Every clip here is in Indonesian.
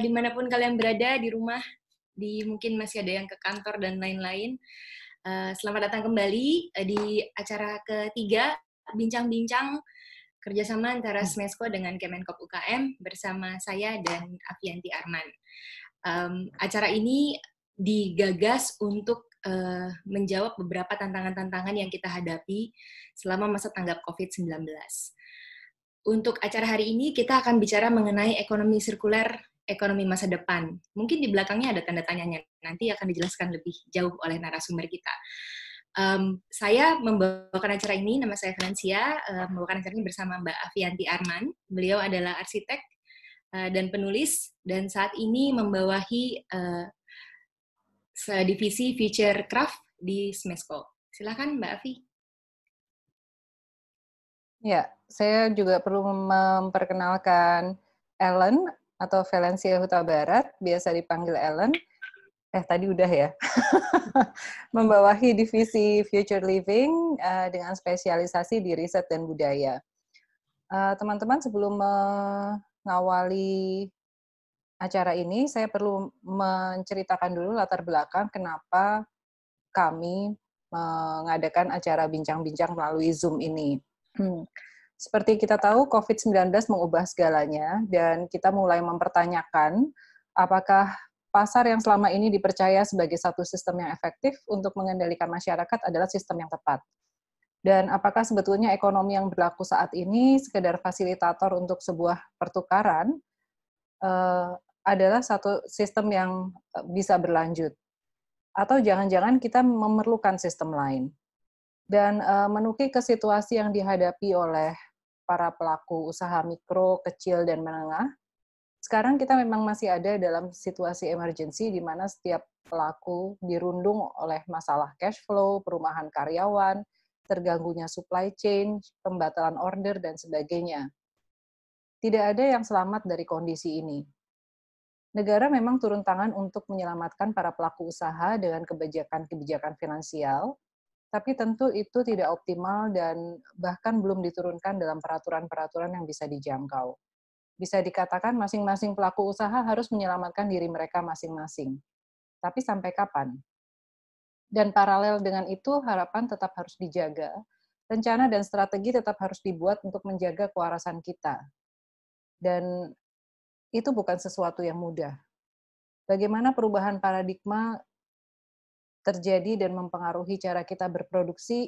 dimanapun kalian berada, di rumah, mungkin masih ada yang ke kantor dan lain-lain. Selamat datang kembali di acara ketiga, bincang-bincang kerjasama antara Smesco dengan Kemenkop UKM bersama saya dan Afianti Arman. Acara ini digagas untuk menjawab beberapa tantangan-tantangan yang kita hadapi selama masa tanggap COVID-19. Untuk acara hari ini, kita akan bicara mengenai ekonomi sirkuler, ekonomi masa depan. Mungkin di belakangnya ada tanda tanyanya, nanti akan dijelaskan lebih jauh oleh narasumber kita. Saya membawakan acara ini, nama saya Francia, membawakan acara ini bersama Mbak Afianti Arman. Beliau adalah arsitek dan penulis, dan saat ini membawahi divisi Future Craft di Smesco. Silakan Mbak Afi. Ya, saya juga perlu memperkenalkan Ellen atau Valencia Huta Barat, biasa dipanggil Ellen. Tadi udah ya. Membawahi divisi Future Living dengan spesialisasi di riset dan budaya. Teman-teman, sebelum mengawali acara ini, saya perlu menceritakan dulu latar belakang kenapa kami mengadakan acara bincang-bincang melalui Zoom ini. Seperti kita tahu, COVID-19 mengubah segalanya, dan kita mulai mempertanyakan apakah pasar yang selama ini dipercaya sebagai satu sistem yang efektif untuk mengendalikan masyarakat adalah sistem yang tepat. Dan apakah sebetulnya ekonomi yang berlaku saat ini sekedar fasilitator untuk sebuah pertukaran adalah satu sistem yang bisa berlanjut. Atau jangan-jangan kita memerlukan sistem lain. Dan menukik ke situasi yang dihadapi oleh para pelaku usaha mikro, kecil, dan menengah, sekarang kita memang masih ada dalam situasi emergency di mana setiap pelaku dirundung oleh masalah cash flow, perumahan karyawan, terganggunya supply chain, pembatalan order, dan sebagainya. Tidak ada yang selamat dari kondisi ini. Negara memang turun tangan untuk menyelamatkan para pelaku usaha dengan kebijakan-kebijakan finansial, tapi tentu itu tidak optimal dan bahkan belum diturunkan dalam peraturan-peraturan yang bisa dijangkau. Bisa dikatakan masing-masing pelaku usaha harus menyelamatkan diri mereka masing-masing. Tapi sampai kapan? Dan paralel dengan itu, harapan tetap harus dijaga. Rencana dan strategi tetap harus dibuat untuk menjaga kewarasan kita. Dan itu bukan sesuatu yang mudah. Bagaimana perubahan paradigma terjadi dan mempengaruhi cara kita berproduksi,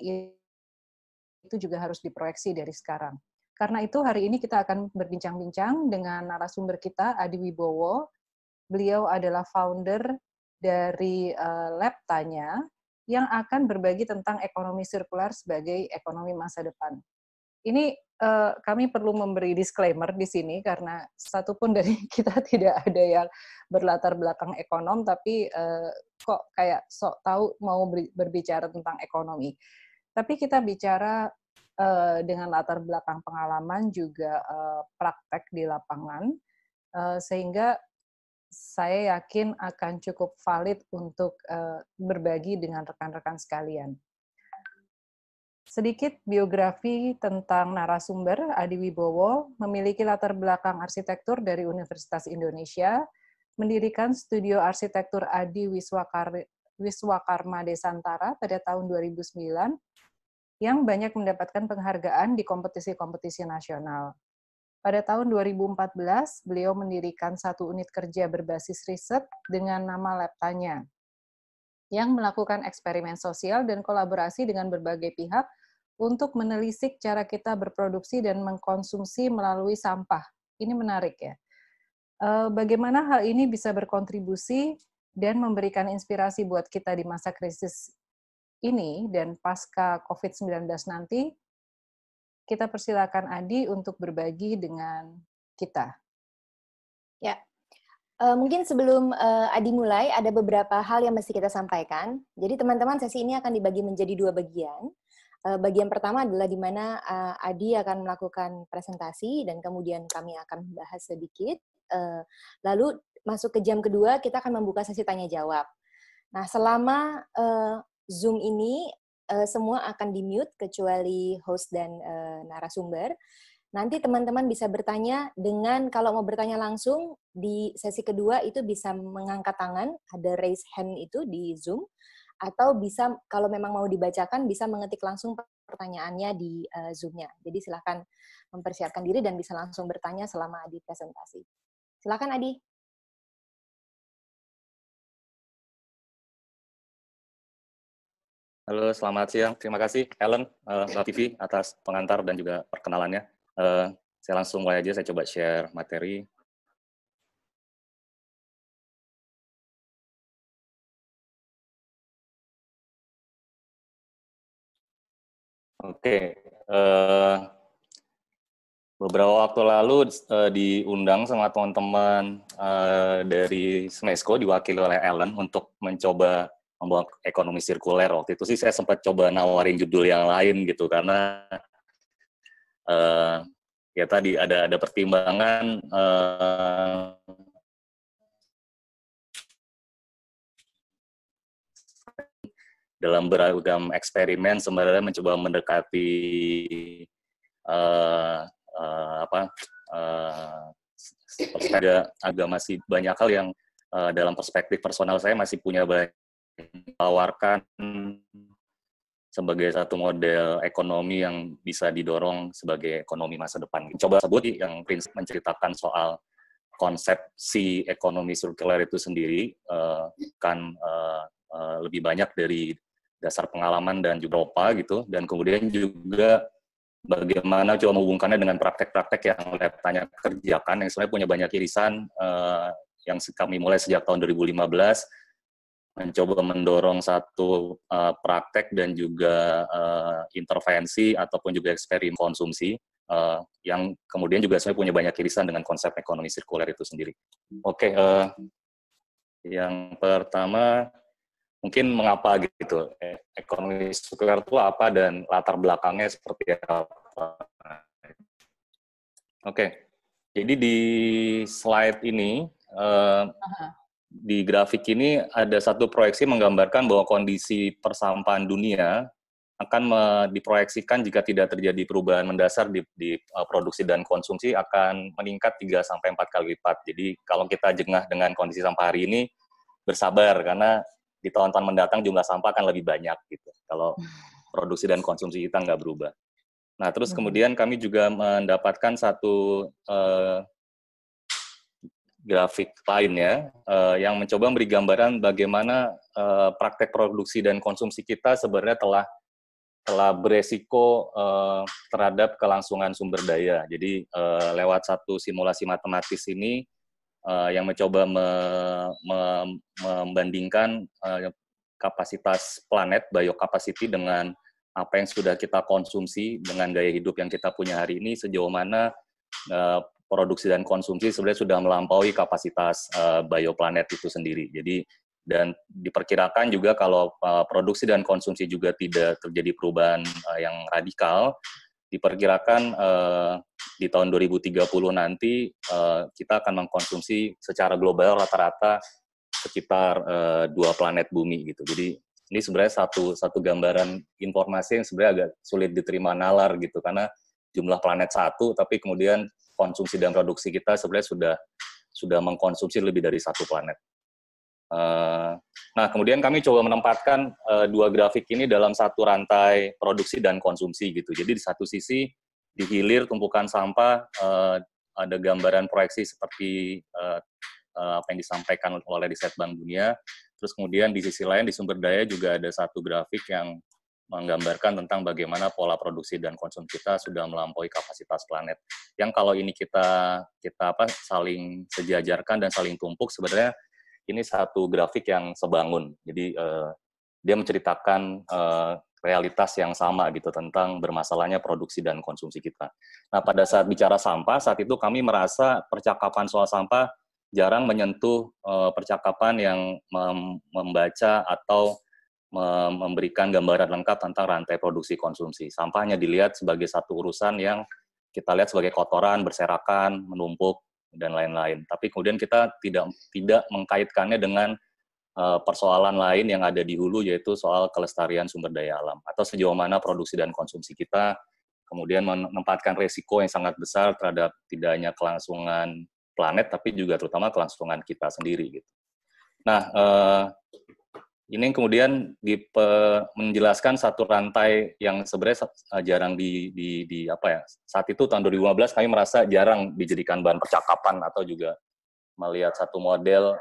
itu juga harus diproyeksi dari sekarang. Karena itu hari ini kita akan berbincang-bincang dengan narasumber kita, Adi Wibowo. Beliau adalah founder dari Lab Tanya, yang akan berbagi tentang ekonomi sirkular sebagai ekonomi masa depan. Ini kami perlu memberi disclaimer di sini, karena satupun dari kita tidak ada yang berlatar belakang ekonom, tapi kok kayak sok tahu mau berbicara tentang ekonomi. Tapi kita bicara dengan latar belakang pengalaman juga praktek di lapangan, sehingga saya yakin akan cukup valid untuk berbagi dengan rekan-rekan sekalian. Sedikit biografi tentang narasumber. Adi Wibowo memiliki latar belakang arsitektur dari Universitas Indonesia, mendirikan studio arsitektur Adi Wiswakarma Desantara pada tahun 2009, yang banyak mendapatkan penghargaan di kompetisi-kompetisi nasional. Pada tahun 2014, beliau mendirikan satu unit kerja berbasis riset dengan nama Lab Tanya, yang melakukan eksperimen sosial dan kolaborasi dengan berbagai pihak untuk menelisik cara kita berproduksi dan mengkonsumsi melalui sampah. Ini menarik ya. Bagaimana hal ini bisa berkontribusi dan memberikan inspirasi buat kita di masa krisis ini dan pasca COVID-19 nanti. Kita persilakan Adi untuk berbagi dengan kita. Ya, mungkin sebelum Adi mulai, ada beberapa hal yang mesti kita sampaikan. Jadi teman-teman, sesi ini akan dibagi menjadi dua bagian. Bagian pertama adalah di mana Adi akan melakukan presentasi, dan kemudian kami akan membahas sedikit. Lalu masuk ke jam kedua, kita akan membuka sesi tanya-jawab. Nah, selama Zoom ini, semua akan di-mute, kecuali host dan narasumber. Nanti teman-teman bisa bertanya dengan, kalau mau bertanya langsung, di sesi kedua itu bisa mengangkat tangan, ada raise hand itu di Zoom, atau bisa, kalau memang mau dibacakan, bisa mengetik langsung pertanyaannya di Zoom-nya. Jadi silakan mempersiapkan diri dan bisa langsung bertanya selama Adi presentasi. Silakan Adi. Halo, selamat siang. Terima kasih, Ellen, Mbak Vivi, atas pengantar dan juga perkenalannya. Saya langsung mulai aja, saya coba share materi. Oke, beberapa waktu lalu diundang sama teman-teman dari Smesco, diwakili oleh Ellen, untuk mencoba membawa ekonomi sirkuler. Waktu itu sih saya sempat coba nawarin judul yang lain gitu, karena ya tadi ada pertimbangan dalam beragam eksperimen sebenarnya mencoba mendekati agak masih banyak hal yang dalam perspektif personal saya masih punya banyak tawarkan sebagai satu model ekonomi yang bisa didorong sebagai ekonomi masa depan. Coba sebut yang prinsip menceritakan soal konsepsi ekonomi sirkuler itu sendiri kan lebih banyak dari dasar pengalaman dan juga Eropa gitu, dan kemudian juga bagaimana coba menghubungkannya dengan praktek-praktek yang tanya kerjakan yang sebenarnya punya banyak irisan yang kami mulai sejak tahun 2015, mencoba mendorong satu praktek dan juga intervensi ataupun juga eksperimen konsumsi yang kemudian juga sebenarnya punya banyak irisan dengan konsep ekonomi sirkuler itu sendiri. Oke, yang pertama mungkin mengapa gitu ekonomi sirkuler itu apa dan latar belakangnya seperti apa. Oke, jadi di slide ini di grafik ini ada satu proyeksi menggambarkan bahwa kondisi persampahan dunia akan diproyeksikan jika tidak terjadi perubahan mendasar di produksi dan konsumsi akan meningkat 3-4 kali lipat. Jadi kalau kita jengah dengan kondisi sampah hari ini, bersabar karena di tahun-tahun mendatang jumlah sampah akan lebih banyak gitu. Kalau produksi dan konsumsi kita nggak berubah. Nah, terus kemudian kami juga mendapatkan satu grafik lainnya yang mencoba memberi gambaran bagaimana praktek produksi dan konsumsi kita sebenarnya telah beresiko terhadap kelangsungan sumber daya. Jadi lewat satu simulasi matematis ini yang mencoba membandingkan kapasitas planet, biocapacity, dengan apa yang sudah kita konsumsi dengan gaya hidup yang kita punya hari ini, sejauh mana produksi dan konsumsi sebenarnya sudah melampaui kapasitas bioplanet itu sendiri. Jadi dan diperkirakan juga kalau produksi dan konsumsi juga tidak terjadi perubahan yang radikal, diperkirakan di tahun 2030 nanti kita akan mengkonsumsi secara global rata-rata sekitar 2 planet bumi gitu. Jadi ini sebenarnya satu gambaran informasi yang sebenarnya agak sulit diterima nalar gitu, karena jumlah planet satu, tapi kemudian konsumsi dan produksi kita sebenarnya sudah mengkonsumsi lebih dari satu planet. Nah, kemudian kami coba menempatkan dua grafik ini dalam satu rantai produksi dan konsumsi gitu. Jadi di satu sisi di hilir tumpukan sampah ada gambaran proyeksi seperti apa yang disampaikan oleh riset Bank Dunia. Terus kemudian di sisi lain di sumber daya juga ada satu grafik yang menggambarkan tentang bagaimana pola produksi dan konsumsi kita sudah melampaui kapasitas planet. Yang kalau ini kita saling sejajarkan dan saling tumpuk, sebenarnya ini satu grafik yang sebangun. Jadi dia menceritakan realitas yang sama gitu tentang bermasalahnya produksi dan konsumsi kita. Nah, pada saat bicara sampah, saat itu kami merasa percakapan soal sampah jarang menyentuh percakapan yang membaca atau memberikan gambaran lengkap tentang rantai produksi konsumsi. Sampahnya dilihat sebagai satu urusan yang kita lihat sebagai kotoran, berserakan, menumpuk, dan lain-lain. Tapi kemudian kita tidak mengkaitkannya dengan persoalan lain yang ada di hulu, yaitu soal kelestarian sumber daya alam, atau sejauh mana produksi dan konsumsi kita kemudian menempatkan resiko yang sangat besar terhadap tidak hanya kelangsungan planet, tapi juga terutama kelangsungan kita sendiri. Gitu. Nah, ini kemudian menjelaskan satu rantai yang sebenarnya jarang saat itu tahun 2015 kami merasa jarang dijadikan bahan percakapan atau juga melihat satu model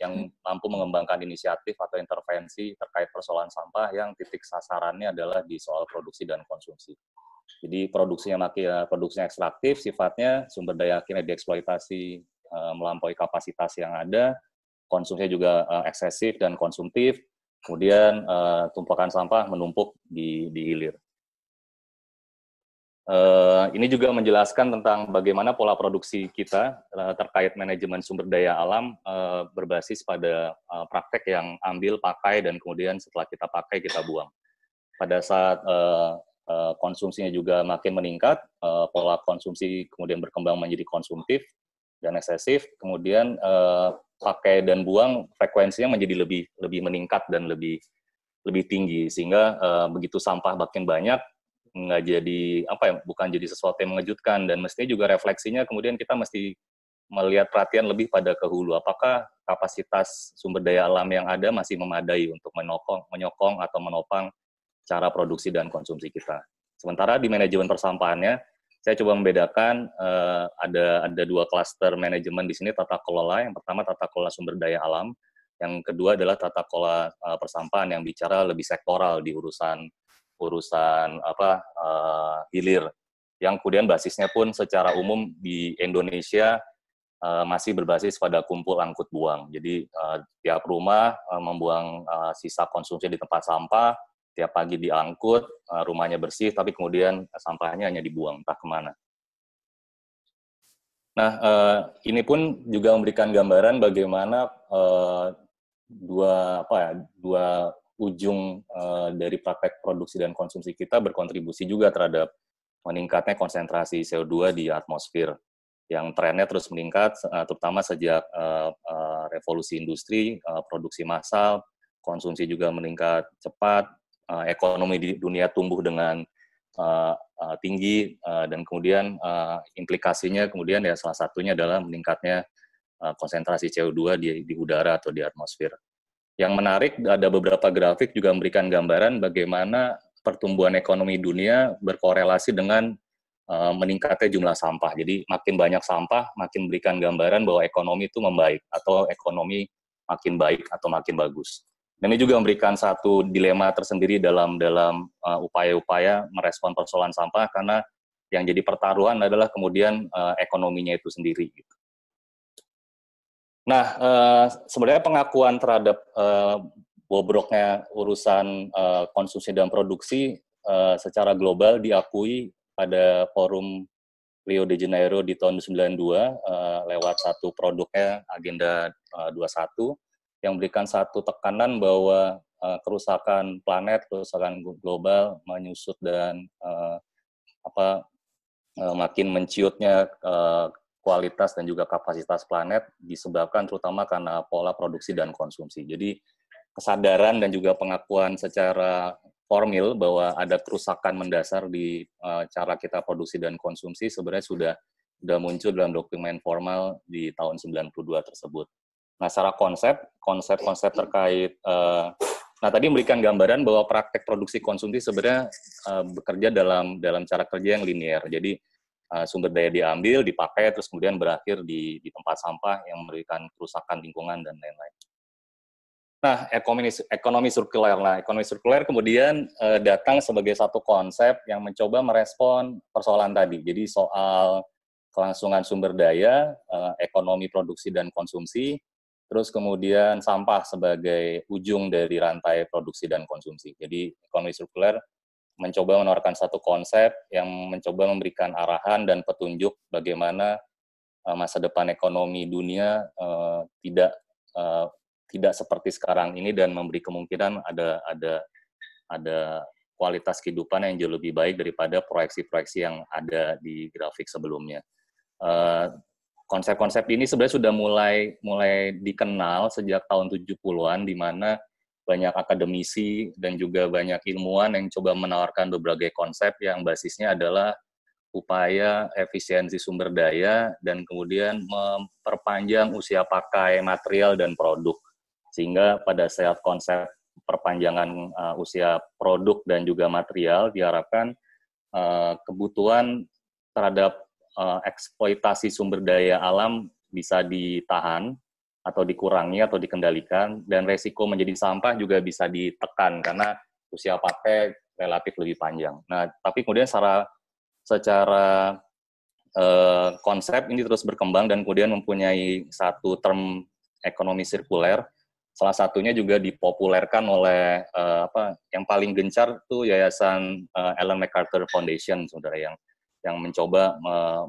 yang mampu mengembangkan inisiatif atau intervensi terkait persoalan sampah yang titik sasarannya adalah di soal produksi dan konsumsi. Jadi produksinya ekstraktif, sifatnya sumber daya akhirnya dieksploitasi melampaui kapasitas yang ada, konsumsinya juga eksesif dan konsumtif, kemudian tumpukan sampah menumpuk di hilir. Ini juga menjelaskan tentang bagaimana pola produksi kita terkait manajemen sumber daya alam berbasis pada praktek yang ambil, pakai, dan kemudian setelah kita pakai, kita buang. Pada saat konsumsinya juga makin meningkat, pola konsumsi kemudian berkembang menjadi konsumtif dan eksesif, kemudian pakai dan buang frekuensinya menjadi lebih meningkat dan lebih tinggi, sehingga begitu sampah makin banyak, nggak jadi bukan jadi sesuatu yang mengejutkan, dan mestinya juga refleksinya kemudian kita mesti melihat perhatian lebih pada ke hulu, apakah kapasitas sumber daya alam yang ada masih memadai untuk menyokong atau menopang cara produksi dan konsumsi kita. Sementara di manajemen persampahannya, saya coba membedakan ada dua klaster manajemen di sini, tata kelola. Yang pertama tata kelola sumber daya alam, yang kedua adalah tata kelola persampahan yang bicara lebih sektoral di urusan hilir, yang kemudian basisnya pun secara umum di Indonesia masih berbasis pada kumpul angkut buang. Jadi tiap rumah membuang sisa konsumsi di tempat sampah, tiap pagi diangkut, rumahnya bersih, tapi kemudian sampahnya hanya dibuang entah kemana. Nah, ini pun juga memberikan gambaran bagaimana dua ujung dari praktek produksi dan konsumsi kita berkontribusi juga terhadap meningkatnya konsentrasi CO2 di atmosfer, yang trennya terus meningkat, terutama sejak revolusi industri, produksi massal, konsumsi juga meningkat cepat, ekonomi di dunia tumbuh dengan tinggi, dan kemudian implikasinya kemudian ya salah satunya adalah meningkatnya konsentrasi CO2 di udara atau di atmosfer. Yang menarik, ada beberapa grafik juga memberikan gambaran bagaimana pertumbuhan ekonomi dunia berkorelasi dengan meningkatnya jumlah sampah. Jadi makin banyak sampah, makin memberikan gambaran bahwa ekonomi itu membaik, atau ekonomi makin baik atau makin bagus. Dan ini juga memberikan satu dilema tersendiri dalam upaya-upaya merespon persoalan sampah, karena yang jadi pertaruhan adalah kemudian ekonominya itu sendiri. Nah, sebenarnya pengakuan terhadap bobroknya urusan konsumsi dan produksi secara global diakui pada forum Rio de Janeiro di tahun 1992 lewat satu produknya Agenda 21 yang memberikan satu tekanan bahwa kerusakan planet, kerusakan global menyusut dan makin menciutnya kualitas dan juga kapasitas planet disebabkan terutama karena pola produksi dan konsumsi. Jadi kesadaran dan juga pengakuan secara formil bahwa ada kerusakan mendasar di cara kita produksi dan konsumsi sebenarnya sudah muncul dalam dokumen formal di tahun 92 tersebut. Nah, secara konsep terkait nah tadi memberikan gambaran bahwa praktek produksi konsumsi sebenarnya bekerja dalam cara kerja yang linear. Jadi sumber daya diambil, dipakai, terus kemudian berakhir di tempat sampah yang memberikan kerusakan lingkungan dan lain-lain. Nah, ekonomi sirkuler. Nah, ekonomi sirkuler kemudian datang sebagai satu konsep yang mencoba merespon persoalan tadi. Jadi soal kelangsungan sumber daya, ekonomi produksi dan konsumsi, terus kemudian sampah sebagai ujung dari rantai produksi dan konsumsi. Jadi ekonomi sirkuler mencoba menawarkan satu konsep yang mencoba memberikan arahan dan petunjuk bagaimana masa depan ekonomi dunia tidak seperti sekarang ini, dan memberi kemungkinan ada kualitas kehidupan yang jauh lebih baik daripada proyeksi-proyeksi yang ada di grafik sebelumnya. Konsep-konsep ini sebenarnya sudah mulai dikenal sejak tahun 70-an, di mana banyak akademisi dan juga banyak ilmuwan yang coba menawarkan berbagai konsep yang basisnya adalah upaya efisiensi sumber daya dan kemudian memperpanjang usia pakai material dan produk. Sehingga pada saat konsep perpanjangan usia produk dan juga material diharapkan kebutuhan terhadap eksploitasi sumber daya alam bisa ditahan atau dikurangi atau dikendalikan, dan resiko menjadi sampah juga bisa ditekan karena usia pakai relatif lebih panjang. Nah, tapi kemudian secara konsep ini terus berkembang dan kemudian mempunyai satu term ekonomi sirkuler. Salah satunya juga dipopulerkan oleh yang paling gencar tuh Yayasan Ellen MacArthur Foundation, saudara, yang mencoba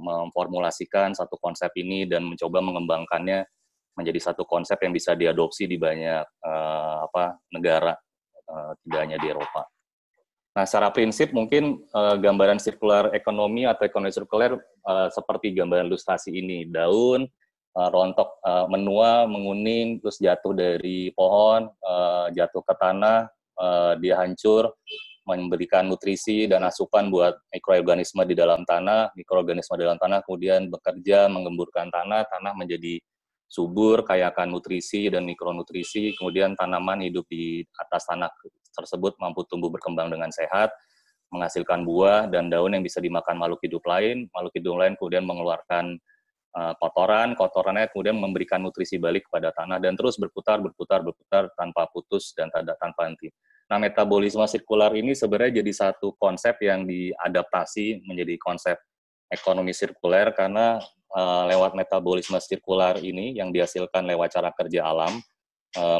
memformulasikan satu konsep ini dan mencoba mengembangkannya menjadi satu konsep yang bisa diadopsi di banyak negara, tidak hanya di Eropa. Nah, secara prinsip mungkin gambaran sirkular ekonomi atau ekonomi sirkuler seperti gambaran ilustrasi ini, daun rontok menua, menguning, terus jatuh dari pohon, jatuh ke tanah, dia hancur, memberikan nutrisi dan asupan buat mikroorganisme di dalam tanah. Mikroorganisme di dalam tanah kemudian bekerja menggemburkan tanah, tanah menjadi subur, kaya akan nutrisi dan mikronutrisi, kemudian tanaman hidup di atas tanah tersebut mampu tumbuh berkembang dengan sehat, menghasilkan buah dan daun yang bisa dimakan makhluk hidup lain kemudian mengeluarkan kotorannya kemudian memberikan nutrisi balik kepada tanah dan terus berputar tanpa putus dan tanpa henti. Nah, metabolisme sirkular ini sebenarnya jadi satu konsep yang diadaptasi menjadi konsep ekonomi sirkuler karena lewat metabolisme sirkular ini yang dihasilkan lewat cara kerja alam,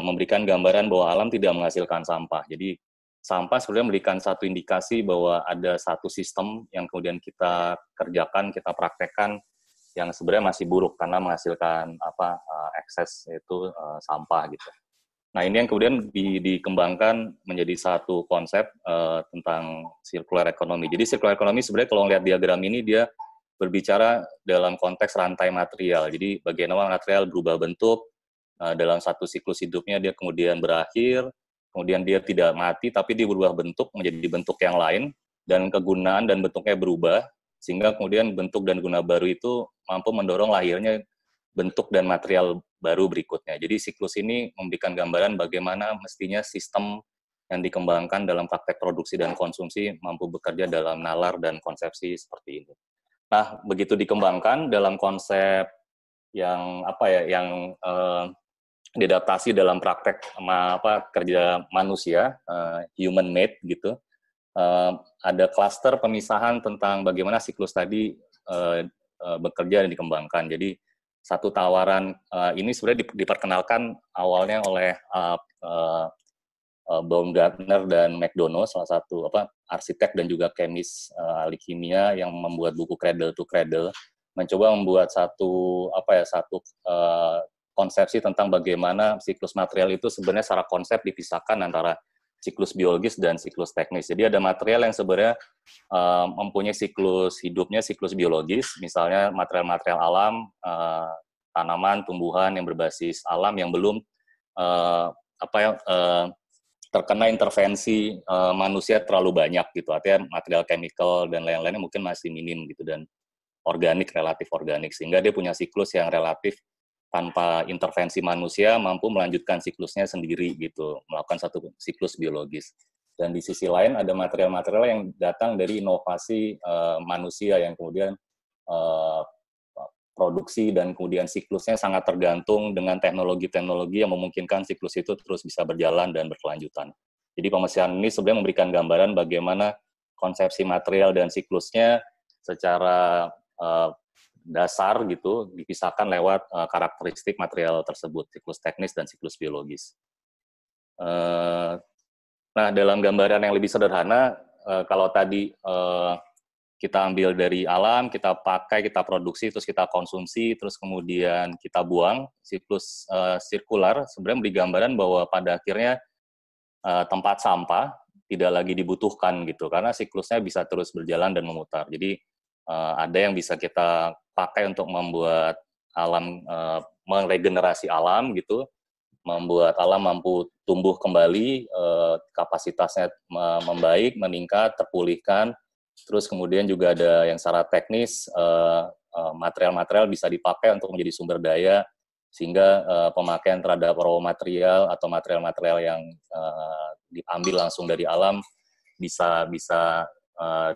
memberikan gambaran bahwa alam tidak menghasilkan sampah. Jadi sampah sebenarnya memberikan satu indikasi bahwa ada satu sistem yang kemudian kita kerjakan, kita praktekkan yang sebenarnya masih buruk karena menghasilkan ekses itu sampah gitu. Nah, ini yang kemudian dikembangkan menjadi satu konsep tentang circular economy. Jadi circular economy sebenarnya kalau lihat diagram ini dia berbicara dalam konteks rantai material. Jadi bagaimana material berubah bentuk dalam satu siklus hidupnya, dia kemudian berakhir, kemudian dia tidak mati tapi dia berubah bentuk menjadi bentuk yang lain dan kegunaan dan bentuknya berubah sehingga kemudian bentuk dan guna baru itu mampu mendorong lahirnya bentuk dan material baru berikutnya. Jadi siklus ini memberikan gambaran bagaimana mestinya sistem yang dikembangkan dalam praktek produksi dan konsumsi mampu bekerja dalam nalar dan konsepsi seperti ini. Nah, begitu dikembangkan dalam konsep yang diadaptasi dalam praktek kerja manusia, human made gitu. Ada klaster pemisahan tentang bagaimana siklus tadi bekerja dan dikembangkan. Jadi satu tawaran ini sebenarnya diperkenalkan awalnya oleh Baumgartner dan McDonough, salah satu arsitek dan juga kemis ahli kimia yang membuat buku Cradle to Cradle, mencoba membuat satu konsepsi tentang bagaimana siklus material itu sebenarnya secara konsep dipisahkan antara siklus biologis dan siklus teknis. Jadi ada material yang sebenarnya mempunyai siklus hidupnya, siklus biologis, misalnya material-material alam, tanaman, tumbuhan yang berbasis alam yang belum terkena intervensi manusia terlalu banyak gitu. Artinya material chemical dan lain-lainnya mungkin masih minim gitu dan relatif organik sehingga dia punya siklus yang relatif tanpa intervensi manusia mampu melanjutkan siklusnya sendiri gitu, melakukan satu siklus biologis. Dan di sisi lain ada material-material yang datang dari inovasi manusia yang kemudian produksi dan kemudian siklusnya sangat tergantung dengan teknologi-teknologi yang memungkinkan siklus itu terus bisa berjalan dan berkelanjutan. Jadi pemesihan ini sebenarnya memberikan gambaran bagaimana konsepsi material dan siklusnya secara dasar gitu dipisahkan lewat karakteristik material tersebut, siklus teknis dan siklus biologis. Nah, dalam gambaran yang lebih sederhana, kalau tadi kita ambil dari alam, kita pakai, kita produksi, terus kita konsumsi, terus kemudian kita buang, siklus sirkular sebenarnya memberi gambaran bahwa pada akhirnya tempat sampah tidak lagi dibutuhkan gitu, karena siklusnya bisa terus berjalan dan memutar. Jadi ada yang bisa kita pakai untuk membuat alam, meregenerasi alam gitu, membuat alam mampu tumbuh kembali, kapasitasnya membaik, meningkat, terpulihkan. Terus kemudian juga ada yang secara teknis, material-material bisa dipakai untuk menjadi sumber daya, sehingga pemakaian terhadap raw material atau material-material yang diambil langsung dari alam bisa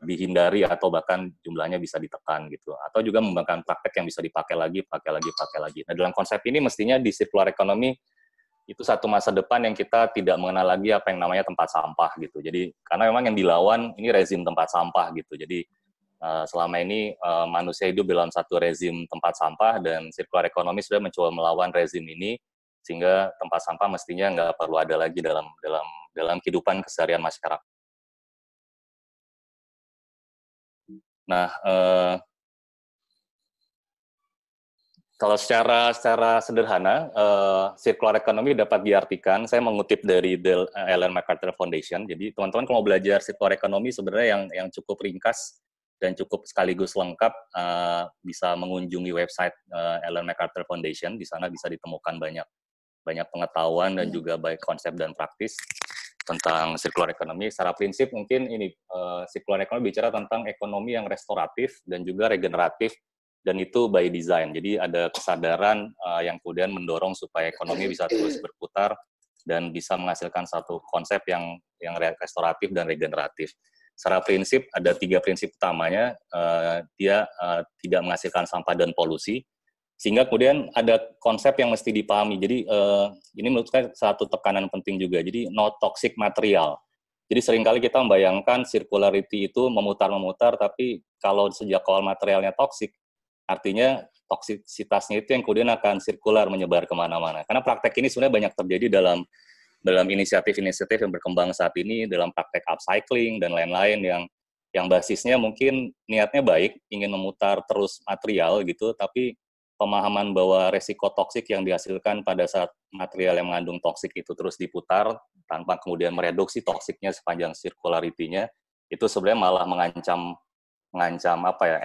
dihindari atau bahkan jumlahnya bisa ditekan gitu. Atau juga mengembangkan praktek yang bisa dipakai lagi. Nah, dalam konsep ini mestinya di circular economy itu satu masa depan yang kita tidak mengenal lagi apa yang namanya tempat sampah gitu. Jadi karena memang yang dilawan ini rezim tempat sampah gitu. Jadi selama ini manusia hidup dalam satu rezim tempat sampah, dan circular economy sudah mencoba melawan rezim ini, sehingga tempat sampah mestinya nggak perlu ada lagi dalam kehidupan keseharian masyarakat. Nah, kalau secara sederhana, circular economy dapat diartikan, saya mengutip dari Ellen MacArthur Foundation. Jadi teman-teman kalau mau belajar circular economy sebenarnya yang cukup ringkas dan cukup sekaligus lengkap, bisa mengunjungi website Ellen MacArthur Foundation. Di sana bisa ditemukan banyak pengetahuan dan juga baik konsep dan praktis tentang circular economy. Secara prinsip mungkin ini circular economy bicara tentang ekonomi yang restoratif dan juga regeneratif, dan itu by design. Jadi ada kesadaran yang kemudian mendorong supaya ekonomi bisa terus berputar dan bisa menghasilkan satu konsep yang restoratif dan regeneratif. Secara prinsip ada 3 prinsip utamanya. Dia tidak menghasilkan sampah dan polusi, sehingga kemudian ada konsep yang mesti dipahami. Jadi ini menurut saya satu tekanan penting juga. Jadi no toxic material. Jadi seringkali kita membayangkan circularity itu memutar-memutar, tapi kalau sejak awal materialnya toxic, artinya toksisitasnya itu yang kemudian akan sirkular menyebar kemana-mana. Karena praktek ini sebenarnya banyak terjadi dalam inisiatif-inisiatif yang berkembang saat ini, dalam praktek upcycling dan lain-lain yang basisnya mungkin niatnya baik, ingin memutar terus material gitu, tapi pemahaman bahwa resiko toksik yang dihasilkan pada saat material yang mengandung toksik itu terus diputar tanpa kemudian mereduksi toksiknya sepanjang circularity-nya, itu sebenarnya malah mengancam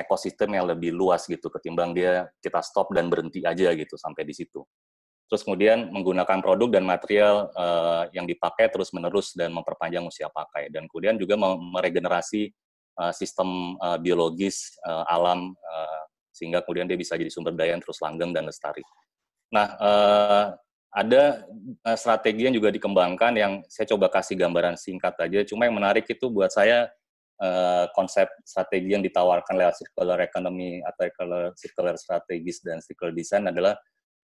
ekosistem yang lebih luas gitu, ketimbang kita stop dan berhenti aja gitu sampai di situ. Terus kemudian menggunakan produk dan material yang dipakai terus-menerus dan memperpanjang usia pakai, dan kemudian juga meregenerasi sistem biologis alam, sehingga kemudian dia bisa jadi sumber daya yang terus langgeng dan lestari. Nah, ada strategi yang juga dikembangkan yang saya coba kasih gambaran singkat aja, cuma yang menarik itu buat saya konsep strategi yang ditawarkan lewat circular economy atau circular strategis dan circular design adalah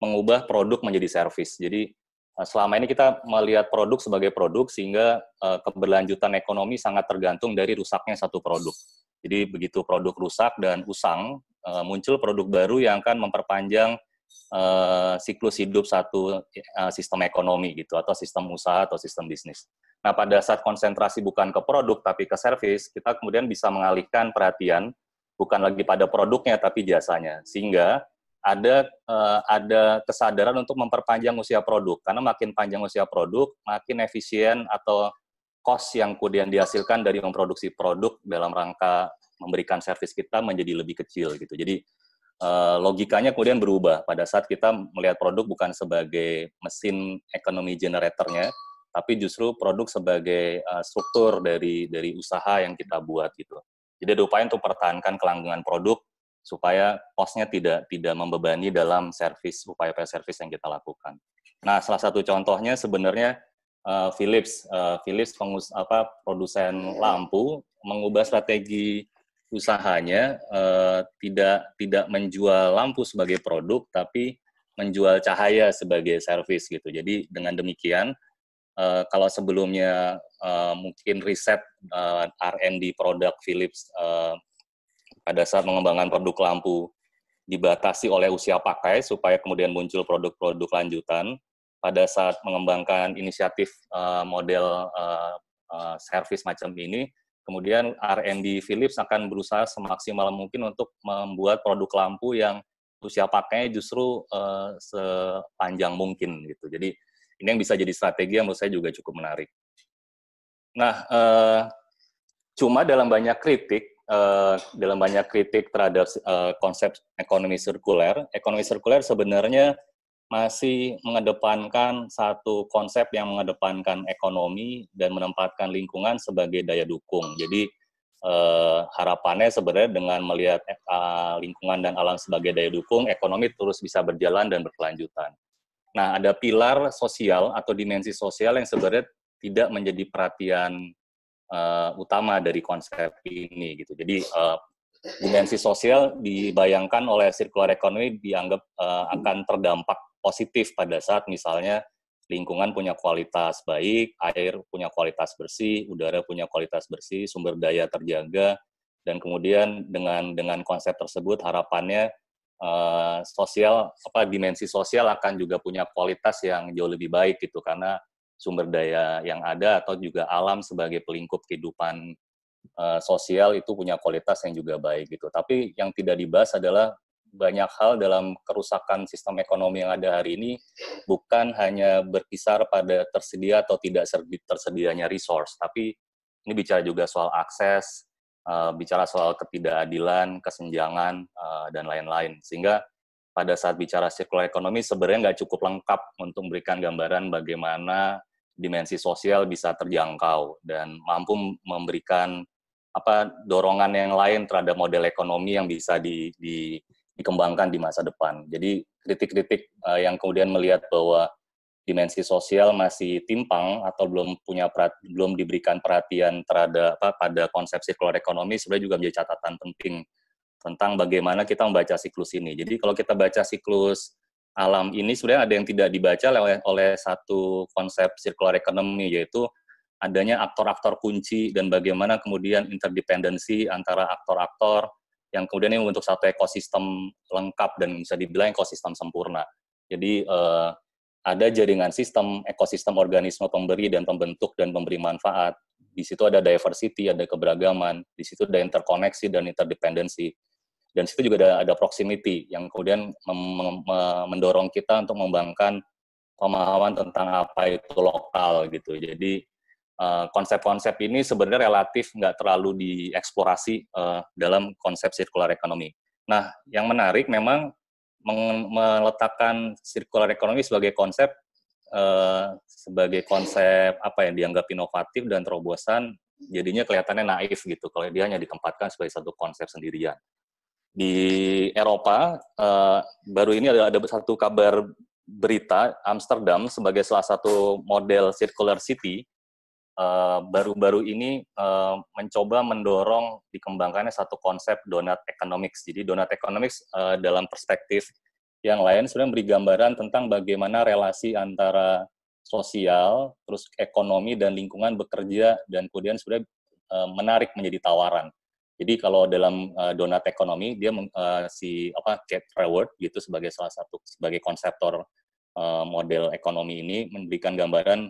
mengubah produk menjadi service. Jadi selama ini kita melihat produk sebagai produk, sehingga keberlanjutan ekonomi sangat tergantung dari rusaknya satu produk. Jadi begitu produk rusak dan usang, muncul produk baru yang akan memperpanjang siklus hidup satu sistem ekonomi gitu, atau sistem usaha atau sistem bisnis. Nah, pada saat konsentrasi bukan ke produk tapi ke service, kita kemudian bisa mengalihkan perhatian bukan lagi pada produknya tapi jasanya, sehingga ada kesadaran untuk memperpanjang usia produk, karena makin panjang usia produk, makin efisien atau cost yang kemudian dihasilkan dari memproduksi produk dalam rangka memberikan servis kita menjadi lebih kecil gitu. Jadi logikanya kemudian berubah pada saat kita melihat produk bukan sebagai mesin ekonomi generatornya, tapi justru produk sebagai struktur dari usaha yang kita buat gitu. Jadi ada upaya untuk pertahankan kelangsungan produk supaya cost-nya tidak membebani dalam upaya servis yang kita lakukan. Nah, salah satu contohnya sebenarnya Philips produsen lampu mengubah strategi usahanya, tidak menjual lampu sebagai produk, tapi menjual cahaya sebagai servis gitu. Jadi dengan demikian, kalau sebelumnya mungkin riset R&D produk Philips pada saat mengembangkan produk lampu dibatasi oleh usia pakai supaya kemudian muncul produk-produk lanjutan, pada saat mengembangkan inisiatif model servis macam ini, kemudian R&D Philips akan berusaha semaksimal mungkin untuk membuat produk lampu yang usia pakainya justru sepanjang mungkin gitu. Jadi ini yang bisa jadi strategi yang menurut saya juga cukup menarik. Nah, cuma dalam banyak kritik terhadap konsep ekonomi sirkuler sebenarnya masih mengedepankan satu konsep yang mengedepankan ekonomi dan menempatkan lingkungan sebagai daya dukung. Jadi harapannya sebenarnya dengan melihat lingkungan dan alam sebagai daya dukung, ekonomi terus bisa berjalan dan berkelanjutan. Nah, ada pilar sosial atau dimensi sosial yang sebenarnya tidak menjadi perhatian utama dari konsep ini gitu. Jadi dimensi sosial dibayangkan oleh circular economy dianggap akan terdampak positif pada saat misalnya lingkungan punya kualitas baik, air punya kualitas bersih, udara punya kualitas bersih, sumber daya terjaga, dan kemudian dengan konsep tersebut harapannya dimensi sosial akan juga punya kualitas yang jauh lebih baik gitu, karena sumber daya yang ada atau juga alam sebagai pelingkup kehidupan sosial itu punya kualitas yang juga baik gitu. Tapi yang tidak dibahas adalah banyak hal dalam kerusakan sistem ekonomi yang ada hari ini bukan hanya berkisar pada tersedia atau tidak tersedianya resource, tapi ini bicara juga soal akses, bicara soal ketidakadilan, kesenjangan, dan lain-lain. Sehingga pada saat bicara circular economy sebenarnya nggak cukup lengkap untuk memberikan gambaran bagaimana dimensi sosial bisa terjangkau dan mampu memberikan dorongan yang lain terhadap model ekonomi yang bisa dikembangkan di masa depan. Jadi kritik-kritik yang kemudian melihat bahwa dimensi sosial masih timpang atau belum diberikan perhatian terhadap pada konsep circular economy sebenarnya juga menjadi catatan penting tentang bagaimana kita membaca siklus ini. Jadi kalau kita baca siklus alam ini sebenarnya ada yang tidak dibaca oleh satu konsep circular economy, yaitu adanya aktor-aktor kunci dan bagaimana kemudian interdependensi antara aktor-aktor yang kemudian ini membentuk satu ekosistem lengkap dan bisa dibilang ekosistem sempurna. Jadi ada jaringan sistem, ekosistem organisme pemberi dan pembentuk dan pemberi manfaat. Di situ ada diversity, ada keberagaman, di situ ada interkoneksi dan interdependensi. Dan situ juga ada proximity yang kemudian mendorong kita untuk mengembangkan pemahaman tentang apa itu lokal gitu. Jadi konsep-konsep ini sebenarnya relatif nggak terlalu dieksplorasi dalam konsep circular economy. Nah, yang menarik memang meletakkan circular economy sebagai konsep apa yang dianggap inovatif dan terobosan, jadinya kelihatannya naif gitu kalau dia hanya ditempatkan sebagai satu konsep sendirian. Di Eropa, baru ini ada satu kabar berita, Amsterdam sebagai salah satu model circular city, baru-baru ini mencoba mendorong dikembangkannya satu konsep donut economics. Jadi donut economics dalam perspektif yang lain sebenarnya beri gambaran tentang bagaimana relasi antara sosial, terus ekonomi dan lingkungan bekerja dan kemudian sebenarnya menarik menjadi tawaran. Jadi kalau dalam donut ekonomi dia Kate Raworth gitu sebagai konseptor model ekonomi ini memberikan gambaran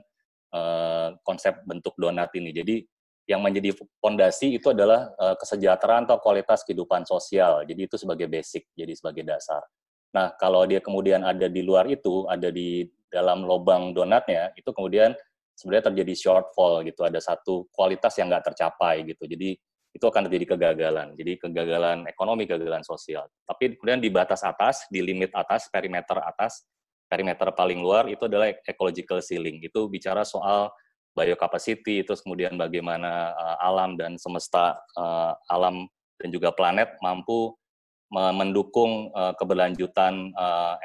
konsep bentuk donat ini. Jadi yang menjadi fondasi itu adalah kesejahteraan atau kualitas kehidupan sosial. Jadi itu sebagai basic, jadi sebagai dasar. Nah, kalau dia kemudian ada di luar itu, ada di dalam lubang donatnya, itu kemudian sebenarnya terjadi shortfall gitu. Ada satu kualitas yang nggak tercapai gitu. Jadi itu akan terjadi kegagalan. Jadi kegagalan ekonomi, kegagalan sosial. Tapi kemudian di batas atas, di limit atas, perimeter paling luar itu adalah ecological ceiling. Itu bicara soal biocapacity, itu kemudian bagaimana alam dan semesta, alam dan juga planet mampu mendukung keberlanjutan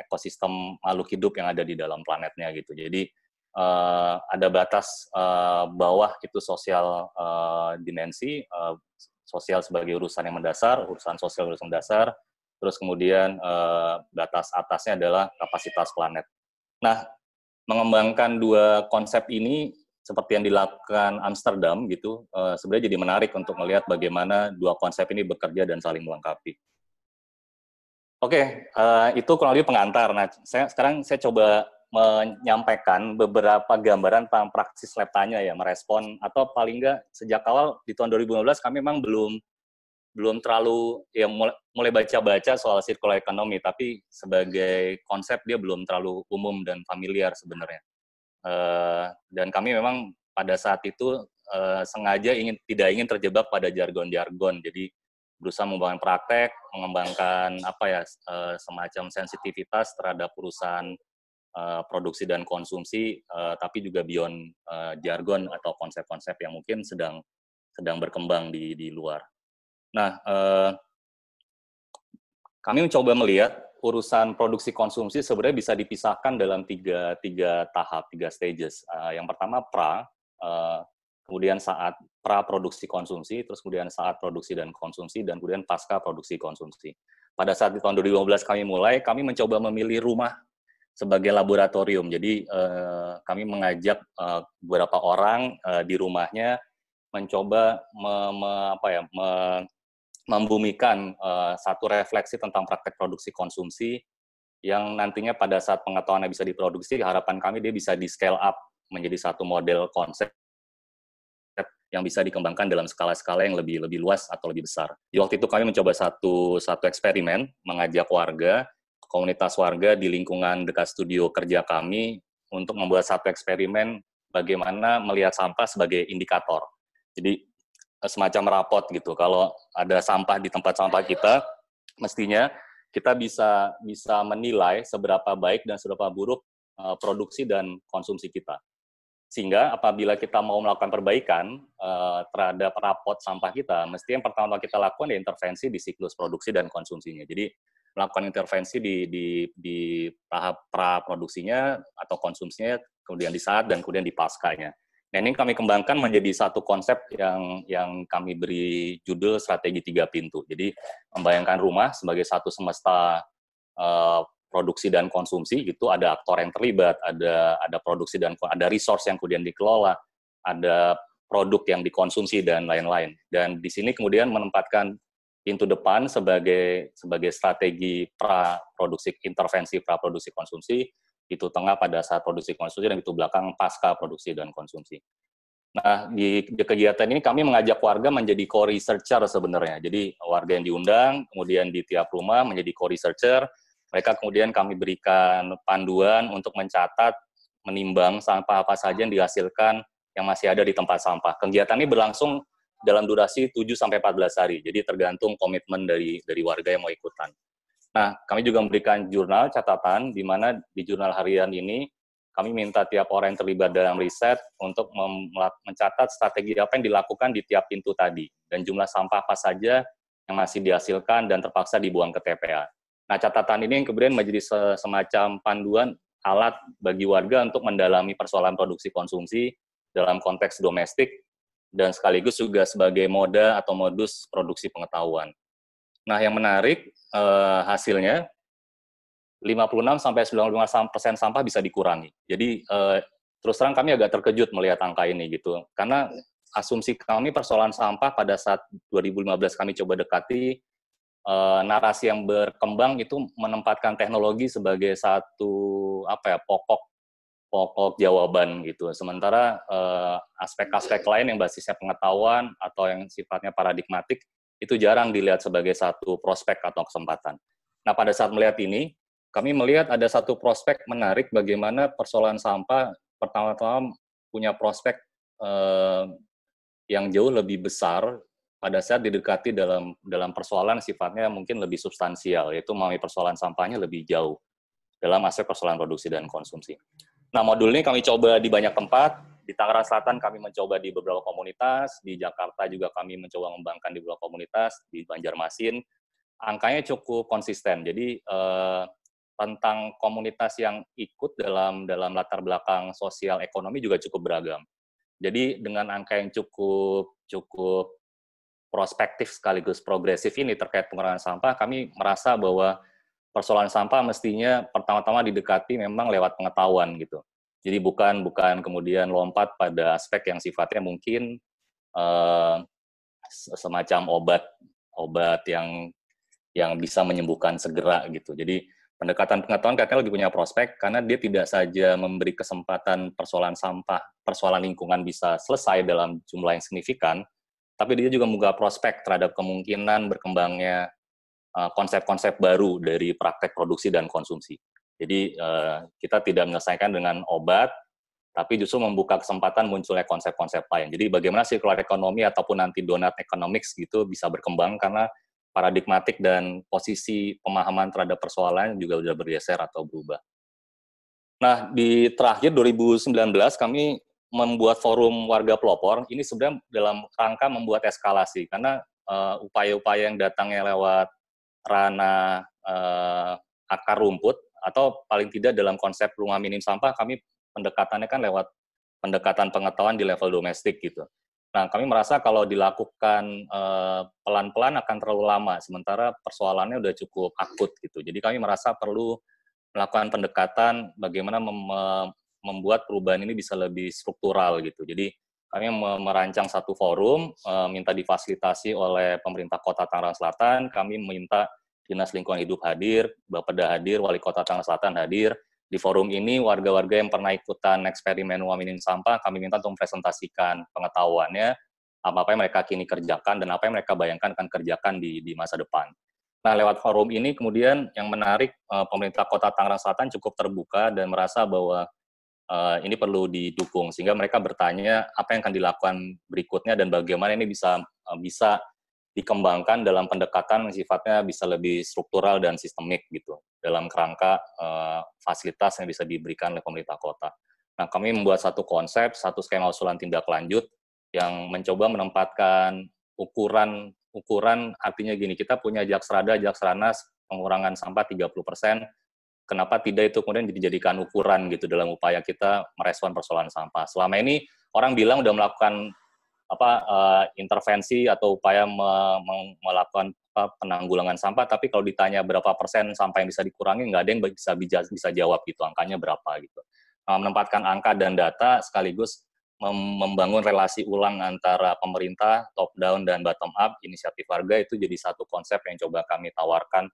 ekosistem makhluk hidup yang ada di dalam planetnya gitu. Jadi ada batas bawah itu sosial dimensi, sosial sebagai urusan yang mendasar, urusan sosial urusan dasar, terus kemudian batas atasnya adalah kapasitas planet. Nah, mengembangkan dua konsep ini seperti yang dilakukan Amsterdam gitu, sebenarnya jadi menarik untuk melihat bagaimana dua konsep ini bekerja dan saling melengkapi. Oke, itu kurang lebih pengantar. Nah, sekarang saya coba menyampaikan beberapa gambaran tentang praksis lab tanya ya, merespon atau paling nggak sejak awal di tahun 2015 kami memang belum terlalu ya mulai baca-baca soal circular economy, tapi sebagai konsep dia belum terlalu umum dan familiar sebenarnya. Dan kami memang pada saat itu sengaja tidak ingin terjebak pada jargon-jargon, jadi berusaha mengembangkan praktek, mengembangkan semacam sensitivitas terhadap urusan produksi dan konsumsi, tapi juga beyond jargon atau konsep-konsep yang mungkin sedang berkembang di luar. Nah, kami mencoba melihat urusan produksi konsumsi sebenarnya bisa dipisahkan dalam tiga tahap, 3 stages. Yang pertama kemudian saat pra produksi konsumsi, terus kemudian saat produksi dan konsumsi, dan kemudian pasca produksi konsumsi. Pada saat di tahun 2015 kami mencoba memilih rumah sebagai laboratorium. Jadi kami mengajak beberapa orang di rumahnya mencoba membumikan satu refleksi tentang praktek produksi konsumsi yang nantinya pada saat pengetahuannya bisa diproduksi, harapan kami dia bisa di scale up menjadi satu model konsep yang bisa dikembangkan dalam skala-skala yang lebih luas atau lebih besar. Di waktu itu kami mencoba satu eksperimen, mengajak komunitas warga di lingkungan dekat studio kerja kami untuk membuat satu eksperimen bagaimana melihat sampah sebagai indikator. Jadi semacam rapot gitu. Kalau ada sampah di tempat sampah kita, mestinya kita bisa menilai seberapa baik dan seberapa buruk produksi dan konsumsi kita. Sehingga apabila kita mau melakukan perbaikan terhadap rapot sampah kita, mesti yang pertama kita lakukan ya intervensi di siklus produksi dan konsumsinya. Jadi melakukan intervensi di tahap pra-produksinya atau konsumsinya, kemudian di saat, dan kemudian di paskanya. Nah, ini kami kembangkan menjadi satu konsep yang kami beri judul strategi 3 pintu. Jadi membayangkan rumah sebagai satu semesta produksi dan konsumsi, itu ada aktor yang terlibat, ada produksi dan ada resource yang kemudian dikelola, ada produk yang dikonsumsi dan lain-lain. Dan di sini kemudian menempatkan pintu depan sebagai strategi intervensi pra-produksi konsumsi, itu tengah pada saat produksi konsumsi, dan itu belakang pasca produksi dan konsumsi. Nah, di kegiatan ini kami mengajak warga menjadi co-researcher sebenarnya. Jadi warga yang diundang, kemudian di tiap rumah menjadi co-researcher. Mereka kemudian kami berikan panduan untuk mencatat, menimbang sampah apa saja yang dihasilkan yang masih ada di tempat sampah. Kegiatan ini berlangsung dalam durasi 7-14 hari, jadi tergantung komitmen dari warga yang mau ikutan. Nah, kami juga memberikan jurnal catatan, di mana di jurnal harian ini kami minta tiap orang yang terlibat dalam riset untuk mencatat strategi apa yang dilakukan di tiap pintu tadi, dan jumlah sampah apa saja yang masih dihasilkan dan terpaksa dibuang ke TPA. Nah, catatan ini yang kemudian menjadi semacam panduan alat bagi warga untuk mendalami persoalan produksi konsumsi dalam konteks domestik, dan sekaligus juga sebagai moda atau modus produksi pengetahuan. Nah, yang menarik hasilnya 56-95% sampah bisa dikurangi. Jadi terus terang kami agak terkejut melihat angka ini gitu. Karena asumsi kami persoalan sampah pada saat 2015 kami coba dekati, narasi yang berkembang itu menempatkan teknologi sebagai satu pokok jawaban gitu. Sementara aspek-aspek lain yang basisnya pengetahuan atau yang sifatnya paradigmatik itu jarang dilihat sebagai satu prospek atau kesempatan. Nah, pada saat melihat ini, kami melihat ada satu prospek menarik bagaimana persoalan sampah pertama-tama punya prospek yang jauh lebih besar pada saat didekati dalam persoalan sifatnya mungkin lebih substansial, yaitu memahami persoalan sampahnya lebih jauh dalam aspek persoalan produksi dan konsumsi. Nah, modul ini kami coba di banyak tempat. Di Tangerang Selatan kami mencoba di beberapa komunitas, di Jakarta juga kami mencoba mengembangkan di beberapa komunitas, di Banjarmasin. Angkanya cukup konsisten. Jadi tentang komunitas yang ikut dalam latar belakang sosial ekonomi juga cukup beragam. Jadi dengan angka yang cukup prospektif sekaligus progresif ini terkait pengurangan sampah, kami merasa bahwa persoalan sampah mestinya pertama-tama didekati memang lewat pengetahuan gitu. Jadi bukan kemudian lompat pada aspek yang sifatnya mungkin semacam obat yang bisa menyembuhkan segera gitu. Jadi pendekatan pengetahuan katanya lebih punya prospek karena dia tidak saja memberi kesempatan persoalan lingkungan bisa selesai dalam jumlah yang signifikan, tapi dia juga membuka prospek terhadap kemungkinan berkembangnya konsep-konsep baru dari praktek produksi dan konsumsi. Jadi kita tidak menyelesaikan dengan obat, tapi justru membuka kesempatan munculnya konsep-konsep lain. Jadi bagaimana circular economy ataupun nanti donut economics gitu bisa berkembang karena paradigmatik dan posisi pemahaman terhadap persoalan juga sudah bergeser atau berubah. Nah, di terakhir 2019 kami membuat forum warga pelopor. Ini sebenarnya dalam rangka membuat eskalasi, karena upaya-upaya yang datangnya lewat ranah akar rumput, atau paling tidak dalam konsep rumah minim sampah, kami pendekatannya kan lewat pendekatan pengetahuan di level domestik gitu. Nah, kami merasa kalau dilakukan pelan-pelan akan terlalu lama, sementara persoalannya udah cukup akut gitu. Jadi kami merasa perlu melakukan pendekatan bagaimana membuat perubahan ini bisa lebih struktural gitu. Jadi kami merancang satu forum, minta difasilitasi oleh pemerintah Kota Tangerang Selatan, kami minta Dinas Lingkungan Hidup hadir, Bapeda hadir, Wali Kota Tangerang Selatan hadir. Di forum ini, warga-warga yang pernah ikutan eksperimen rumah minim sampah, kami minta untuk mempresentasikan pengetahuannya, apa yang mereka kini kerjakan, dan apa yang mereka bayangkan akan kerjakan di masa depan. Nah, lewat forum ini kemudian yang menarik, pemerintah Kota Tangerang Selatan cukup terbuka dan merasa bahwa ini perlu didukung, sehingga mereka bertanya apa yang akan dilakukan berikutnya dan bagaimana ini bisa dikembangkan dalam pendekatan yang sifatnya bisa lebih struktural dan sistemik gitu, dalam kerangka fasilitas yang bisa diberikan oleh pemerintah kota. Nah, kami membuat satu konsep, satu skema usulan tindak lanjut yang mencoba menempatkan ukuran artinya gini, kita punya Jaksranas pengurangan sampah 30%, kenapa tidak itu kemudian dijadikan ukuran gitu dalam upaya kita merespon persoalan sampah. Selama ini orang bilang udah melakukan intervensi atau upaya melakukan penanggulangan sampah, tapi kalau ditanya berapa persen sampah yang bisa dikurangi, nggak ada yang bisa jawab gitu, angkanya berapa gitu. Menempatkan angka dan data sekaligus membangun relasi ulang antara pemerintah, top down dan bottom up, inisiatif warga itu jadi satu konsep yang coba kami tawarkan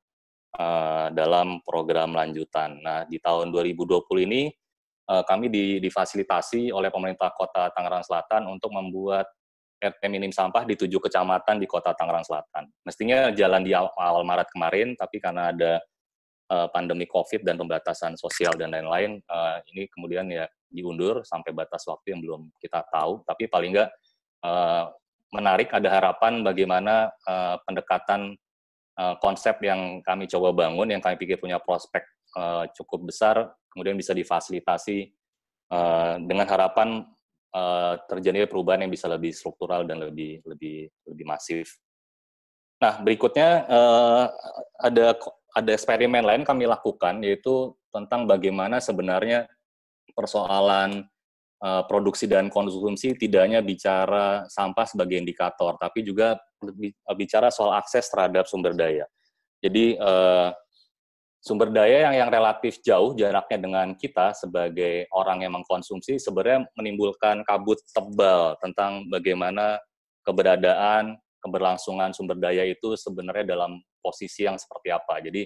dalam program lanjutan. Nah, di tahun 2020 ini kami difasilitasi oleh pemerintah Kota Tangerang Selatan untuk membuat RT minim sampah di 7 kecamatan di Kota Tangerang Selatan. Mestinya jalan di awal Maret kemarin, tapi karena ada pandemi COVID dan pembatasan sosial dan lain-lain, ini kemudian ya diundur sampai batas waktu yang belum kita tahu. Tapi paling nggak menarik, ada harapan bagaimana pendekatan konsep yang kami coba bangun, yang kami pikir punya prospek cukup besar, kemudian bisa difasilitasi dengan harapan terjadi perubahan yang bisa lebih struktural dan lebih masif. Nah, berikutnya ada eksperimen lain kami lakukan, yaitu tentang bagaimana sebenarnya persoalan produksi dan konsumsi tidak hanya bicara sampah sebagai indikator, tapi juga bicara soal akses terhadap sumber daya. Jadi sumber daya yang relatif jauh jaraknya dengan kita sebagai orang yang mengkonsumsi sebenarnya menimbulkan kabut tebal tentang bagaimana keberadaan, keberlangsungan sumber daya itu sebenarnya dalam posisi yang seperti apa. Jadi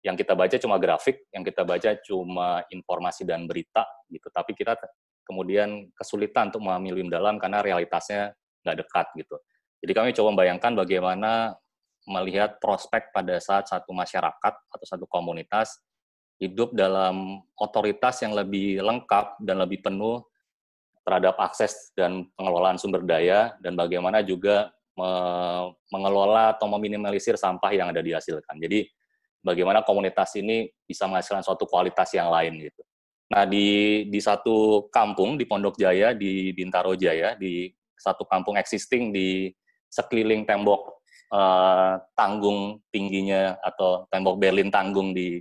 yang kita baca cuma grafik, yang kita baca cuma informasi dan berita gitu, tapi kita kemudian kesulitan untuk memahami lebih dalam karena realitasnya nggak dekat gitu. Jadi kami coba membayangkan bagaimana melihat prospek pada saat satu masyarakat atau satu komunitas hidup dalam otoritas yang lebih lengkap dan lebih penuh terhadap akses dan pengelolaan sumber daya, dan bagaimana juga mengelola atau meminimalisir sampah yang ada dihasilkan. Jadi bagaimana komunitas ini bisa menghasilkan suatu kualitas yang lain gitu. Nah, di satu kampung di Pondok Jaya, di Bintaro Jaya, di satu kampung existing di sekeliling tembok tanggung tingginya atau tembok Berlin tanggung di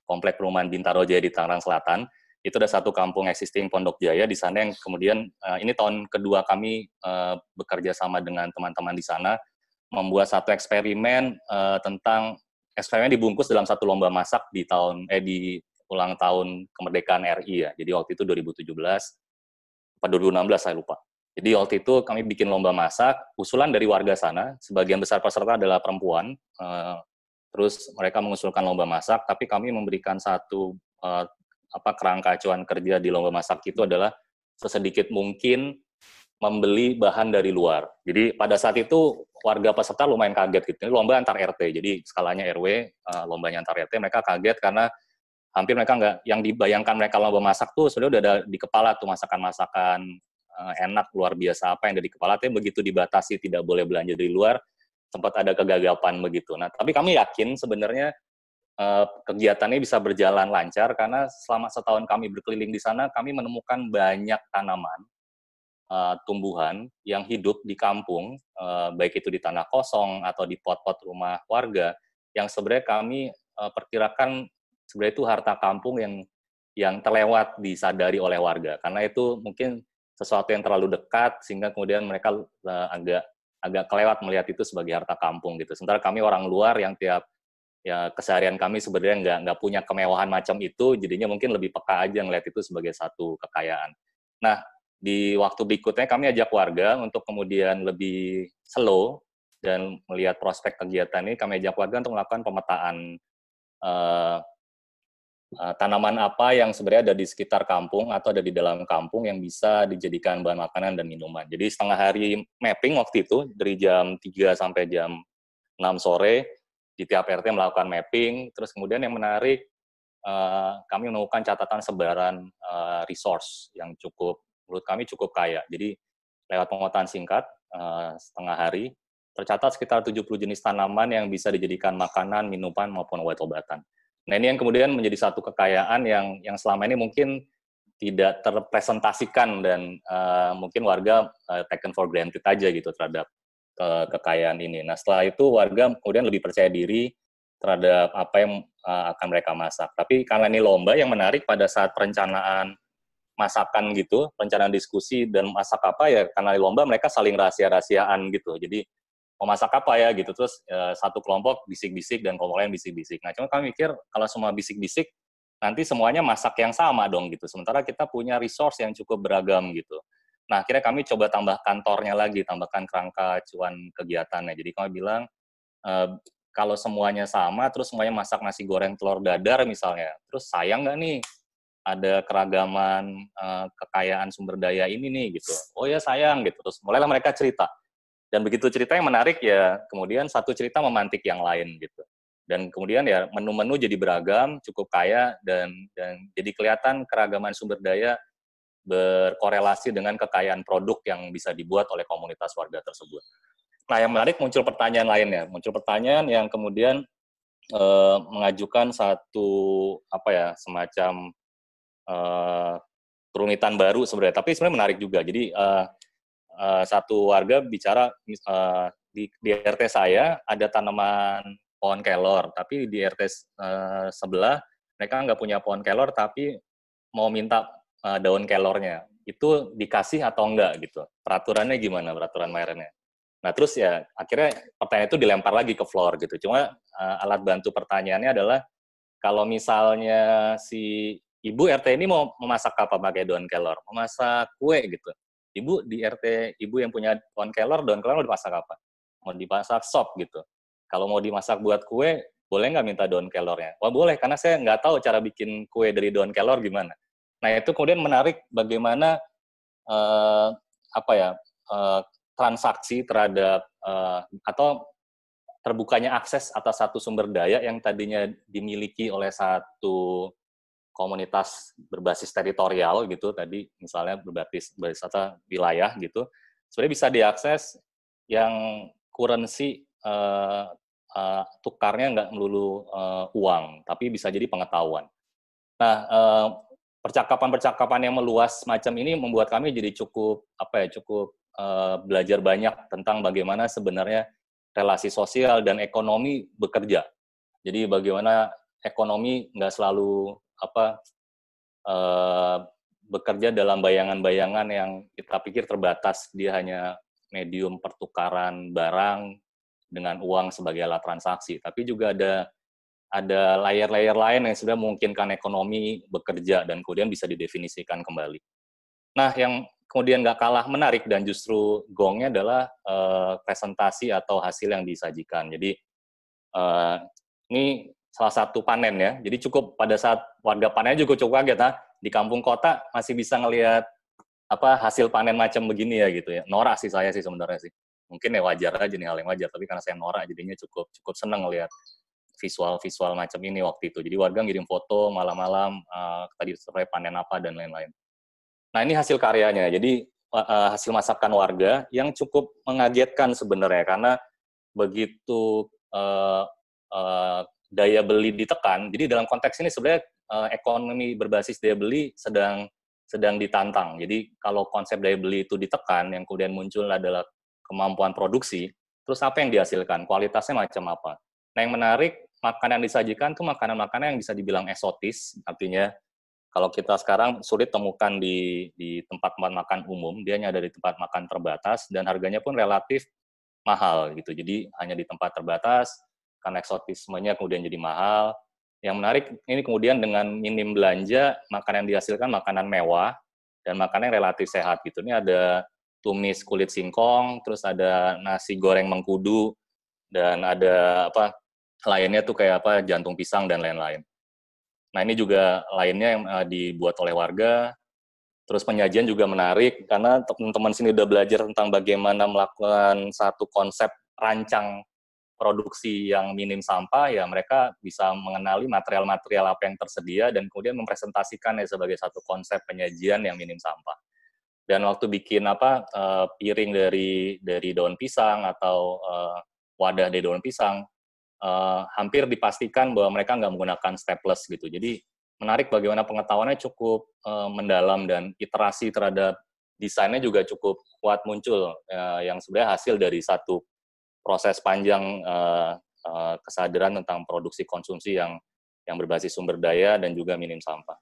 komplek perumahan Bintaro Jaya di Tangerang Selatan, itu ada satu kampung existing Pondok Jaya di sana yang kemudian ini tahun kedua kami bekerja sama dengan teman-teman di sana membuat satu eksperimen tentang eksperimen dibungkus dalam satu lomba masak di ulang tahun kemerdekaan RI ya. Jadi waktu itu 2017 atau 2016 saya lupa. Jadi waktu itu kami bikin lomba masak, usulan dari warga sana, sebagian besar peserta adalah perempuan, terus mereka mengusulkan lomba masak, tapi kami memberikan satu kerangka acuan kerja di lomba masak itu adalah sesedikit mungkin membeli bahan dari luar. Jadi pada saat itu warga peserta lumayan kaget gitu. Ini lomba antar RT, jadi skalanya RW, lombanya antar RT, mereka kaget karena hampir mereka nggak, yang dibayangkan mereka lomba masak tuh sebenarnya udah ada di kepala tuh masakan-masakan enak luar biasa apa yang ada di kepala, tapi begitu dibatasi tidak boleh belanja dari luar, sempat ada kegagapan begitu. Nah, tapi kami yakin sebenarnya kegiatan ini bisa berjalan lancar karena selama setahun kami berkeliling di sana, kami menemukan banyak tanaman, tumbuhan yang hidup di kampung, baik itu di tanah kosong atau di pot-pot rumah warga, yang sebenarnya kami perkirakan sebenarnya itu harta kampung yang terlewat disadari oleh warga, karena itu mungkin sesuatu yang terlalu dekat sehingga kemudian mereka agak kelewat melihat itu sebagai harta kampung gitu. Sementara kami orang luar yang keseharian kami sebenarnya nggak punya kemewahan macam itu, jadinya mungkin lebih peka aja ngelihat itu sebagai satu kekayaan. Nah, di waktu berikutnya kami ajak warga untuk kemudian lebih slow dan melihat prospek kegiatan ini, kami ajak warga untuk melakukan pemetaan tanaman apa yang sebenarnya ada di sekitar kampung atau ada di dalam kampung yang bisa dijadikan bahan makanan dan minuman. Jadi setengah hari mapping waktu itu, dari jam 3 sampai jam 6 sore, di tiap RT melakukan mapping, terus kemudian yang menarik, kami menemukan catatan sebaran resource yang menurut kami cukup kaya. Jadi lewat pemetaan singkat, setengah hari, tercatat sekitar 70 jenis tanaman yang bisa dijadikan makanan, minuman, maupun obat-obatan. Nah, ini yang kemudian menjadi satu kekayaan yang selama ini mungkin tidak terpresentasikan dan mungkin warga taken for granted aja gitu terhadap kekayaan ini. Nah, setelah itu warga kemudian lebih percaya diri terhadap apa yang akan mereka masak. Tapi karena ini lomba, yang menarik pada saat perencanaan masakan gitu, perencanaan diskusi dan masak apa ya, karena lomba mereka saling rahasia-rahasiaan gitu. Jadi mau masak apa ya gitu, terus satu kelompok bisik-bisik dan kelompok lain bisik-bisik. Nah, cuma kami mikir kalau semua bisik-bisik nanti semuanya masak yang sama dong gitu. Sementara kita punya resource yang cukup beragam gitu. Nah, akhirnya kami coba tambah kantornya lagi, tambahkan kerangka acuan kegiatannya. Jadi kami bilang kalau semuanya sama, terus semuanya masak nasi goreng telur dadar misalnya, terus sayang nggak nih ada keragaman kekayaan sumber daya ini nih gitu. Oh ya sayang gitu. Terus mulailah mereka cerita. Dan begitu cerita yang menarik ya, kemudian satu cerita memantik yang lain gitu. Dan kemudian ya menu-menu jadi beragam, cukup kaya, dan jadi kelihatan keragaman sumber daya berkorelasi dengan kekayaan produk yang bisa dibuat oleh komunitas warga tersebut. Nah, yang menarik muncul pertanyaan lainnya. Muncul pertanyaan yang kemudian mengajukan satu semacam kerumitan baru sebenarnya. Tapi sebenarnya menarik juga. Jadi satu warga bicara di RT saya ada tanaman pohon kelor, tapi di RT sebelah mereka nggak punya pohon kelor, tapi mau minta daun kelornya. Itu dikasih atau enggak gitu? Peraturannya gimana, peraturan mainnya? Nah, terus ya akhirnya pertanyaan itu dilempar lagi ke floor gitu. Cuma alat bantu pertanyaannya adalah kalau misalnya si ibu RT ini mau memasak apa pakai daun kelor? Memasak kue gitu. Ibu di RT, ibu yang punya daun kelor mau dimasak apa? Mau dimasak sop gitu. Kalau mau dimasak buat kue, boleh nggak minta daun kelornya? Wah boleh, karena saya nggak tahu cara bikin kue dari daun kelor gimana. Nah itu kemudian menarik bagaimana transaksi terhadap atau terbukanya akses atas satu sumber daya yang tadinya dimiliki oleh satu komunitas berbasis teritorial gitu tadi, misalnya berbasis wilayah gitu, sebenarnya bisa diakses yang currency tukarnya nggak melulu uang, tapi bisa jadi pengetahuan. Nah, percakapan-percakapan yang meluas macam ini membuat kami jadi cukup belajar banyak tentang bagaimana sebenarnya relasi sosial dan ekonomi bekerja. Jadi bagaimana ekonomi nggak selalu bekerja dalam bayangan-bayangan yang kita pikir terbatas, dia hanya medium pertukaran barang dengan uang sebagai alat transaksi, tapi juga ada layer-layer lain yang sudah memungkinkan ekonomi bekerja dan kemudian bisa didefinisikan kembali. Nah, yang kemudian nggak kalah menarik dan justru gongnya adalah presentasi atau hasil yang disajikan. Jadi ini salah satu panen ya. Jadi cukup pada saat warga panen juga cukup kaget, di kampung kota masih bisa ngelihat hasil panen macam begini ya gitu ya. Norak sih saya sih sebenarnya sih. Mungkin ya wajar aja nih, hal yang wajar, tapi karena saya norak jadinya cukup senang ngelihat visual macam ini waktu itu. Jadi warga ngirim foto malam-malam tadi seperti panen apa dan lain-lain. Nah, ini hasil karyanya. Jadi hasil masakan warga yang cukup mengagetkan sebenarnya karena begitu daya beli ditekan. Jadi dalam konteks ini sebenarnya ekonomi berbasis daya beli sedang ditantang. Jadi kalau konsep daya beli itu ditekan, yang kemudian muncul adalah kemampuan produksi, terus apa yang dihasilkan? Kualitasnya macam apa? Nah, yang menarik, makanan yang disajikan tuh makanan-makanan yang bisa dibilang eksotis, artinya kalau kita sekarang sulit temukan di tempat-tempat makan umum, dia hanya ada di tempat makan terbatas, dan harganya pun relatif mahal gitu. Jadi hanya di tempat terbatas, karena eksotismenya kemudian jadi mahal. Yang menarik, ini kemudian dengan minim belanja, makanan yang dihasilkan makanan mewah, dan makanan yang relatif sehat gitu. Ini ada tumis kulit singkong, terus ada nasi goreng mengkudu, dan ada apa lainnya tuh kayak apa jantung pisang dan lain-lain. Nah, ini juga lainnya yang dibuat oleh warga. Terus penyajian juga menarik, karena teman-teman sini udah belajar tentang bagaimana melakukan satu konsep rancang produksi yang minim sampah, ya mereka bisa mengenali material-material apa yang tersedia dan kemudian mempresentasikannya sebagai satu konsep penyajian yang minim sampah. Dan waktu bikin piring dari daun pisang atau wadah dari daun pisang, hampir dipastikan bahwa mereka nggak menggunakan staples gitu. Jadi menarik bagaimana pengetahuannya cukup mendalam dan iterasi terhadap desainnya juga cukup kuat muncul, yang sebenarnya hasil dari satu proses panjang kesadaran tentang produksi konsumsi yang berbasis sumber daya dan juga minim sampah.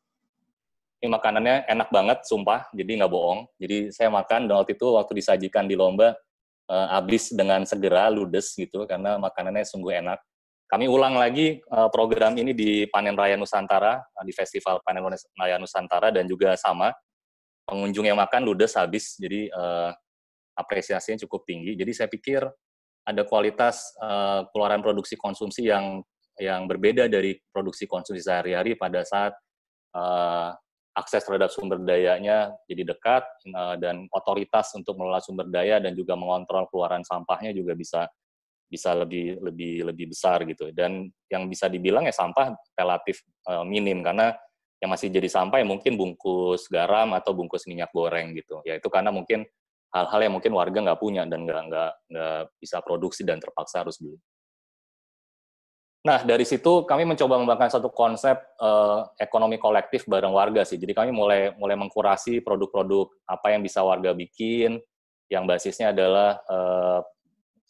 Ini makanannya enak banget, sumpah, jadi nggak bohong. Jadi saya makan, dan waktu disajikan di lomba, habis dengan segera, ludes gitu, karena makanannya sungguh enak. Kami ulang lagi program ini di Panen Raya Nusantara, di Festival Panen Raya Nusantara, dan juga sama, pengunjung yang makan ludes habis, jadi apresiasinya cukup tinggi. Jadi saya pikir ada kualitas keluaran produksi konsumsi yang berbeda dari produksi konsumsi sehari-hari pada saat akses terhadap sumber dayanya jadi dekat, dan otoritas untuk mengelola sumber daya dan juga mengontrol keluaran sampahnya juga bisa lebih besar gitu. Dan yang bisa dibilang ya sampah relatif minim, karena yang masih jadi sampah ya mungkin bungkus garam atau bungkus minyak goreng gitu. Ya itu karena mungkin hal-hal yang mungkin warga nggak punya dan nggak bisa produksi dan terpaksa harus beli. Nah, dari situ kami mencoba mengembangkan satu konsep ekonomi kolektif bareng warga sih. Jadi kami mulai mengkurasi produk-produk apa yang bisa warga bikin, yang basisnya adalah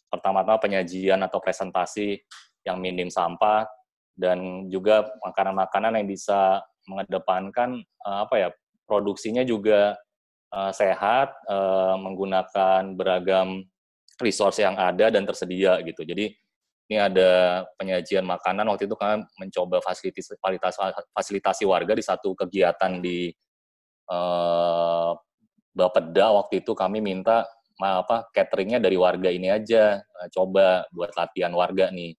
pertama-tama penyajian atau presentasi yang minim sampah, dan juga makanan-makanan yang bisa mengedepankan produksinya juga sehat, menggunakan beragam resource yang ada dan tersedia gitu. Jadi ini ada penyajian makanan, waktu itu kami mencoba fasilitasi warga di satu kegiatan di Bapeda. Waktu itu kami minta cateringnya dari warga ini aja, coba buat latihan warga nih.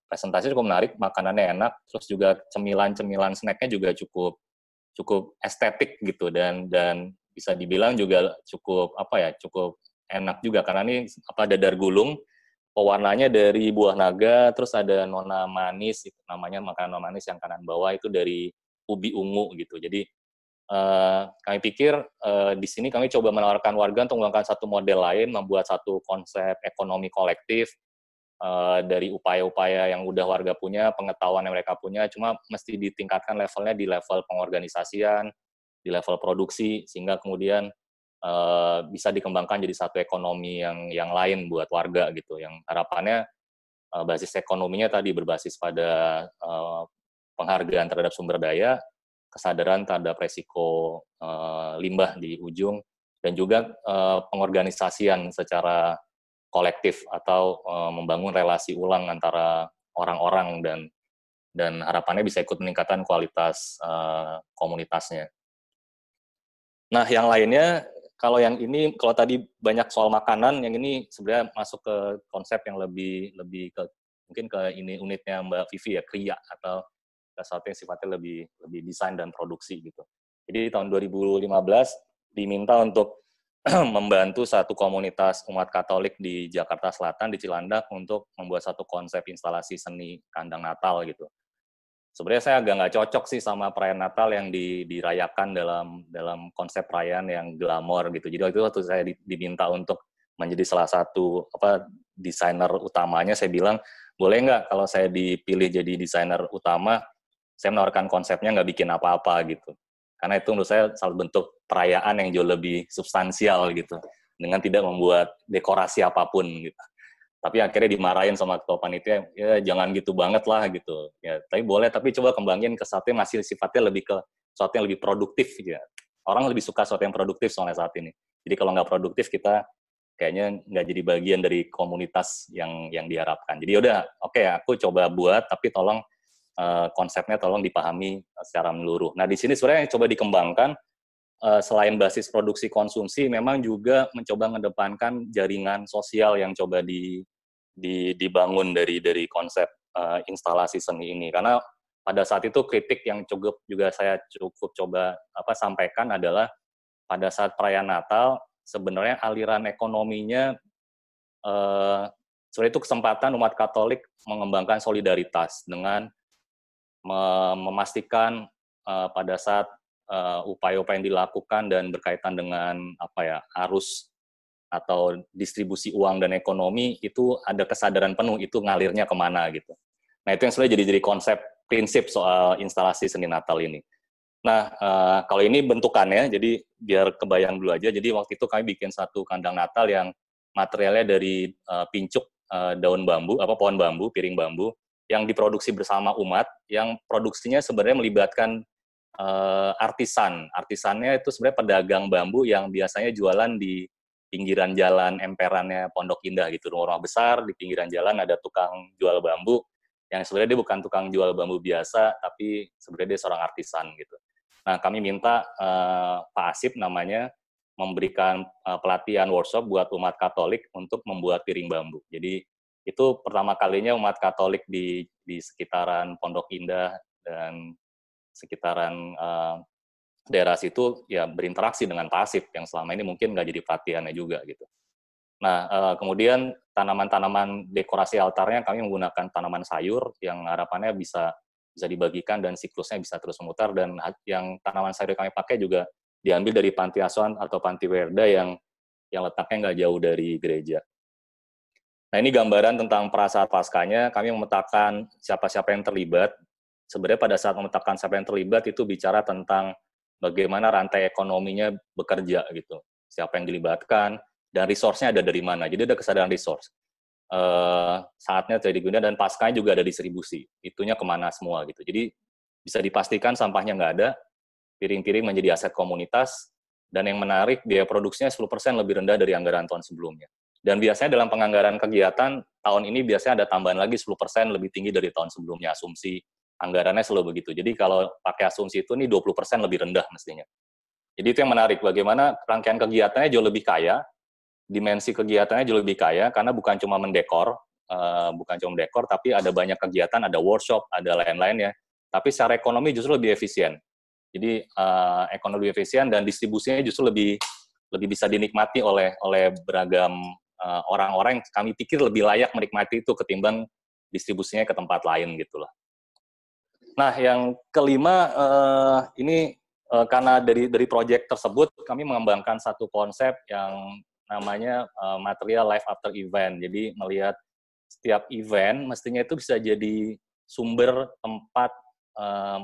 Presentasinya cukup menarik, makanannya enak, terus juga cemilan snacknya juga cukup estetik gitu, dan bisa dibilang juga cukup enak juga, karena ini dadar gulung, pewarnanya dari buah naga, terus ada nona manis, itu namanya makanan nona manis yang kanan bawah itu dari ubi ungu gitu. Jadi kami pikir di sini kami coba menawarkan warga untuk menggunakan satu model lain, membuat satu konsep ekonomi kolektif dari upaya-upaya yang udah warga punya, pengetahuan yang mereka punya, cuma mesti ditingkatkan levelnya di level pengorganisasian, di level produksi, sehingga kemudian bisa dikembangkan jadi satu ekonomi yang lain buat warga gitu, yang harapannya basis ekonominya tadi berbasis pada penghargaan terhadap sumber daya, kesadaran terhadap resiko limbah di ujung, dan juga pengorganisasian secara kolektif atau membangun relasi ulang antara orang-orang, dan harapannya bisa ikut meningkatkan kualitas komunitasnya. Nah, yang lainnya, kalau tadi banyak soal makanan, yang ini sebenarnya masuk ke konsep yang lebih ke mungkin ke ini unitnya Mbak Vivi ya, KRIA, atau sesuatu yang sifatnya lebih desain dan produksi gitu. Jadi tahun 2015 diminta untuk membantu satu komunitas umat Katolik di Jakarta Selatan, di Cilandak, untuk membuat satu konsep instalasi seni kandang Natal gitu. Sebenarnya saya agak nggak cocok sih sama perayaan Natal yang dirayakan dalam konsep perayaan yang glamor gitu. Jadi waktu saya diminta untuk menjadi salah satu desainer utamanya, saya bilang, boleh nggak kalau saya dipilih jadi desainer utama, saya menawarkan konsepnya nggak bikin apa-apa gitu. Karena itu menurut saya salah bentuk perayaan yang jauh lebih substansial gitu, dengan tidak membuat dekorasi apapun gitu. Tapi akhirnya dimarahin sama ketua panitia, ya jangan gitu banget lah gitu. Ya, tapi boleh, tapi coba kembangin ke sesuatu yang masih sifatnya lebih ke sesuatu yang lebih produktif gitu ya. Orang lebih suka sesuatu yang produktif soalnya saat ini. Jadi kalau nggak produktif, kita kayaknya nggak jadi bagian dari komunitas yang diharapkan. Jadi udah, oke, aku coba buat, tapi tolong konsepnya tolong dipahami secara menyeluruh. Nah, di sini sebenarnya yang coba dikembangkan, selain basis produksi konsumsi, memang juga mencoba mengedepankan jaringan sosial yang coba dibangun dari konsep instalasi seni ini. Karena pada saat itu kritik yang juga saya cukup coba sampaikan adalah pada saat perayaan Natal, sebenarnya aliran ekonominya sebenarnya itu kesempatan umat Katolik mengembangkan solidaritas dengan memastikan pada saat upaya-upaya yang dilakukan dan berkaitan dengan arus atau distribusi uang dan ekonomi, itu ada kesadaran penuh itu ngalirnya kemana gitu. Nah, itu yang sebenarnya jadi konsep prinsip soal instalasi seni Natal ini. Nah, kalau ini bentukannya, jadi biar kebayang dulu aja. Jadi waktu itu kami bikin satu kandang Natal yang materialnya dari pincuk daun bambu, pohon bambu, piring bambu, yang diproduksi bersama umat, yang produksinya sebenarnya melibatkan artisan. Artisannya itu sebenarnya pedagang bambu yang biasanya jualan di pinggiran jalan emperannya Pondok Indah gitu, rumah besar di pinggiran jalan ada tukang jual bambu, yang sebenarnya dia bukan tukang jual bambu biasa, tapi sebenarnya dia seorang artisan gitu. Nah, kami minta Pak Asip namanya memberikan pelatihan workshop buat umat Katolik untuk membuat piring bambu. Jadi itu pertama kalinya umat Katolik di sekitaran Pondok Indah dan sekitaran daerah situ ya berinteraksi dengan Pak Asip yang selama ini mungkin nggak jadi pelatihannya juga gitu. Nah, kemudian tanaman-tanaman dekorasi altarnya kami menggunakan tanaman sayur yang harapannya bisa dibagikan dan siklusnya bisa terus memutar, dan yang tanaman sayur yang kami pakai juga diambil dari panti asuhan atau panti werda yang letaknya nggak jauh dari gereja. Nah, ini gambaran tentang perasaan paskanya. Kami memetakan siapa-siapa yang terlibat. Sebenarnya pada saat memetakan siapa yang terlibat itu bicara tentang bagaimana rantai ekonominya bekerja gitu. Siapa yang dilibatkan, dan resource-nya ada dari mana. Jadi ada kesadaran resource. Saatnya tidak digunakan, dan paskanya juga ada distribusi. Itunya kemana semua gitu. Jadi bisa dipastikan sampahnya nggak ada, piring-piring menjadi aset komunitas, dan yang menarik, biaya produksinya 10% lebih rendah dari anggaran tahun sebelumnya. Dan biasanya dalam penganggaran kegiatan, tahun ini biasanya ada tambahan lagi 10% lebih tinggi dari tahun sebelumnya. Asumsi anggarannya selalu begitu. Jadi kalau pakai asumsi itu, nih 20% lebih rendah mestinya. Jadi itu yang menarik, bagaimana rangkaian kegiatannya jauh lebih kaya, dimensi kegiatannya jauh lebih kaya, karena bukan cuma mendekor, tapi ada banyak kegiatan, ada workshop, ada lain-lainnya. Tapi secara ekonomi justru lebih efisien. Jadi ekonomi lebih efisien dan distribusinya justru lebih bisa dinikmati oleh beragam orang-orang yang kami pikir lebih layak menikmati itu ketimbang distribusinya ke tempat lain gitu loh. Nah, yang kelima, ini karena dari proyek tersebut kami mengembangkan satu konsep yang namanya material life after event. Jadi melihat setiap event mestinya itu bisa jadi sumber tempat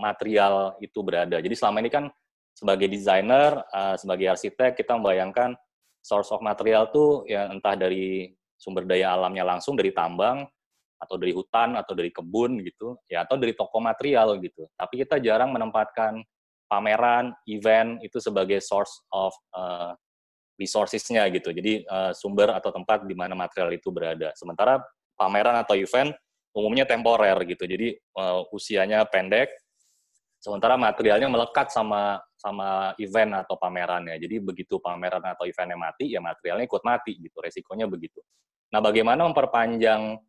material itu berada. Jadi selama ini kan sebagai desainer, sebagai arsitek, kita membayangkan source of material tuh ya entah dari sumber daya alamnya langsung dari tambang, atau dari hutan, atau dari kebun gitu, ya atau dari toko material gitu. Tapi kita jarang menempatkan pameran, event itu sebagai source of resources-nya gitu. Jadi sumber atau tempat di mana material itu berada. Sementara pameran atau event umumnya temporer gitu. Jadi usianya pendek, sementara materialnya melekat sama event atau pamerannya. Jadi begitu pameran atau eventnya mati, ya materialnya ikut mati gitu. Resikonya begitu. Nah, bagaimana memperpanjang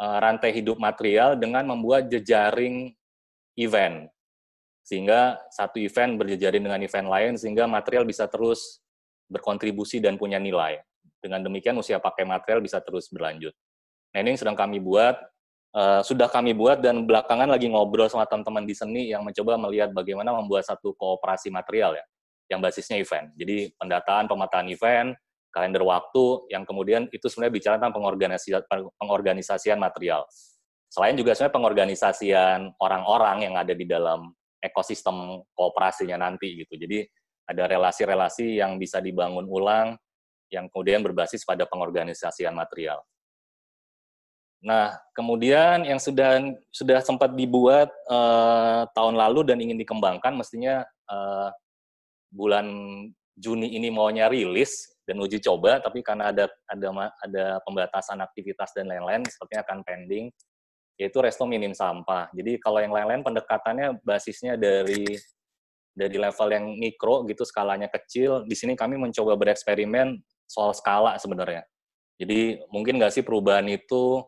rantai hidup material dengan membuat jejaring event, sehingga satu event berjejaring dengan event lain, sehingga material bisa terus berkontribusi dan punya nilai. Dengan demikian usia pakai material bisa terus berlanjut. Nah, ini yang sedang kami buat, sudah kami buat, dan belakangan lagi ngobrol sama teman-teman di seni yang mencoba melihat bagaimana membuat satu kooperasi material ya, yang basisnya event. Jadi pendataan, pemetaan event, kalender waktu yang kemudian itu sebenarnya bicara tentang pengorganisasian material. Selain juga sebenarnya pengorganisasian orang-orang yang ada di dalam ekosistem kooperasinya nanti gitu. Jadi ada relasi-relasi yang bisa dibangun ulang yang kemudian berbasis pada pengorganisasian material. Nah, kemudian yang sudah sempat dibuat tahun lalu dan ingin dikembangkan, mestinya bulan Juni ini maunya rilis dan uji coba, tapi karena ada pembatasan aktivitas dan lain-lain, sepertinya akan pending, yaitu resto minim sampah. Jadi kalau yang lain-lain pendekatannya basisnya dari level yang mikro gitu, skalanya kecil. Di sini kami mencoba bereksperimen soal skala sebenarnya. Jadi mungkin nggak sih perubahan itu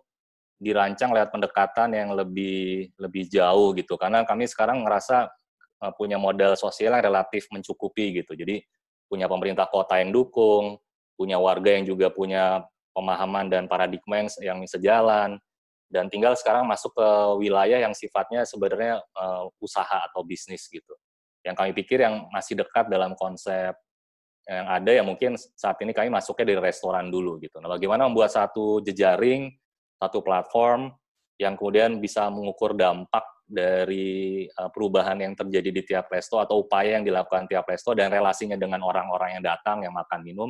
dirancang lewat pendekatan yang lebih jauh gitu. Karena kami sekarang ngerasa punya modal sosial yang relatif mencukupi gitu. Jadi punya pemerintah kota yang dukung, punya warga yang juga punya pemahaman dan paradigma yang sejalan, dan tinggal sekarang masuk ke wilayah yang sifatnya sebenarnya usaha atau bisnis gitu. Yang kami pikir yang masih dekat dalam konsep yang ada, ya mungkin saat ini kami masuknya dari restoran dulu gitu. Nah, bagaimana membuat satu jejaring, satu platform yang kemudian bisa mengukur dampak dari perubahan yang terjadi di tiap resto atau upaya yang dilakukan tiap resto dan relasinya dengan orang-orang yang datang, yang makan minum.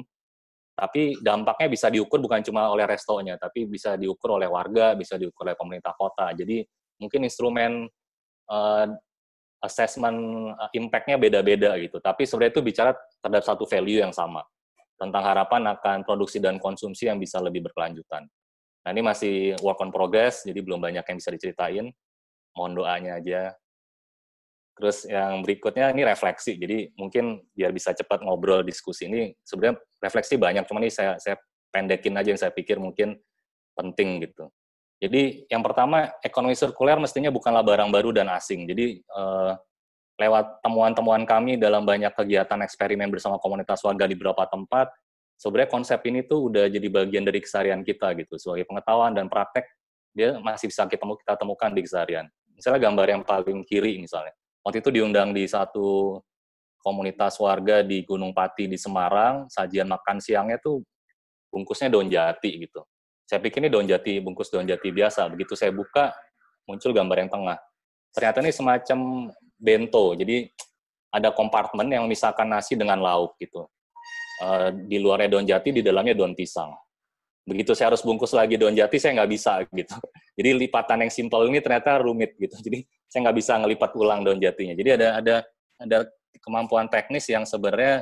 Tapi dampaknya bisa diukur bukan cuma oleh restonya, tapi bisa diukur oleh warga, bisa diukur oleh pemerintah kota. Jadi mungkin instrumen assessment impact-nya beda-beda gitu. Tapi sebenarnya itu bicara terhadap satu value yang sama, tentang harapan akan produksi dan konsumsi yang bisa lebih berkelanjutan. Nah, ini masih work on progress, jadi belum banyak yang bisa diceritain. Mohon doanya aja. Terus yang berikutnya ini refleksi. Jadi mungkin biar bisa cepat ngobrol diskusi ini, sebenarnya refleksi banyak, cuma ini saya pendekin aja yang saya pikir mungkin penting gitu. Jadi yang pertama, ekonomi sirkuler mestinya bukanlah barang baru dan asing. Jadi lewat temuan-temuan kami dalam banyak kegiatan eksperimen bersama komunitas warga di beberapa tempat, sebenarnya konsep ini tuh udah jadi bagian dari keseharian kita gitu. Sebagai pengetahuan dan praktek, dia masih bisa kita temukan di keseharian. Misalnya gambar yang paling kiri misalnya. Waktu itu diundang di satu komunitas warga di Gunung Pati di Semarang, sajian makan siangnya tuh bungkusnya daun jati gitu. Saya pikir ini bungkus daun jati biasa. Begitu saya buka, muncul gambar yang tengah. Ternyata ini semacam bento, jadi ada kompartemen yang memisahkan nasi dengan lauk gitu. Di luarnya daun jati, di dalamnya daun pisang. Begitu saya harus bungkus lagi daun jati, saya nggak bisa gitu. Jadi lipatan yang simpel ini ternyata rumit gitu. Jadi saya nggak bisa ngelipat ulang daun jatinya. Jadi ada kemampuan teknis yang sebenarnya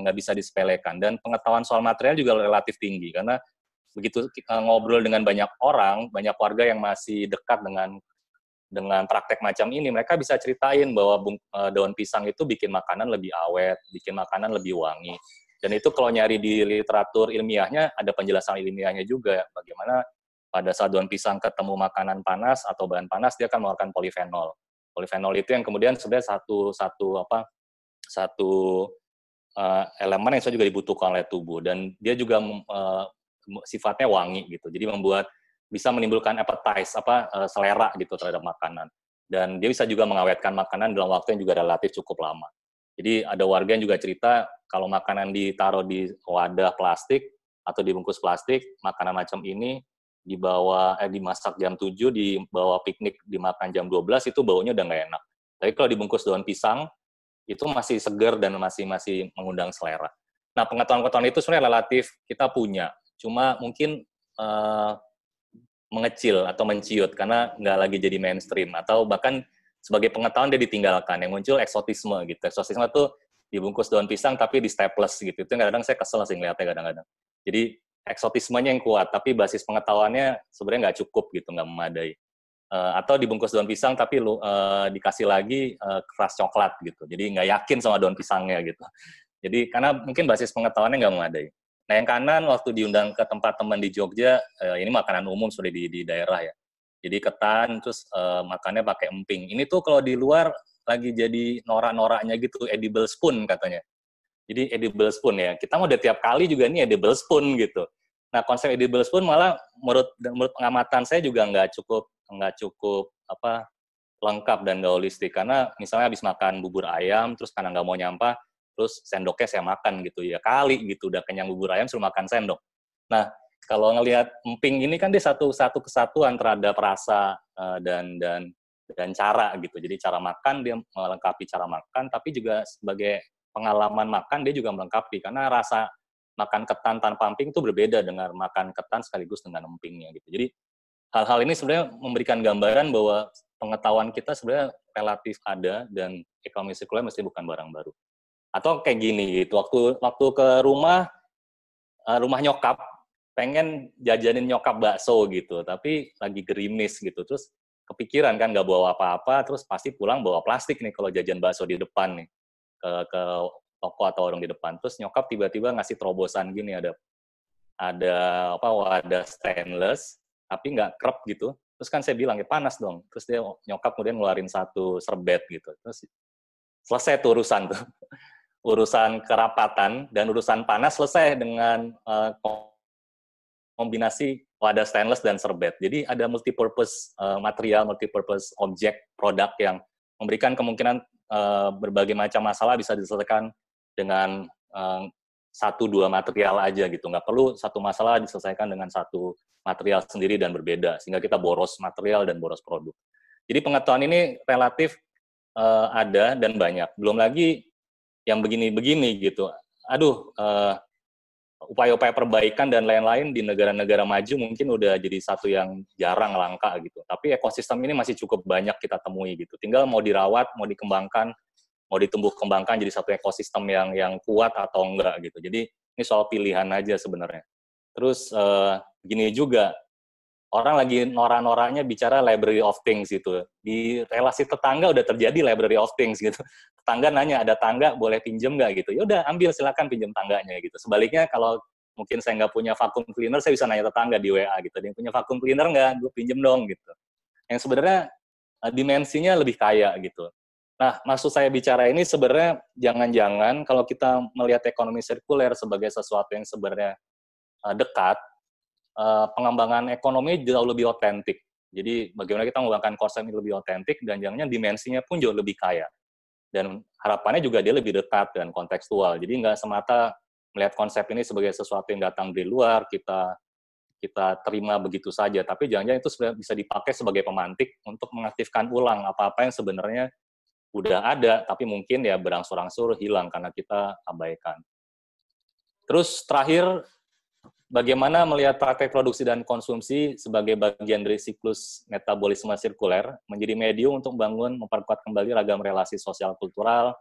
nggak bisa disepelekan. Dan pengetahuan soal material juga relatif tinggi, karena begitu ngobrol dengan banyak orang, banyak warga yang masih dekat dengan praktek macam ini, mereka bisa ceritain bahwa daun pisang itu bikin makanan lebih awet, bikin makanan lebih wangi. Dan itu kalau nyari di literatur ilmiahnya, ada penjelasan ilmiahnya juga, bagaimana pada saat daun pisang ketemu makanan panas atau bahan panas, dia akan mengeluarkan polifenol. Polifenol itu yang kemudian sebenarnya satu elemen yang juga dibutuhkan oleh tubuh, dan dia juga sifatnya wangi gitu. Jadi bisa menimbulkan appetite, selera gitu terhadap makanan. Dan dia bisa juga mengawetkan makanan dalam waktu yang juga relatif cukup lama. Jadi ada warga yang juga cerita kalau makanan ditaruh di wadah plastik atau dibungkus plastik, makanan macam ini dimasak jam 7, dibawa piknik, dimakan jam 12, itu baunya udah nggak enak. Tapi kalau dibungkus daun pisang, itu masih segar dan masih mengundang selera. Nah, pengetahuan-pengetahuan itu sebenarnya relatif kita punya, cuma mungkin mengecil atau menciut karena nggak lagi jadi mainstream, atau bahkan sebagai pengetahuan dia ditinggalkan, yang muncul eksotisme gitu. Eksotisme tuh dibungkus daun pisang tapi di staples gitu. Itu kadang-kadang saya kesel sih ngeliatnya kadang-kadang. Jadi eksotismenya yang kuat, tapi basis pengetahuannya sebenarnya nggak cukup gitu, nggak memadai. Atau dibungkus daun pisang tapi dikasih lagi keras coklat gitu. Jadi nggak yakin sama daun pisangnya gitu. Jadi karena mungkin basis pengetahuannya nggak memadai. Nah, yang kanan waktu diundang ke tempat teman di Jogja, ini makanan umum sudah di daerah ya. Jadi ketan, terus makannya pakai emping. Ini tuh kalau di luar lagi jadi norak-noraknya gitu, edible spoon katanya. Jadi edible spoon ya. Kita mau udah tiap kali juga ini edible spoon gitu. Nah, konsep edible spoon malah menurut pengamatan saya juga nggak cukup lengkap dan nggak holistik. Karena misalnya habis makan bubur ayam, terus karena nggak mau nyampah, terus sendoknya saya makan gitu ya kali gitu, udah kenyang bubur ayam suruh makan sendok. Nah, kalau ngelihat emping ini kan dia satu kesatuan terhadap rasa dan cara gitu. Jadi cara makan dia melengkapi cara makan, tapi juga sebagai pengalaman makan dia juga melengkapi, karena rasa makan ketan tanpa emping itu berbeda dengan makan ketan sekaligus dengan empingnya gitu. Jadi hal-hal ini sebenarnya memberikan gambaran bahwa pengetahuan kita sebenarnya relatif ada dan ekonomi sirkuler mesti bukan barang baru. Atau kayak gini gitu, waktu ke rumah nyokap, pengen jajanin nyokap bakso gitu, tapi lagi gerimis gitu, terus kepikiran kan nggak bawa apa-apa, terus pasti pulang bawa plastik nih kalau jajan bakso di depan nih, ke toko atau warung di depan. Terus nyokap tiba-tiba ngasih terobosan gini, ada wadah stainless, tapi nggak krep gitu. Terus kan saya bilang, ya panas dong. Terus dia nyokap kemudian ngeluarin satu serbet gitu. Terus selesai tuh urusan tuh. Urusan kerapatan dan urusan panas selesai dengan kombinasi wadah stainless dan serbet. Jadi ada multipurpose material, multipurpose objek, produk yang memberikan kemungkinan berbagai macam masalah bisa diselesaikan dengan 1-2 material aja gitu. Nggak perlu satu masalah diselesaikan dengan satu material sendiri dan berbeda, sehingga kita boros material dan boros produk. Jadi pengetahuan ini relatif ada dan banyak. Belum lagi yang begini-begini gitu. Aduh, upaya-upaya perbaikan dan lain-lain di negara-negara maju mungkin udah jadi satu yang jarang, langka gitu. Tapi ekosistem ini masih cukup banyak kita temui gitu. Tinggal mau dirawat, mau dikembangkan, mau ditumbuh kembangkan jadi satu ekosistem yang kuat atau enggak gitu. Jadi ini soal pilihan aja sebenarnya. Terus gini juga, orang lagi norak-noraknya bicara library of things gitu. Di relasi tetangga udah terjadi library of things gitu. Tetangga nanya, ada tangga boleh pinjem nggak gitu. Ya udah ambil, silakan pinjem tangganya gitu. Sebaliknya kalau mungkin saya nggak punya vacuum cleaner, saya bisa nanya tetangga di WA gitu. Dia punya vacuum cleaner nggak? Gue pinjem dong gitu. Yang sebenarnya dimensinya lebih kaya gitu. Nah, maksud saya bicara ini sebenarnya jangan-jangan kalau kita melihat ekonomi sirkuler sebagai sesuatu yang sebenarnya dekat, pengembangan ekonomi jauh lebih otentik. Jadi bagaimana kita mengembangkan konsep ini lebih otentik dan jangan-jangan dimensinya pun jauh lebih kaya. Dan harapannya juga dia lebih dekat dan kontekstual. Jadi nggak semata melihat konsep ini sebagai sesuatu yang datang dari luar, kita terima begitu saja. Tapi jangan-jangan itu bisa dipakai sebagai pemantik untuk mengaktifkan ulang apa-apa yang sebenarnya udah ada, tapi mungkin ya berangsur-angsur hilang karena kita abaikan. Terus terakhir, bagaimana melihat praktek produksi dan konsumsi sebagai bagian dari siklus metabolisme sirkuler menjadi medium untuk memperkuat kembali ragam relasi sosial kultural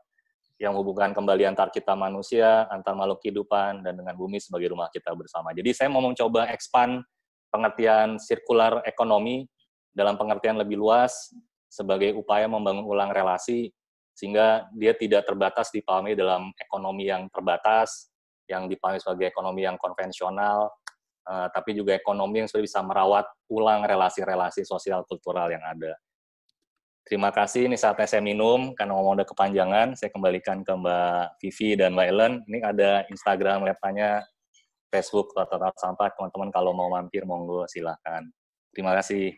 yang menghubungkan kembali antar kita manusia, antar makhluk kehidupan, dan dengan bumi sebagai rumah kita bersama. Jadi saya mau mencoba expand pengertian sirkular ekonomi dalam pengertian lebih luas sebagai upaya membangun ulang relasi sehingga dia tidak terbatas dipahami dalam ekonomi yang terbatas, yang dipahami sebagai ekonomi yang konvensional, tapi juga ekonomi yang sudah bisa merawat ulang relasi-relasi sosial kultural yang ada. Terima kasih, ini saatnya saya minum, karena ngomong udah kepanjangan, saya kembalikan ke Mbak Vivi dan Mbak Ellen. Ini ada Instagram, laptopnya, Facebook, Total Sampah, teman-teman kalau mau mampir, monggo silahkan. Terima kasih.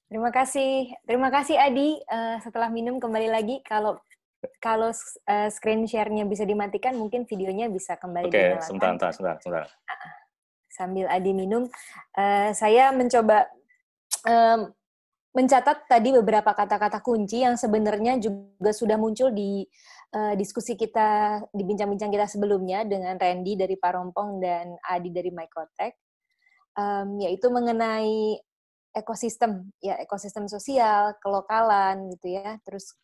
Terima kasih Adi. Setelah minum kembali lagi, kalau screen share-nya bisa dimatikan, mungkin videonya bisa kembali dinyalakan. Oke, sebentar. Sambil Adi minum, saya mencoba mencatat tadi beberapa kata-kata kunci yang sebenarnya juga sudah muncul di diskusi kita, di bincang-bincang kita sebelumnya dengan Randy dari Parompong dan Adi dari Mycotech, yaitu mengenai ekosistem sosial, kelokalan gitu ya, terus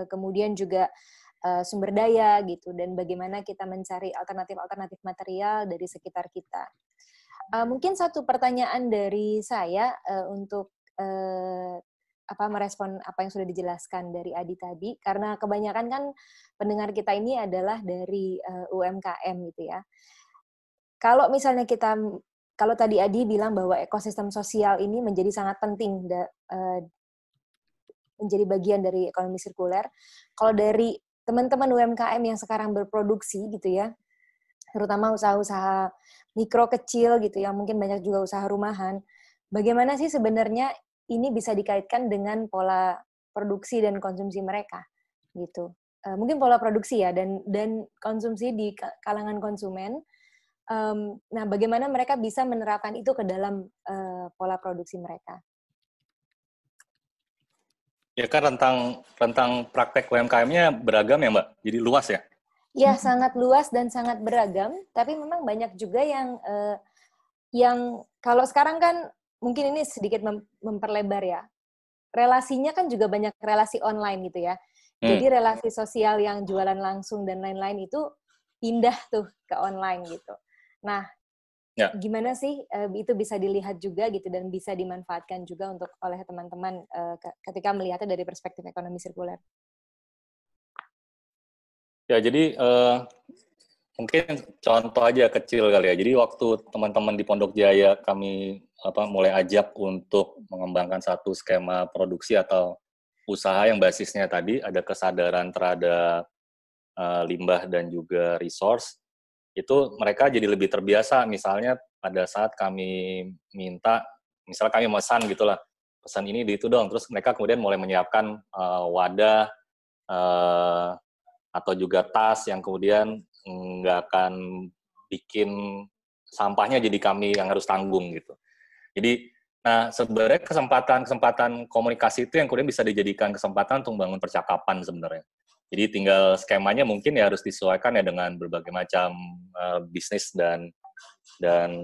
kemudian juga sumber daya gitu, dan bagaimana kita mencari alternatif material dari sekitar kita. Mungkin satu pertanyaan dari saya untuk merespon apa yang sudah dijelaskan dari Adi tadi, karena kebanyakan kan pendengar kita ini adalah dari UMKM gitu ya. Kalau misalnya kalau tadi Adi bilang bahwa ekosistem sosial ini menjadi sangat penting menjadi bagian dari ekonomi sirkuler. Kalau dari teman-teman UMKM yang sekarang berproduksi gitu ya, terutama usaha-usaha mikro kecil gitu ya, mungkin banyak juga usaha rumahan, bagaimana sih sebenarnya ini bisa dikaitkan dengan pola produksi dan konsumsi mereka gitu. mungkin pola produksi ya dan konsumsi di kalangan konsumen. Nah, bagaimana mereka bisa menerapkan itu ke dalam pola produksi mereka? Ya kan rentang praktek UMKM-nya beragam ya Mbak, jadi luas ya? Ya, sangat luas dan sangat beragam, tapi memang banyak juga yang kalau sekarang kan mungkin ini sedikit memperlebar ya. Relasinya kan juga banyak relasi online gitu ya. Jadi relasi sosial yang jualan langsung dan lain-lain itu pindah tuh ke online gitu. Nah, gimana sih itu bisa dilihat juga gitu dan bisa dimanfaatkan juga untuk oleh teman-teman ketika melihatnya dari perspektif ekonomi sirkuler? Ya, jadi mungkin contoh aja kecil kali ya. Jadi waktu teman-teman di Pondok Jaya kami mulai ajak untuk mengembangkan satu skema produksi atau usaha yang basisnya tadi ada kesadaran terhadap limbah dan juga resource, itu mereka jadi lebih terbiasa. Misalnya pada saat kami minta, misalnya kami pesan gitulah, pesan ini di itu dong, terus mereka kemudian mulai menyiapkan wadah atau juga tas yang kemudian nggak akan bikin sampahnya jadi kami yang harus tanggung gitu. Jadi, nah sebenarnya kesempatan komunikasi itu yang kemudian bisa dijadikan kesempatan untuk membangun percakapan sebenarnya. Jadi tinggal skemanya mungkin ya harus disesuaikan ya dengan berbagai macam bisnis dan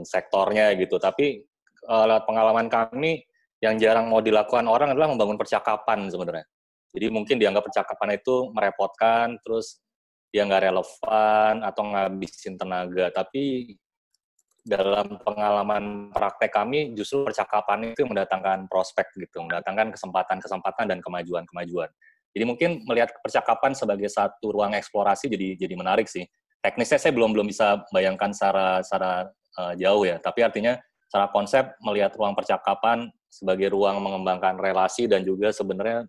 sektornya gitu. Tapi lewat pengalaman kami yang jarang mau dilakukan orang adalah membangun percakapan sebenarnya. Jadi mungkin dianggap percakapan itu merepotkan, terus dia nggak relevan atau ngabisin tenaga. Tapi dalam pengalaman praktek kami, justru percakapan itu mendatangkan prospek gitu, mendatangkan kesempatan-kesempatan dan kemajuan-kemajuan. Jadi mungkin melihat percakapan sebagai satu ruang eksplorasi jadi menarik sih. Teknisnya saya belum bisa bayangkan secara jauh ya, tapi artinya secara konsep melihat ruang percakapan sebagai ruang mengembangkan relasi dan juga sebenarnya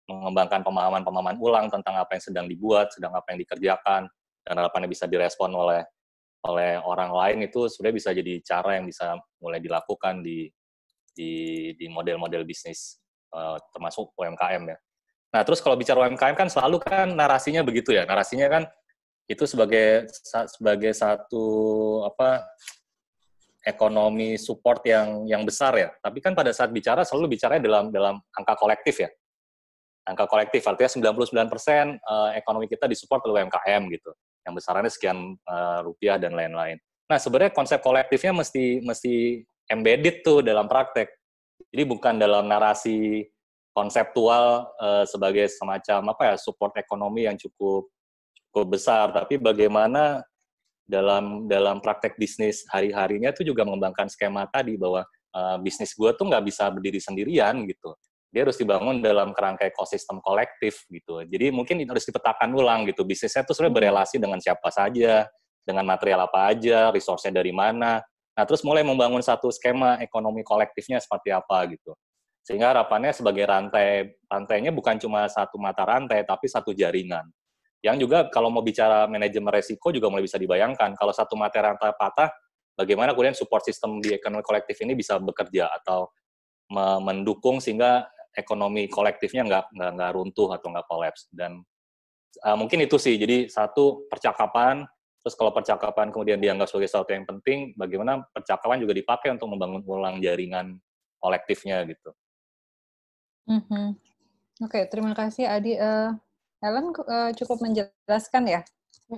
mengembangkan pemahaman-pemahaman ulang tentang apa yang sedang dibuat, sedang apa yang dikerjakan, dan harapannya bisa direspon oleh orang lain, itu sebenarnya bisa jadi cara yang bisa mulai dilakukan di model-model bisnis termasuk UMKM ya. Nah, terus kalau bicara UMKM kan selalu kan narasinya begitu ya. Narasinya kan itu sebagai satu ekonomi support yang besar ya. Tapi kan pada saat bicara selalu bicaranya dalam angka kolektif ya. Angka kolektif artinya 99% ekonomi kita disupport oleh UMKM gitu. Yang besarannya sekian rupiah dan lain-lain. Nah, sebenarnya konsep kolektifnya mesti embedded tuh dalam praktek. Jadi bukan dalam narasi konseptual sebagai semacam support ekonomi yang cukup besar, tapi bagaimana dalam praktek bisnis hari-harinya itu juga mengembangkan skema tadi bahwa bisnis gue tuh nggak bisa berdiri sendirian gitu. Dia harus dibangun dalam kerangka ekosistem kolektif gitu. Jadi mungkin harus dipetakan ulang gitu. Bisnisnya tuh sebenarnya berelasi dengan siapa saja, dengan material apa aja, resource-nya dari mana. Nah, terus mulai membangun satu skema ekonomi kolektifnya seperti apa gitu. Sehingga harapannya sebagai rantainya bukan cuma satu mata rantai, tapi satu jaringan. Yang juga kalau mau bicara manajemen resiko juga mulai bisa dibayangkan. Kalau satu mata rantai patah, bagaimana kemudian support system di ekonomi kolektif ini bisa bekerja atau mendukung sehingga ekonomi kolektifnya nggak runtuh atau nggak kolaps. Dan mungkin itu sih, jadi satu percakapan, terus kalau percakapan kemudian dianggap sebagai sesuatu yang penting, bagaimana percakapan juga dipakai untuk membangun ulang jaringan kolektifnya gitu. Oke, terima kasih Adi. Helen cukup menjelaskan ya.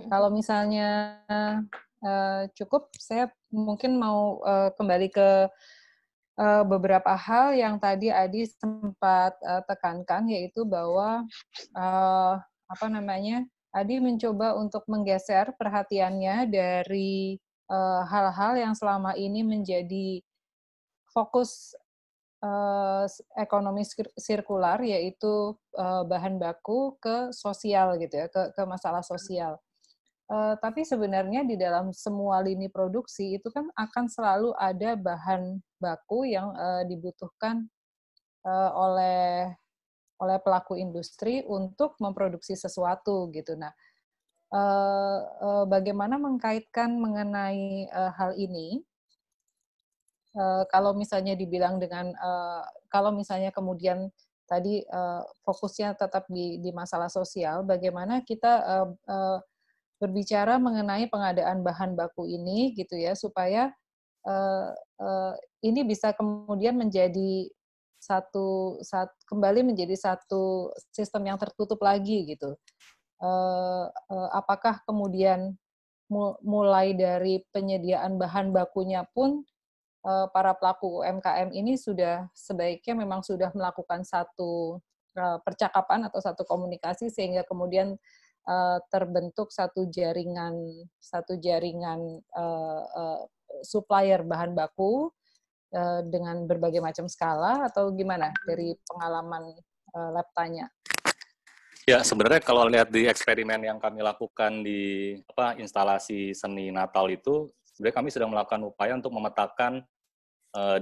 Kalau misalnya cukup, saya mungkin mau kembali ke beberapa hal yang tadi Adi sempat tekankan, yaitu bahwa Adi mencoba untuk menggeser perhatiannya dari hal-hal yang selama ini menjadi fokus ekonomi sirkular, yaitu bahan baku ke sosial gitu ya, ke masalah sosial. Tapi sebenarnya di dalam semua lini produksi itu kan akan selalu ada bahan baku yang dibutuhkan oleh pelaku industri untuk memproduksi sesuatu gitu. Nah, bagaimana mengkaitkan mengenai hal ini? Kalau misalnya dibilang dengan kalau misalnya kemudian tadi fokusnya tetap di masalah sosial, bagaimana kita berbicara mengenai pengadaan bahan baku ini gitu ya, supaya ini bisa kemudian menjadi kembali menjadi satu sistem yang tertutup lagi gitu. Apakah kemudian mulai dari penyediaan bahan bakunya pun para pelaku UMKM ini sudah sebaiknya memang sudah melakukan satu percakapan atau satu komunikasi sehingga kemudian terbentuk satu jaringan supplier bahan baku dengan berbagai macam skala, atau gimana dari pengalaman Leptanya? Ya, sebenarnya kalau lihat di eksperimen yang kami lakukan di instalasi seni Natal itu, sebenarnya kami sedang melakukan upaya untuk memetakan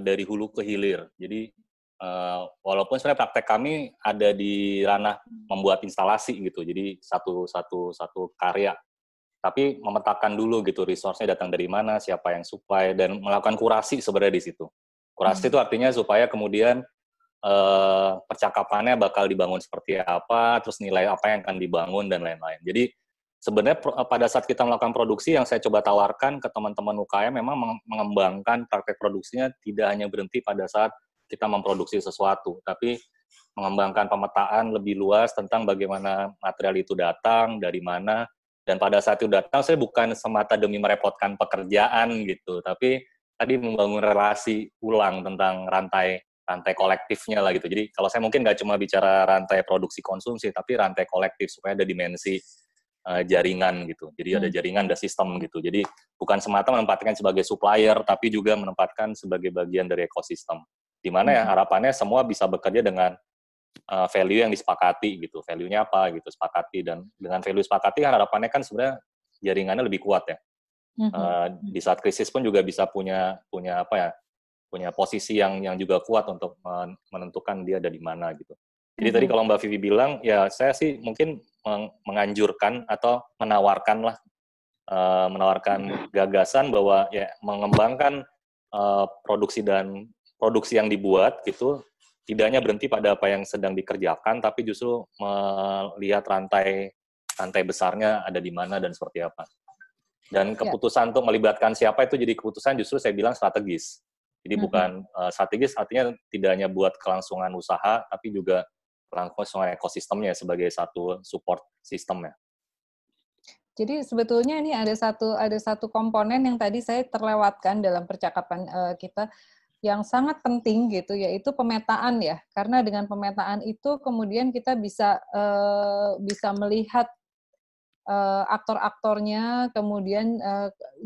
dari hulu ke hilir. Jadi walaupun sebenarnya praktek kami ada di ranah membuat instalasi gitu, jadi satu karya, tapi memetakan dulu gitu resource-nya datang dari mana, siapa yang supply, dan melakukan kurasi sebenarnya di situ. Kurasi itu artinya supaya kemudian percakapannya bakal dibangun seperti apa, terus nilai apa yang akan dibangun dan lain-lain. Jadi sebenarnya pada saat kita melakukan produksi, yang saya coba tawarkan ke teman-teman UKM memang mengembangkan praktek produksinya tidak hanya berhenti pada saat kita memproduksi sesuatu, tapi mengembangkan pemetaan lebih luas tentang bagaimana material itu datang, dari mana, dan pada saat itu datang, saya bukan semata demi merepotkan pekerjaan gitu, tapi tadi membangun relasi ulang tentang rantai kolektifnya lah gitu. Jadi kalau saya mungkin nggak cuma bicara rantai produksi konsumsi, tapi rantai kolektif supaya ada dimensi jaringan gitu. Jadi ada jaringan, ada sistem gitu. Jadi bukan semata menempatkan sebagai supplier, tapi juga menempatkan sebagai bagian dari ekosistem. Di mana ya harapannya semua bisa bekerja dengan value yang disepakati gitu. Value-nya apa gitu, sepakati. Dan dengan value sepakati kan harapannya kan sebenarnya jaringannya lebih kuat ya. Di saat krisis pun juga bisa punya posisi yang juga kuat untuk menentukan dia ada di mana gitu. Jadi tadi kalau Mbak Vivi bilang, ya saya sih mungkin menganjurkan atau menawarkan gagasan bahwa ya mengembangkan produksi yang dibuat gitu, tidak hanya berhenti pada apa yang sedang dikerjakan, tapi justru melihat rantai besarnya ada di mana dan seperti apa. Dan keputusan untuk melibatkan siapa itu jadi keputusan justru saya bilang strategis. Jadi bukan strategis artinya tidak hanya buat kelangsungan usaha, tapi juga kelangsungan ekosistemnya sebagai satu support sistemnya. Jadi sebetulnya ini ada satu komponen yang tadi saya terlewatkan dalam percakapan kita yang sangat penting gitu, yaitu pemetaan ya. Karena dengan pemetaan itu kemudian kita bisa melihat aktor-aktornya, kemudian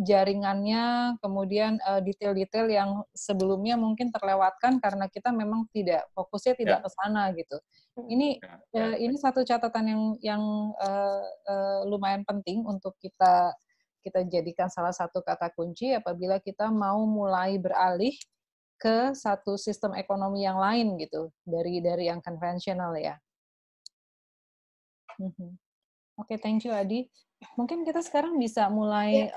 jaringannya, kemudian detail-detail yang sebelumnya mungkin terlewatkan karena kita memang fokusnya tidak ke sana gitu. Ini satu catatan yang lumayan penting untuk kita jadikan salah satu kata kunci apabila kita mau mulai beralih ke satu sistem ekonomi yang lain gitu, dari yang konvensional ya. Oke, thank you Adi. Mungkin kita sekarang bisa mulai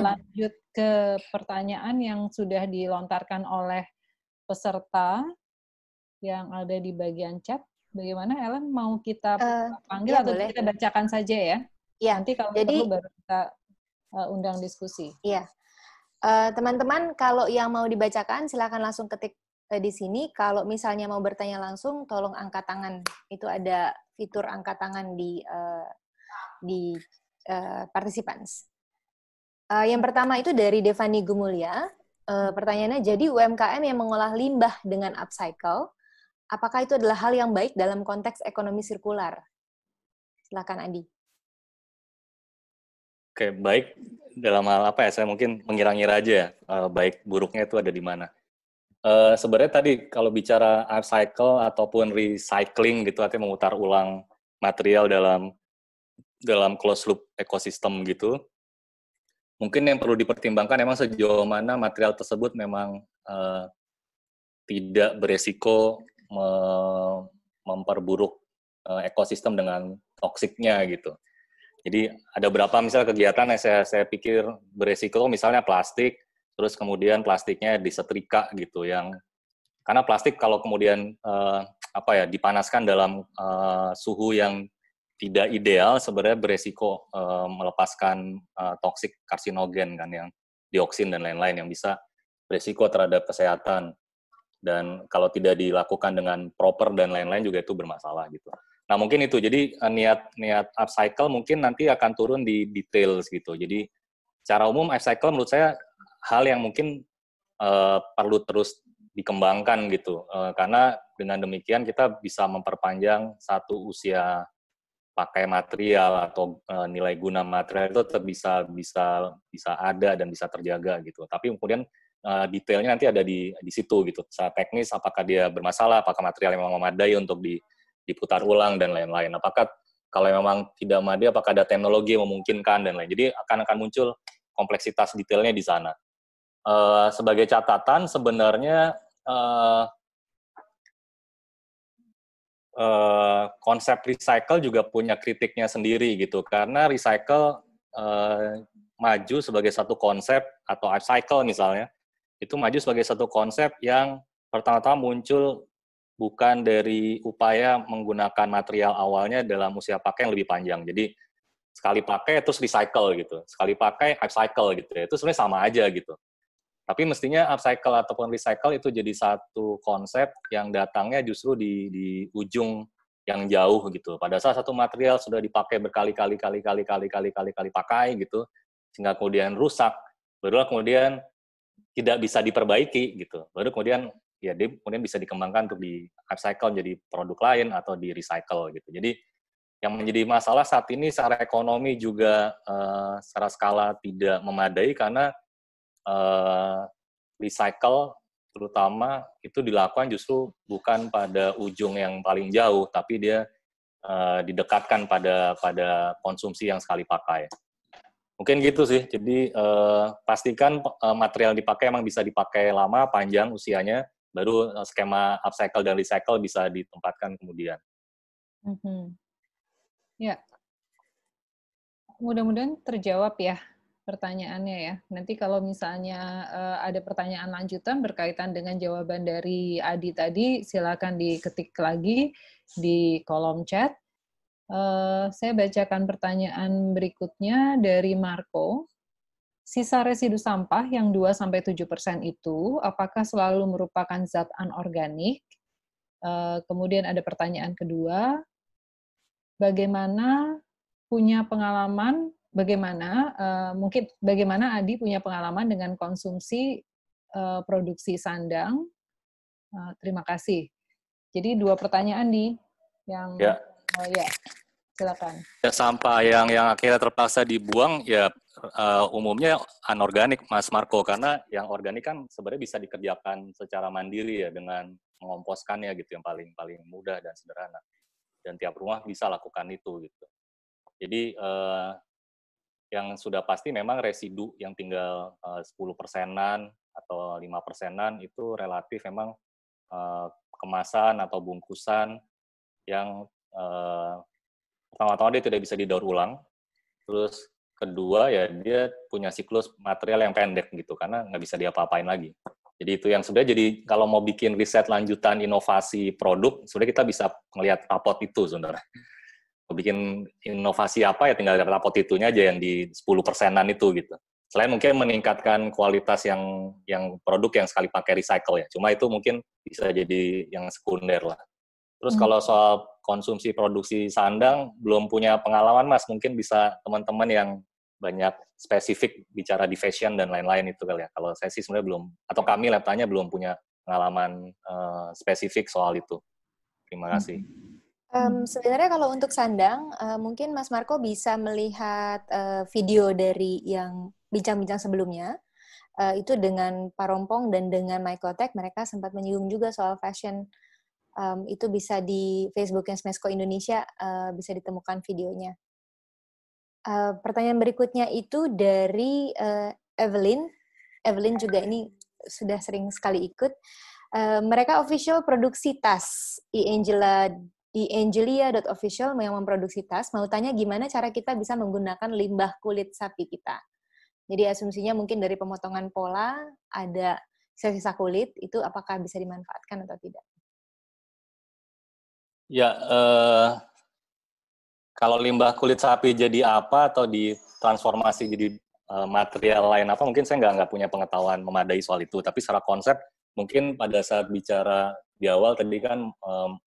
lanjut ke pertanyaan yang sudah dilontarkan oleh peserta yang ada di bagian chat. Bagaimana Ellen, mau kita panggil atau boleh. Kita bacakan saja ya? Iya. Nanti kalau perlu baru kita undang diskusi. Iya. Teman-teman, kalau yang mau dibacakan silakan langsung ketik di sini. Kalau misalnya mau bertanya langsung, tolong angkat tangan. Itu ada fitur angkat tangan di participants. Yang pertama itu dari Devani Gumulya. Pertanyaannya, jadi UMKM yang mengolah limbah dengan upcycle, apakah itu adalah hal yang baik dalam konteks ekonomi sirkular? Silakan Adi. Oke, baik dalam hal apa ya? Saya mungkin mengira-ngira aja ya, baik buruknya itu ada di mana. Sebenarnya tadi kalau bicara upcycle ataupun recycling gitu, artinya memutar ulang material dalam closed loop ekosistem gitu, mungkin yang perlu dipertimbangkan memang sejauh mana material tersebut memang tidak beresiko memperburuk ekosistem dengan toksiknya gitu. Jadi ada beberapa misalnya kegiatan yang saya pikir beresiko, misalnya plastik, terus kemudian plastiknya disetrika gitu, karena plastik kalau kemudian dipanaskan dalam suhu yang tidak ideal, sebenarnya beresiko melepaskan toksik karsinogen kan, yang dioksin dan lain-lain yang bisa beresiko terhadap kesehatan. Dan kalau tidak dilakukan dengan proper dan lain-lain juga itu bermasalah gitu. Nah mungkin itu, jadi niat upcycle mungkin nanti akan turun di details gitu. Jadi secara umum upcycle menurut saya hal yang mungkin perlu terus dikembangkan gitu, karena dengan demikian kita bisa memperpanjang satu usia pakai material atau nilai guna material itu tetap bisa ada dan bisa terjaga gitu. Tapi kemudian detailnya nanti ada di situ gitu. Secara teknis apakah dia bermasalah, apakah material yang memang memadai untuk diputar ulang dan lain-lain. Apakah kalau memang tidak memadai, apakah ada teknologi yang memungkinkan dan lain. Jadi akan muncul kompleksitas detailnya di sana. Sebagai catatan sebenarnya konsep recycle juga punya kritiknya sendiri gitu, karena recycle maju sebagai satu konsep, atau upcycle misalnya itu maju sebagai satu konsep yang pertama-tama muncul bukan dari upaya menggunakan material awalnya dalam usia pakai yang lebih panjang. Jadi sekali pakai terus recycle gitu, sekali pakai upcycle gitu ya, itu sebenarnya sama aja gitu. Tapi mestinya upcycle ataupun recycle itu jadi satu konsep yang datangnya justru di ujung yang jauh gitu. Pada saat satu material sudah dipakai berkali-kali pakai gitu, sehingga kemudian rusak, barulah kemudian tidak bisa diperbaiki gitu. Baru kemudian ya dia kemudian bisa dikembangkan untuk di upcycle jadi produk lain atau di recycle gitu. Jadi yang menjadi masalah saat ini secara ekonomi juga secara skala tidak memadai, karena recycle terutama itu dilakukan justru bukan pada ujung yang paling jauh, tapi dia didekatkan pada konsumsi yang sekali pakai. Mungkin gitu sih. Jadi pastikan material yang dipakai emang bisa dipakai lama, panjang usianya, baru skema upcycle dan recycle bisa ditempatkan kemudian. Ya, mudah-mudahan terjawab ya pertanyaannya ya. Nanti kalau misalnya ada pertanyaan lanjutan berkaitan dengan jawaban dari Adi tadi, silakan diketik lagi di kolom chat. Saya bacakan pertanyaan berikutnya dari Marco. Sisa residu sampah yang 2-7% itu, apakah selalu merupakan zat anorganik? Kemudian ada pertanyaan kedua, bagaimana Adi punya pengalaman dengan konsumsi produksi sandang? Terima kasih. Jadi 2 pertanyaan yang ya. Silakan. Ya, sampah yang akhirnya terpaksa dibuang ya umumnya anorganik, Mas Marco, karena yang organik kan sebenarnya bisa dikerjakan secara mandiri ya dengan mengomposkannya gitu, yang paling mudah dan sederhana. Dan tiap rumah bisa lakukan itu gitu. Jadi yang sudah pasti memang residu yang tinggal 10%-an atau 5%-an itu relatif memang kemasan atau bungkusan yang pertama-tama dia tidak bisa didaur ulang, terus kedua ya dia punya siklus material yang pendek gitu, karena nggak bisa diapa-apain lagi. Jadi itu yang sebenarnya, jadi kalau mau bikin riset lanjutan inovasi produk, sebenarnya kita bisa melihat rapot itu sebenarnya. Mau bikin inovasi apa ya tinggal lihat rapot itunya aja yang di 10%-an itu gitu. Selain mungkin meningkatkan kualitas yang produk yang sekali pakai recycle ya, cuma itu mungkin bisa jadi yang sekunder lah. Terus kalau soal konsumsi produksi sandang, belum punya pengalaman, Mas. Mungkin bisa teman-teman yang banyak spesifik bicara di fashion dan lain-lain itu kali ya. Kalau saya sih sebenarnya belum, atau kami laptanya belum punya pengalaman spesifik soal itu. Terima kasih. Sebenarnya kalau untuk sandang, mungkin Mas Marco bisa melihat video dari yang bincang-bincang sebelumnya. Itu dengan Parompong dan dengan Mycotech, mereka sempat menyinggung juga soal fashion. Itu bisa di Facebooknya Smesco Indonesia, bisa ditemukan videonya. Pertanyaan berikutnya itu dari Evelyn. Evelyn juga ini sudah sering sekali ikut. Mereka official produksi tas, Angelia.official yang memproduksi tas, mau tanya gimana cara kita bisa menggunakan limbah kulit sapi kita. Jadi asumsinya mungkin dari pemotongan pola, ada sisa-sisa kulit, itu apakah bisa dimanfaatkan atau tidak? Ya, kalau limbah kulit sapi jadi apa atau ditransformasi jadi material lain apa, mungkin saya nggak punya pengetahuan memadai soal itu. Tapi secara konsep, mungkin pada saat bicara di awal tadi kan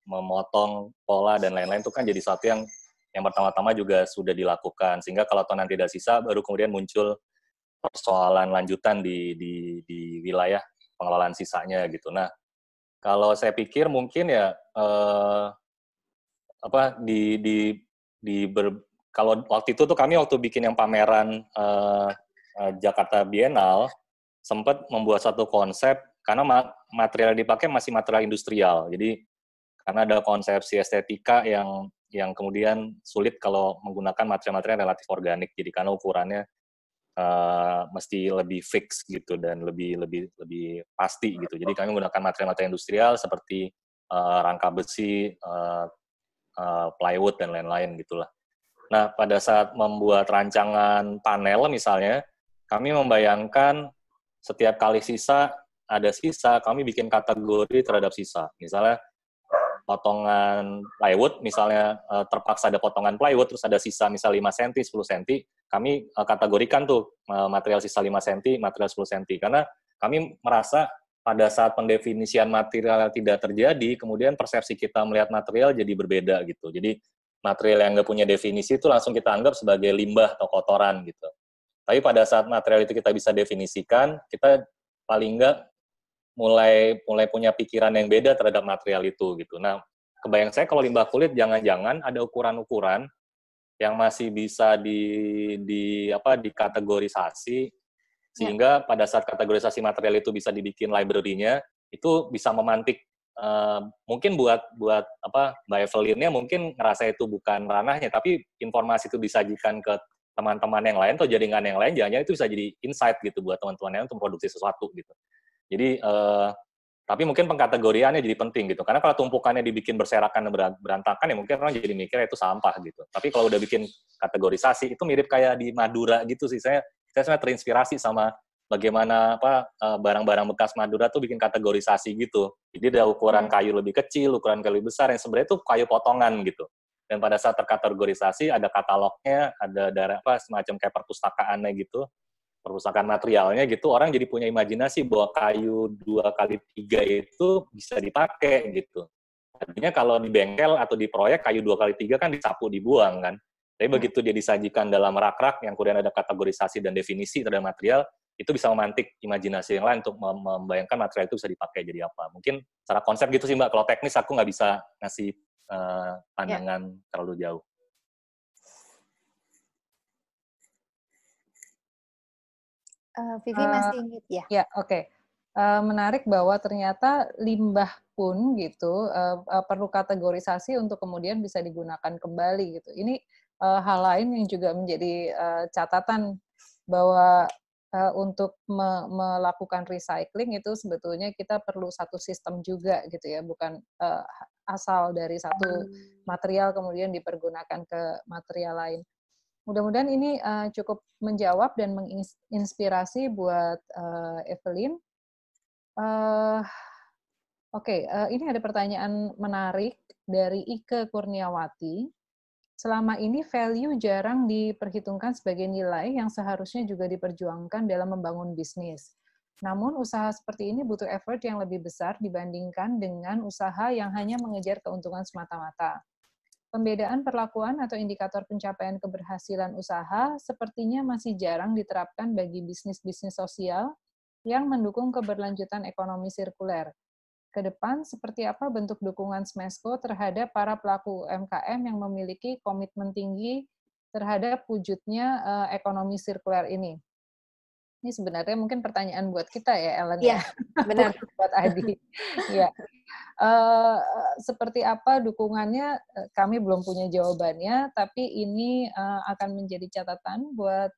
memotong pola dan lain-lain itu kan jadi satu yang pertama-tama juga sudah dilakukan. Sehingga kalau nanti tidak sisa, baru kemudian muncul persoalan lanjutan di wilayah pengelolaan sisanya gitu. Nah, kalau saya pikir mungkin ya apa kalau waktu itu tuh kami waktu bikin yang pameran Jakarta Biennale sempat membuat satu konsep karena material yang dipakai masih material industrial. Jadi karena ada konsepsi estetika yang kemudian sulit kalau menggunakan material-material yang relatif organik. Jadi karena ukurannya mesti lebih fix gitu dan lebih pasti gitu. Jadi kami menggunakan material-material industrial seperti rangka besi, plywood dan lain-lain gitulah. Nah, pada saat membuat rancangan panel misalnya, kami membayangkan setiap kali ada sisa, kami bikin kategori terhadap sisa. Misalnya potongan plywood, misalnya terpaksa ada potongan plywood, terus ada sisa misal 5 cm, 10 cm, kami kategorikan tuh material sisa 5 cm, material 10 cm. Karena kami merasa pada saat pendefinisian material tidak terjadi, kemudian persepsi kita melihat material jadi berbeda gitu. Jadi material yang nggak punya definisi itu langsung kita anggap sebagai limbah atau kotoran gitu. Tapi pada saat material itu kita bisa definisikan, kita paling nggak mulai punya pikiran yang beda terhadap material itu gitu. Nah, kebayang saya kalau limbah kulit jangan-jangan ada ukuran-ukuran yang masih bisa dikategorisasi sehingga pada saat kategorisasi material itu bisa dibikin library-nya, itu bisa memantik mungkin buat Mbak Evelyn-nya mungkin ngerasa itu bukan ranahnya, tapi informasi itu disajikan ke teman-teman yang lain atau jaringan yang lain, jangan-jangan itu bisa jadi insight gitu buat teman-teman yang untuk produksi sesuatu gitu. Jadi tapi mungkin pengkategoriannya jadi penting gitu, karena kalau tumpukannya dibikin berserakan dan berantakan ya mungkin orang jadi mikir itu sampah gitu. Tapi kalau udah bikin kategorisasi itu mirip kayak di Madura gitu sih, saya sebenarnya terinspirasi sama bagaimana barang-barang bekas Madura tuh bikin kategorisasi gitu. Jadi ada ukuran kayu lebih kecil, ukuran kayu lebih besar yang sebenarnya itu kayu potongan gitu. Dan pada saat terkategorisasi ada katalognya, ada semacam kayak perpustakaannya gitu, perpustakaan materialnya gitu, orang jadi punya imajinasi bahwa kayu 2x3 itu bisa dipakai gitu. Artinya kalau di bengkel atau di proyek kayu 2x3 kan disapu dibuang kan. Tapi begitu dia disajikan dalam rak-rak yang kemudian ada kategorisasi dan definisi terhadap material, itu bisa memantik imajinasi yang lain untuk membayangkan material itu bisa dipakai jadi apa. Mungkin secara konsep gitu sih Mbak, kalau teknis aku nggak bisa ngasih pandangan terlalu jauh. Vivi masih ingat ya? Ya, oke. Menarik bahwa ternyata limbah pun gitu perlu kategorisasi untuk kemudian bisa digunakan kembali gitu. Ini hal lain yang juga menjadi catatan bahwa untuk melakukan recycling itu sebetulnya kita perlu satu sistem juga gitu ya, bukan asal dari satu material kemudian dipergunakan ke material lain. Mudah-mudahan ini cukup menjawab dan menginspirasi buat Evelyn. Oke, ini ada pertanyaan menarik dari Ike Kurniawati. Selama ini value jarang diperhitungkan sebagai nilai yang seharusnya juga diperjuangkan dalam membangun bisnis. Namun usaha seperti ini butuh effort yang lebih besar dibandingkan dengan usaha yang hanya mengejar keuntungan semata-mata. Pembedaan perlakuan atau indikator pencapaian keberhasilan usaha sepertinya masih jarang diterapkan bagi bisnis-bisnis sosial yang mendukung keberlanjutan ekonomi sirkuler. Ke depan, seperti apa bentuk dukungan Smesco terhadap para pelaku UMKM yang memiliki komitmen tinggi terhadap wujudnya ekonomi sirkuler ini? Ini sebenarnya mungkin pertanyaan buat kita ya, Ellen. Iya, benar. Buat Adi. Ya. Seperti apa dukungannya, kami belum punya jawabannya, tapi ini akan menjadi catatan buat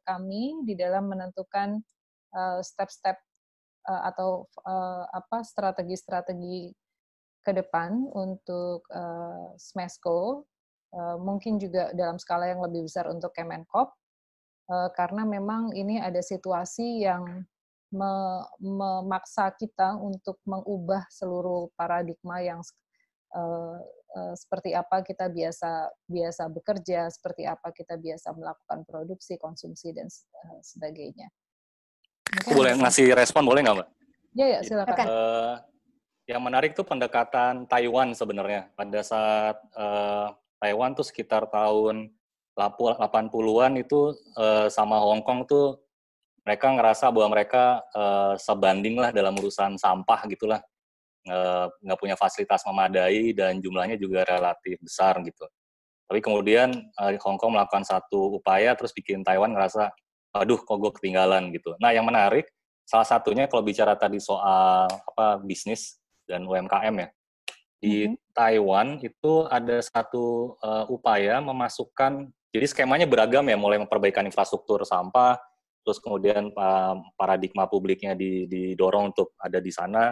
kami di dalam menentukan step-step atau strategi-strategi ke depan untuk Smesco, mungkin juga dalam skala yang lebih besar untuk Kemenkop, karena memang ini ada situasi yang memaksa kita untuk mengubah seluruh paradigma yang seperti apa kita biasa bekerja, seperti apa kita biasa melakukan produksi, konsumsi, dan sebagainya. Aku boleh ngasih respon, boleh nggak, Mbak? Ya, silakan. Yang menarik tuh pendekatan Taiwan sebenarnya. Pada saat Taiwan tuh sekitar tahun 80-an itu sama Hong Kong tuh mereka ngerasa bahwa mereka sebanding lah dalam urusan sampah gitulah. Nggak punya fasilitas memadai dan jumlahnya juga relatif besar gitu. Tapi kemudian Hong Kong melakukan satu upaya terus bikin Taiwan ngerasa, aduh kok gue ketinggalan gitu. Nah yang menarik, salah satunya kalau bicara tadi soal bisnis dan UMKM ya, di Taiwan itu ada satu upaya memasukkan, jadi skemanya beragam ya, mulai memperbaikan infrastruktur sampah, terus kemudian paradigma publiknya didorong untuk ada di sana.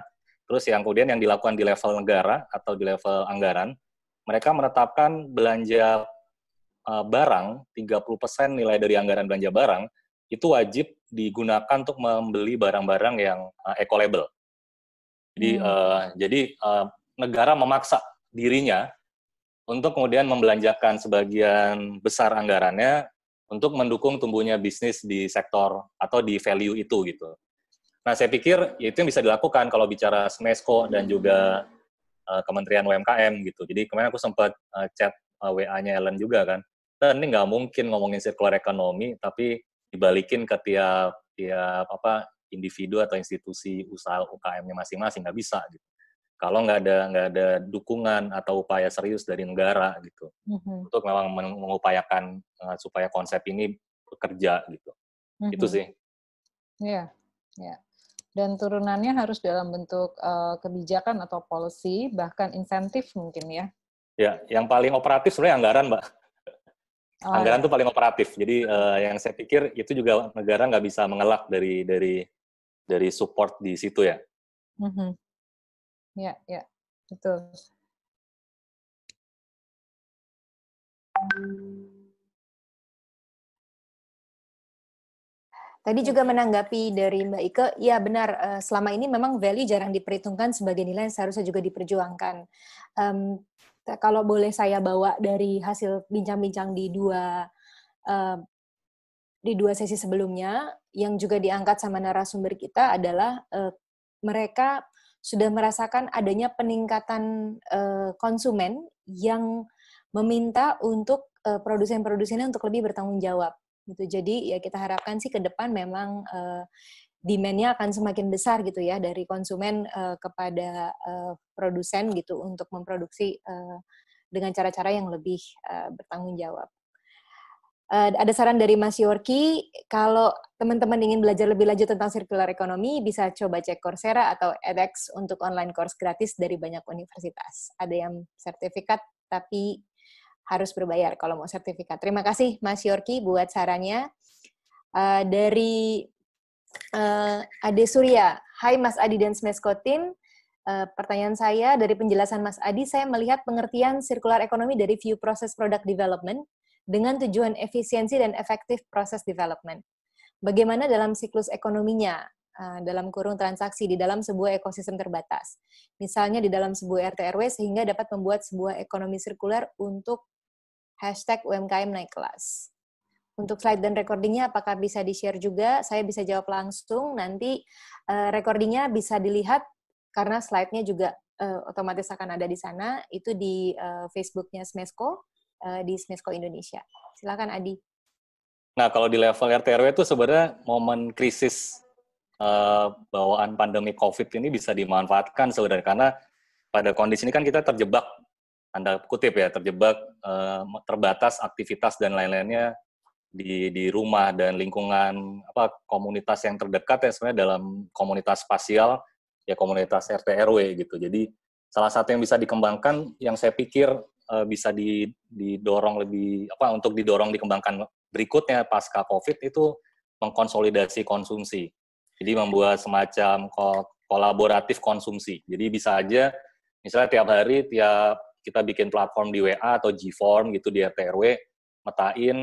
Terus yang kemudian yang dilakukan di level negara atau di level anggaran, mereka menetapkan belanja barang, 30% nilai dari anggaran belanja barang, itu wajib digunakan untuk membeli barang-barang yang eco-label. Jadi negara memaksa dirinya untuk kemudian membelanjakan sebagian besar anggarannya untuk mendukung tumbuhnya bisnis di sektor atau di value itu gitu. Nah, saya pikir itu yang bisa dilakukan kalau bicara Smesco dan juga Kementerian UMKM gitu. Jadi kemarin aku sempat chat WA-nya Ellen juga kan. Dan ini nggak mungkin ngomongin circular economy, tapi dibalikin ke tiap individu atau institusi usaha UKM-nya masing-masing, nggak bisa gitu. Kalau nggak ada dukungan atau upaya serius dari negara gitu, untuk memang mengupayakan supaya konsep ini bekerja gitu. Itu sih. Iya, ya. Dan turunannya harus dalam bentuk kebijakan atau policy, bahkan insentif mungkin ya. Ya, yang paling operatif sebenarnya anggaran, Mbak. Anggaran tuh paling operatif. Jadi yang saya pikir itu juga negara nggak bisa mengelak dari support di situ ya. Ya, betul. Tadi juga menanggapi dari Mbak Ike, ya benar, selama ini memang value jarang diperhitungkan sebagai nilai yang seharusnya juga diperjuangkan. Kalau boleh saya bawa dari hasil bincang-bincang di dua sesi sebelumnya, yang juga diangkat sama narasumber kita adalah mereka sudah merasakan adanya peningkatan konsumen yang meminta untuk produsen-produsennya untuk lebih bertanggung jawab. Gitu. Jadi ya kita harapkan sih ke depan memang demand-nya akan semakin besar gitu ya dari konsumen kepada produsen gitu untuk memproduksi dengan cara-cara yang lebih bertanggung jawab. Ada saran dari Mas Yorki, kalau teman-teman ingin belajar lebih lanjut tentang circular economy, bisa coba cek Coursera atau edX untuk online course gratis dari banyak universitas. Ada yang sertifikat, tapi harus berbayar kalau mau sertifikat. Terima kasih Mas Yorki buat sarannya. Dari Ade Surya, hai Mas Adi dan Smesco Team. Pertanyaan saya, dari penjelasan Mas Adi, saya melihat pengertian circular economy dari view proses product development dengan tujuan efisiensi dan efektif proses development. Bagaimana dalam siklus ekonominya, dalam kurung transaksi, di dalam sebuah ekosistem terbatas. Misalnya di dalam sebuah RT/RW sehingga dapat membuat sebuah ekonomi sirkuler untuk #UMKM naik kelas. Untuk slide dan recordingnya apakah bisa di-share juga? Saya bisa jawab langsung, nanti recordingnya bisa dilihat karena slide-nya juga otomatis akan ada di sana, itu di Facebook-nya Smesco, di Smesco Indonesia. Silakan Adi. Nah, kalau di level RT/RW itu sebenarnya momen krisis bawaan pandemi COVID ini bisa dimanfaatkan sebenarnya, karena pada kondisi ini kan kita terjebak, tanda kutip ya, terjebak terbatas aktivitas dan lain-lainnya di rumah dan lingkungan komunitas yang terdekat ya sebenarnya dalam komunitas spasial ya komunitas RT/RW gitu. Jadi salah satu yang bisa dikembangkan yang saya pikir bisa didorong lebih untuk dikembangkan berikutnya pasca COVID itu mengkonsolidasi konsumsi. Jadi membuat semacam kolaboratif konsumsi. Jadi bisa aja misalnya tiap hari kita bikin platform di WA atau G-Form gitu di RT/RW, metain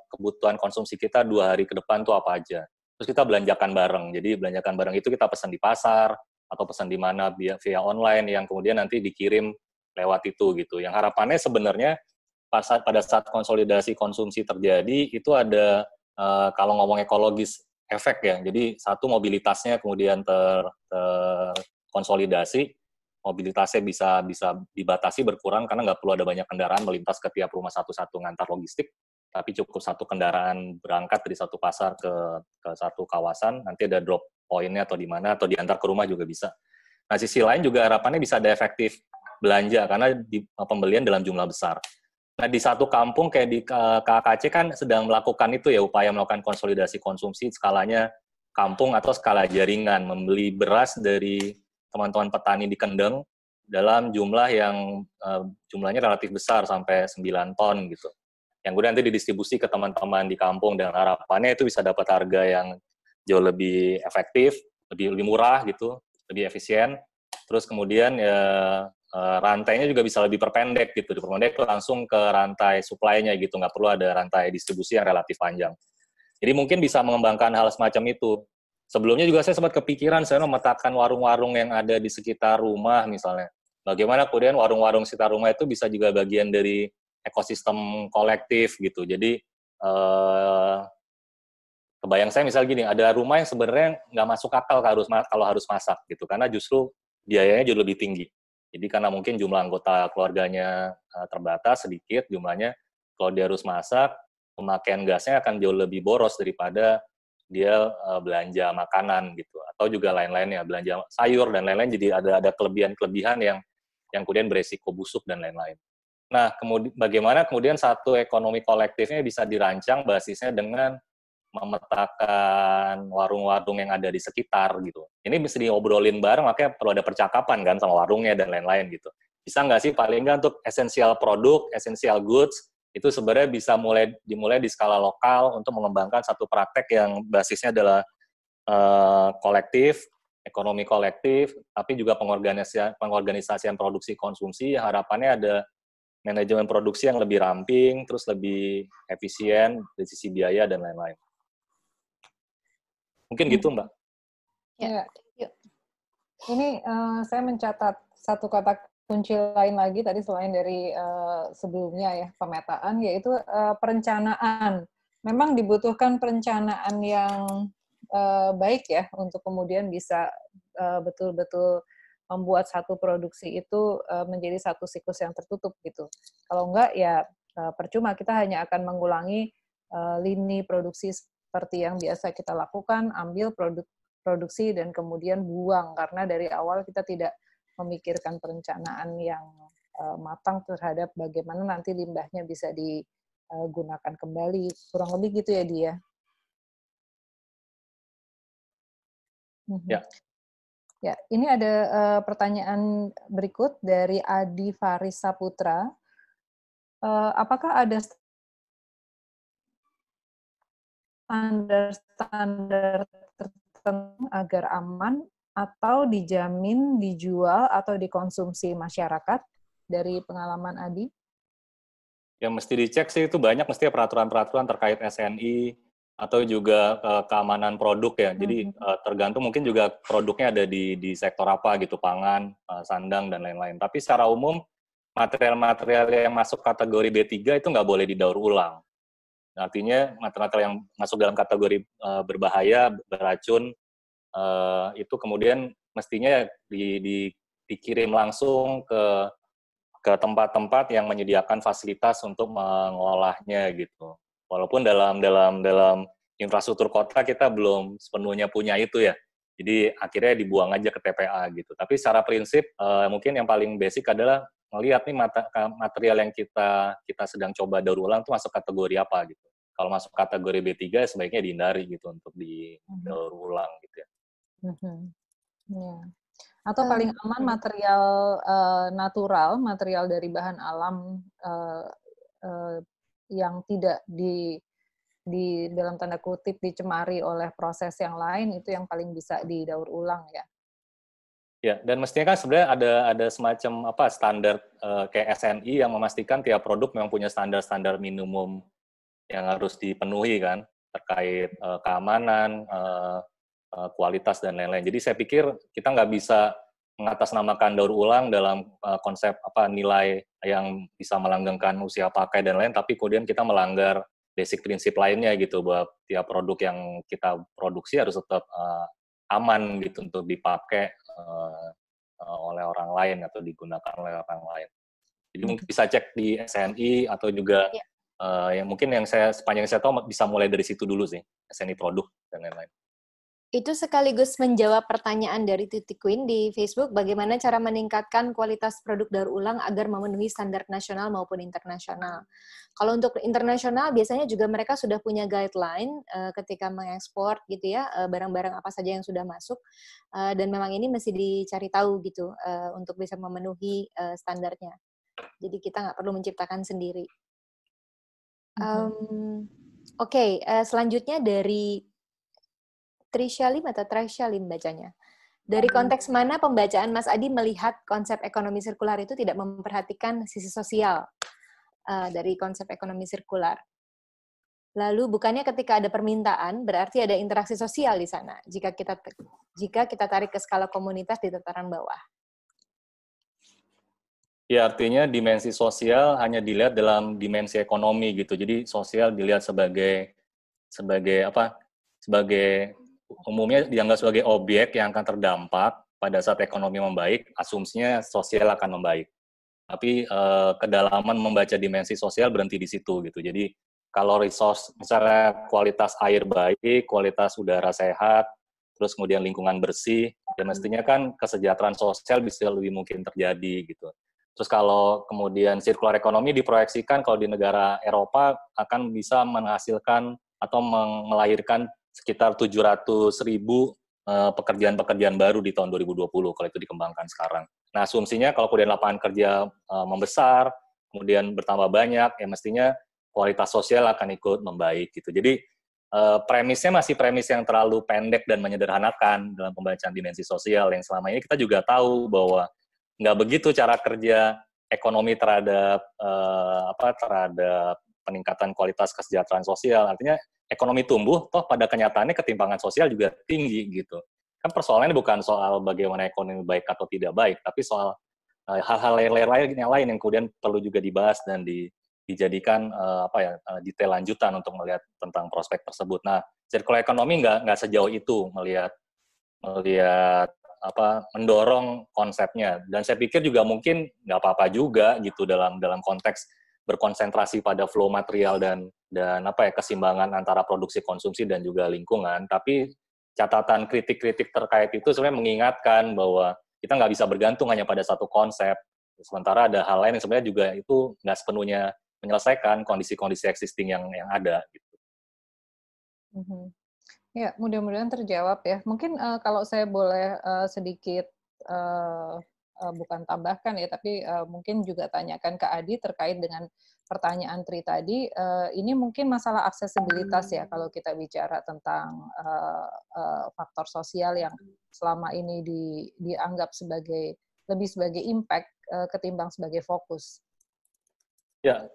kebutuhan konsumsi kita 2 hari ke depan tuh apa aja. Terus kita belanjakan bareng. Jadi belanjakan bareng itu kita pesan di pasar atau pesan di mana via online yang kemudian nanti dikirim lewat itu gitu. Yang harapannya sebenarnya pada saat konsolidasi konsumsi terjadi itu ada kalau ngomong ekologis efek ya. Jadi satu mobilitasnya kemudian terkonsolidasi, mobilitasnya bisa dibatasi berkurang karena nggak perlu ada banyak kendaraan melintas ke tiap rumah satu-satu ngantar logistik, tapi cukup satu kendaraan berangkat dari satu pasar ke satu kawasan, nanti ada drop pointnya atau di mana atau diantar ke rumah juga bisa. Nah, sisi lain juga harapannya bisa ada efektif belanja karena pembelian dalam jumlah besar. Nah, di satu kampung kayak di KKC kan sedang melakukan itu ya, upaya melakukan konsolidasi konsumsi skalanya kampung atau skala jaringan, membeli beras dari teman-teman petani di Kendeng dalam jumlah yang jumlahnya relatif besar sampai 9 ton gitu. Yang kemudian nanti didistribusi ke teman-teman di kampung dan harapannya itu bisa dapat harga yang jauh lebih efektif, lebih murah gitu, lebih efisien. Terus kemudian ya rantainya juga bisa lebih perpendek gitu, diperpendek langsung ke rantai supply-nya gitu, nggak perlu ada rantai distribusi yang relatif panjang. Jadi mungkin bisa mengembangkan hal semacam itu. Sebelumnya juga saya sempat kepikiran saya memetakan warung-warung yang ada di sekitar rumah misalnya. Bagaimana kemudian warung-warung sekitar rumah itu bisa juga bagian dari ekosistem kolektif gitu. Jadi kebayang saya misal gini, ada rumah yang sebenarnya nggak masuk akal kalau harus masak gitu, karena justru biayanya jauh lebih tinggi. Jadi karena mungkin jumlah anggota keluarganya terbatas sedikit jumlahnya, kalau dia harus masak, pemakaian gasnya akan jauh lebih boros daripada dia belanja makanan gitu, atau juga lain-lainnya, belanja sayur dan lain-lain. Jadi ada kelebihan-kelebihan yang kemudian beresiko busuk dan lain-lain. Nah, kemudian bagaimana kemudian satu ekonomi kolektifnya bisa dirancang basisnya dengan memetakan warung-warung yang ada di sekitar gitu. Ini bisa diobrolin bareng, makanya perlu ada percakapan kan sama warungnya dan lain-lain gitu. Bisa nggak sih paling nggak untuk esensial produk, esensial goods, itu sebenarnya bisa dimulai di skala lokal untuk mengembangkan satu praktek yang basisnya adalah kolektif, ekonomi kolektif, tapi juga pengorganisasian produksi konsumsi, harapannya ada manajemen produksi yang lebih ramping, terus lebih efisien dari sisi biaya dan lain-lain. Mungkin gitu, Mbak. Ya. Ini saya mencatat satu kata kunci lain lagi tadi selain dari sebelumnya ya, pemetaan, yaitu perencanaan. Memang dibutuhkan perencanaan yang baik ya untuk kemudian bisa betul-betul membuat satu produksi itu menjadi satu siklus yang tertutup gitu. Kalau enggak ya percuma, kita hanya akan mengulangi lini produksi seperti yang biasa kita lakukan, ambil produksi dan kemudian buang, karena dari awal kita tidak memikirkan perencanaan yang matang terhadap bagaimana nanti limbahnya bisa digunakan kembali. Kurang lebih gitu ya, Dia. Ya. Ya, ini ada pertanyaan berikut dari Adi Faris Saputra. Apakah ada standar tertentu agar aman atau dijamin dijual atau dikonsumsi masyarakat dari pengalaman Adi? Yang mesti dicek sih itu banyak mesti peraturan-peraturan terkait SNI atau juga keamanan produk ya. Jadi tergantung mungkin juga produknya ada di sektor apa gitu, pangan, sandang dan lain-lain. Tapi secara umum material-material yang masuk kategori B3 itu nggak boleh didaur ulang. Artinya material yang masuk dalam kategori berbahaya, beracun, itu kemudian mestinya dikirim langsung ke tempat-tempat yang menyediakan fasilitas untuk mengolahnya gitu. Walaupun dalam infrastruktur kota kita belum sepenuhnya punya itu ya. Jadi akhirnya dibuang aja ke TPA gitu. Tapi secara prinsip mungkin yang paling basic adalah melihat nih material yang kita sedang coba daur ulang itu masuk kategori apa gitu. Kalau masuk kategori B3 sebaiknya dihindari gitu untuk didaur ulang gitu ya. Ya. Atau paling aman material natural, material dari bahan alam yang tidak di dalam tanda kutip dicemari oleh proses yang lain, itu yang paling bisa didaur ulang ya. Ya, dan mestinya kan sebenarnya ada semacam standar kayak SNI yang memastikan tiap produk memang punya standar-standar minimum yang harus dipenuhi kan terkait keamanan, kualitas dan lain-lain. Jadi saya pikir kita nggak bisa mengatasnamakan daur ulang dalam konsep nilai yang bisa melanggengkan usia pakai dan lain, tapi kemudian kita melanggar basic prinsip lainnya gitu, bahwa tiap produk yang kita produksi harus tetap aman gitu untuk dipakai oleh orang lain atau digunakan oleh orang lain. Jadi mungkin bisa cek di SNI atau juga yang mungkin yang sepanjang saya tahu bisa mulai dari situ dulu sih, SNI produk dan lain-lain. Itu sekaligus menjawab pertanyaan dari Titi Queen di Facebook, bagaimana cara meningkatkan kualitas produk daur ulang agar memenuhi standar nasional maupun internasional. Kalau untuk internasional, biasanya juga mereka sudah punya guideline ketika mengekspor gitu ya, barang-barang apa saja yang sudah masuk, dan memang ini mesti dicari tahu gitu, untuk bisa memenuhi standarnya. Jadi kita nggak perlu menciptakan sendiri. Oke, selanjutnya dari Trisha Lim atau Trisha Lim bacanya. Dari konteks mana pembacaan Mas Adi melihat konsep ekonomi sirkular itu tidak memperhatikan sisi sosial dari konsep ekonomi sirkular? Lalu bukannya ketika ada permintaan berarti ada interaksi sosial di sana jika kita tarik ke skala komunitas di tataran bawah? Ya, artinya dimensi sosial hanya dilihat dalam dimensi ekonomi gitu. Jadi sosial dilihat sebagai apa? Sebagai umumnya dianggap sebagai objek yang akan terdampak pada saat ekonomi membaik, asumsinya sosial akan membaik. Tapi kedalaman membaca dimensi sosial berhenti di situ gitu. Jadi kalau resource, misalnya kualitas air baik, kualitas udara sehat, terus kemudian lingkungan bersih, dan mestinya kan kesejahteraan sosial bisa lebih mungkin terjadi gitu. Terus kalau kemudian circular ekonomi diproyeksikan kalau di negara Eropa akan bisa menghasilkan atau melahirkan sekitar 700.000 pekerjaan-pekerjaan baru di tahun 2020 kalau itu dikembangkan sekarang. Nah, asumsinya kalau kemudian lapangan kerja membesar, kemudian bertambah banyak, ya mestinya kualitas sosial akan ikut membaik gitu. Jadi premisnya masih premis yang terlalu pendek dan menyederhanakan dalam pembacaan dimensi sosial yang selama ini kita juga tahu bahwa nggak begitu cara kerja ekonomi terhadap terhadap peningkatan kualitas kesejahteraan sosial. Artinya ekonomi tumbuh, toh pada kenyataannya ketimpangan sosial juga tinggi gitu. Kan persoalannya bukan soal bagaimana ekonomi baik atau tidak baik, tapi soal hal-hal lain yang kemudian perlu juga dibahas dan dijadikan detail lanjutan untuk melihat tentang prospek tersebut. Nah, circular ekonomi nggak sejauh itu melihat mendorong konsepnya, dan saya pikir juga mungkin nggak apa-apa juga gitu dalam konteks berkonsentrasi pada flow material dan keseimbangan antara produksi, konsumsi dan juga lingkungan. Tapi catatan kritik-kritik terkait itu sebenarnya mengingatkan bahwa kita nggak bisa bergantung hanya pada satu konsep, sementara ada hal lain yang sebenarnya juga itu nggak sepenuhnya menyelesaikan kondisi-kondisi existing yang ada gitu. Ya, mudah-mudahan terjawab ya. Mungkin kalau saya boleh sedikit bukan tambahkan ya, tapi mungkin juga tanyakan ke Adi terkait dengan pertanyaan Tri tadi. Ini mungkin masalah aksesibilitas ya, kalau kita bicara tentang faktor sosial yang selama ini dianggap lebih sebagai impact ketimbang sebagai fokus. Ya,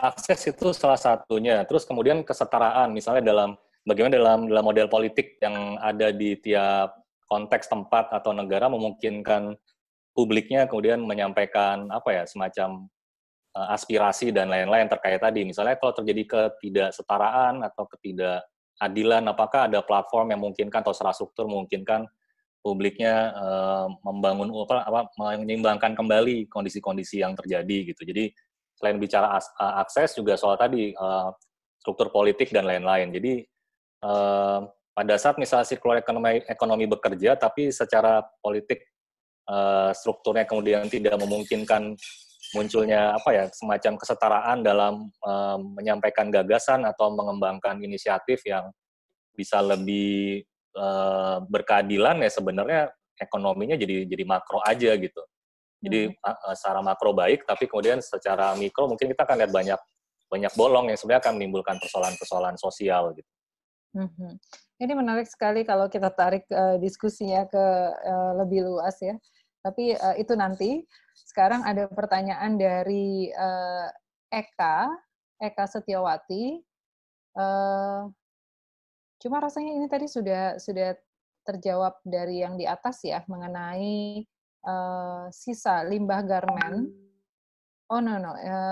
akses itu salah satunya. Terus kemudian kesetaraan, misalnya bagaimana dalam model politik yang ada di tiap konteks tempat atau negara memungkinkan publiknya kemudian menyampaikan semacam aspirasi dan lain-lain terkait tadi. Misalnya kalau terjadi ketidaksetaraan atau ketidakadilan, apakah ada platform yang memungkinkan atau infrastruktur memungkinkan publiknya menyeimbangkan kembali kondisi-kondisi yang terjadi gitu. Jadi selain bicara akses juga soal tadi struktur politik dan lain-lain. Jadi pada saat misalnya circular ekonomi bekerja, tapi secara politik strukturnya kemudian tidak memungkinkan munculnya semacam kesetaraan dalam menyampaikan gagasan atau mengembangkan inisiatif yang bisa lebih berkeadilan, ya sebenarnya ekonominya jadi makro aja gitu. Jadi secara makro baik, tapi kemudian secara mikro mungkin kita akan lihat banyak bolong yang sebenarnya akan menimbulkan persoalan-persoalan sosial gitu. Ini menarik sekali kalau kita tarik diskusinya ke lebih luas ya. Tapi itu nanti. Sekarang ada pertanyaan dari Eka Setiawati. Cuma rasanya ini tadi sudah terjawab dari yang di atas ya, mengenai sisa limbah garmen. Oh no,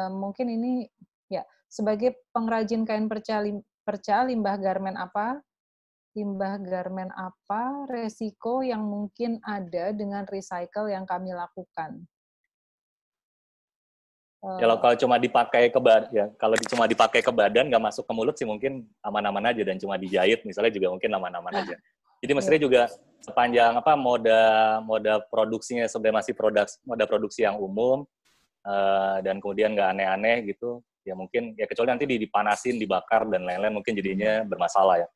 mungkin ini ya, sebagai pengrajin kain perca limbah garmen apa resiko yang mungkin ada dengan recycle yang kami lakukan? Kalau cuma dipakai ke kalau cuma dipakai ke badan nggak masuk ke mulut sih mungkin aman-aman aja, dan cuma dijahit misalnya juga mungkin aman-aman aja. Jadi mestinya juga sepanjang moda produksinya sebenarnya masih moda produksi yang umum, dan kemudian nggak aneh-aneh gitu, ya mungkin ya kecuali nanti dipanasin, dibakar dan lain-lain mungkin jadinya bermasalah ya.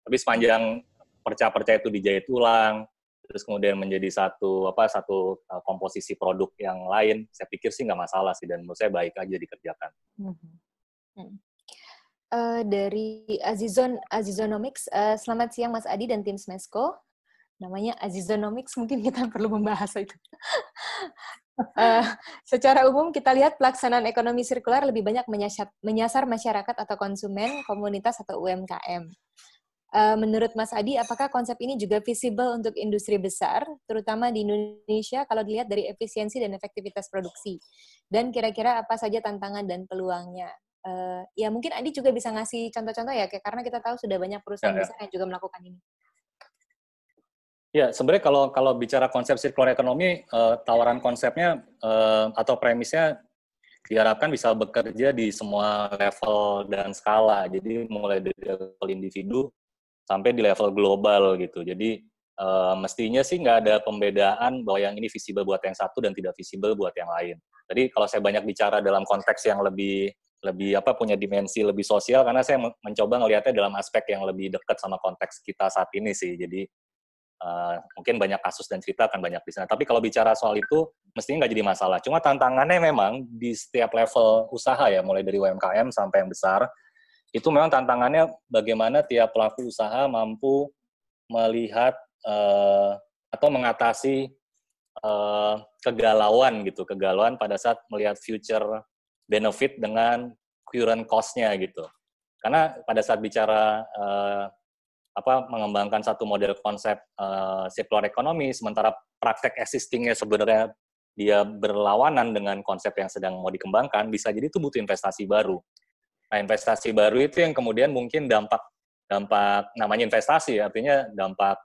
Tapi sepanjang perca-perca itu dijahit ulang, terus kemudian menjadi satu komposisi produk yang lain, saya pikir sih nggak masalah sih, dan menurut saya baik aja dikerjakan. Dari Azizonomics, selamat siang Mas Adi dan tim Smesco. Namanya Azizonomics, mungkin kita perlu membahas itu. Secara umum kita lihat pelaksanaan ekonomi sirkular lebih banyak menyasar masyarakat atau konsumen, komunitas atau UMKM. Menurut Mas Adi, apakah konsep ini juga visible untuk industri besar, terutama di Indonesia kalau dilihat dari efisiensi dan efektivitas produksi? Dan kira-kira apa saja tantangan dan peluangnya? Ya mungkin Adi juga bisa ngasih contoh-contoh ya, karena kita tahu sudah banyak perusahaan besar yang juga melakukan ini. Ya, sebenarnya kalau bicara konsep circular economy, tawaran konsepnya atau premisnya diharapkan bisa bekerja di semua level dan skala. Jadi mulai dari level individu sampai di level global gitu. Jadi mestinya sih nggak ada pembedaan bahwa yang ini visible buat yang satu dan tidak visible buat yang lain. Jadi kalau saya banyak bicara dalam konteks yang lebih punya dimensi lebih sosial, karena saya mencoba ngelihatnya dalam aspek yang lebih dekat sama konteks kita saat ini sih. Jadi mungkin banyak kasus dan cerita akan banyak di sana. Tapi kalau bicara soal itu, mestinya nggak jadi masalah. Cuma tantangannya memang di setiap level usaha ya, mulai dari UMKM sampai yang besar, itu memang tantangannya bagaimana tiap pelaku usaha mampu melihat atau mengatasi kegalauan pada saat melihat future benefit dengan current cost-nya gitu. Karena pada saat bicara mengembangkan satu model konsep circular economy, sementara praktek existing-nya sebenarnya dia berlawanan dengan konsep yang sedang mau dikembangkan, bisa jadi itu butuh investasi baru. Nah, investasi baru itu yang kemudian mungkin dampak namanya investasi, artinya dampak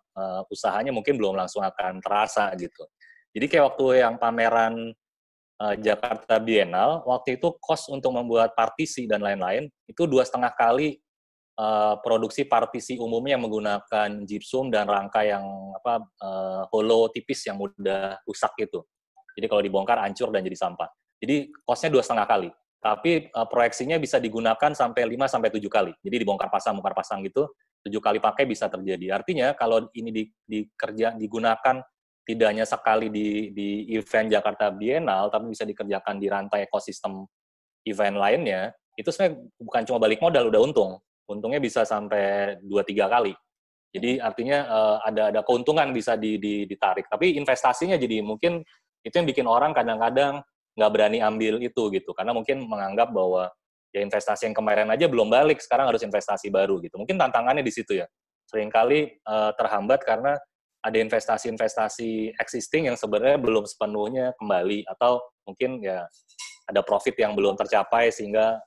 usahanya mungkin belum langsung akan terasa gitu. Jadi kayak waktu yang pameran Jakarta Biennale, waktu itu cost untuk membuat partisi dan lain-lain itu 2,5 kali produksi partisi umumnya yang menggunakan gypsum dan rangka yang hollow tipis yang mudah rusak gitu. Jadi kalau dibongkar hancur dan jadi sampah. Jadi cost-nya 2,5 kali. Tapi proyeksinya bisa digunakan sampai 5-7 kali. Jadi dibongkar pasang gitu, 7 kali pakai bisa terjadi. Artinya kalau ini digunakan tidak hanya sekali di event Jakarta Biennale, tapi bisa dikerjakan di rantai ekosistem event lainnya, itu sebenarnya bukan cuma balik modal, udah untung. Untungnya bisa sampai 2-3 kali. Jadi artinya ada keuntungan bisa ditarik. Tapi investasinya jadi mungkin itu yang bikin orang kadang-kadang nggak berani ambil itu gitu. Karena mungkin menganggap bahwa ya investasi yang kemarin aja belum balik, sekarang harus investasi baru gitu. Mungkin tantangannya di situ ya. Seringkali terhambat karena ada investasi-investasi existing yang sebenarnya belum sepenuhnya kembali. Atau mungkin ya ada profit yang belum tercapai sehingga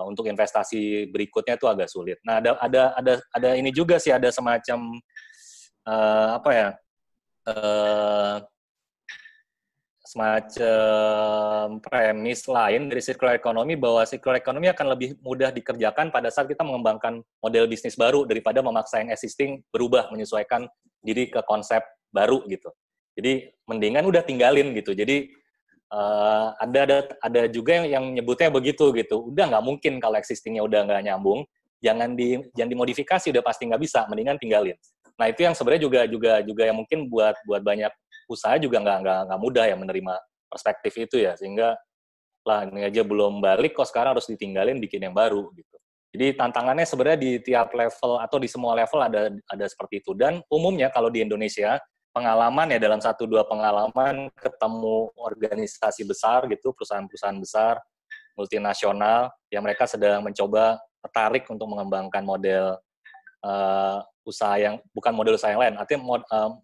untuk investasi berikutnya itu agak sulit. Nah, ada ini juga sih, ada semacam semacam premis lain dari circular economy, bahwa circular economy akan lebih mudah dikerjakan pada saat kita mengembangkan model bisnis baru daripada memaksa yang existing berubah, menyesuaikan diri ke konsep baru gitu. Jadi mendingan udah tinggalin gitu. Jadi ada juga yang nyebutnya begitu gitu. Udah nggak mungkin kalau existingnya udah nggak nyambung, jangan dimodifikasi, udah pasti nggak bisa, mendingan tinggalin. Nah itu yang sebenarnya juga yang mungkin buat banyak usaha juga nggak mudah ya menerima perspektif itu ya, sehingga lah ini aja belum balik kok sekarang harus ditinggalin bikin yang baru gitu. Jadi tantangannya sebenarnya di tiap level atau di semua level ada seperti itu. Dan umumnya kalau di Indonesia pengalaman ya, dalam 1-2 pengalaman ketemu organisasi besar gitu, perusahaan-perusahaan besar multinasional yang mereka sedang mencoba tertarik untuk mengembangkan model usaha yang bukan model usaha yang lain. Artinya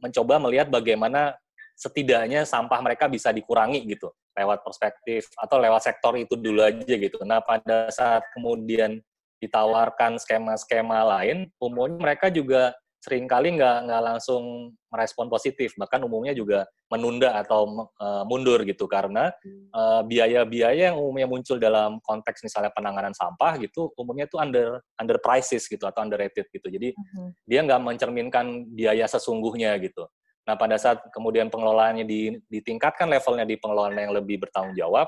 mencoba melihat bagaimana setidaknya sampah mereka bisa dikurangi gitu lewat perspektif atau lewat sektor itu dulu aja gitu. Nah, pada saat kemudian ditawarkan skema-skema lain, umumnya mereka juga seringkali nggak langsung merespon positif, bahkan umumnya juga menunda atau mundur gitu karena biaya-biaya yang umumnya muncul dalam konteks misalnya penanganan sampah gitu, umumnya itu under prices gitu atau underrated gitu. Jadi dia nggak mencerminkan biaya sesungguhnya gitu. Nah, pada saat kemudian pengelolaannya ditingkatkan levelnya di pengelolaan yang lebih bertanggung jawab,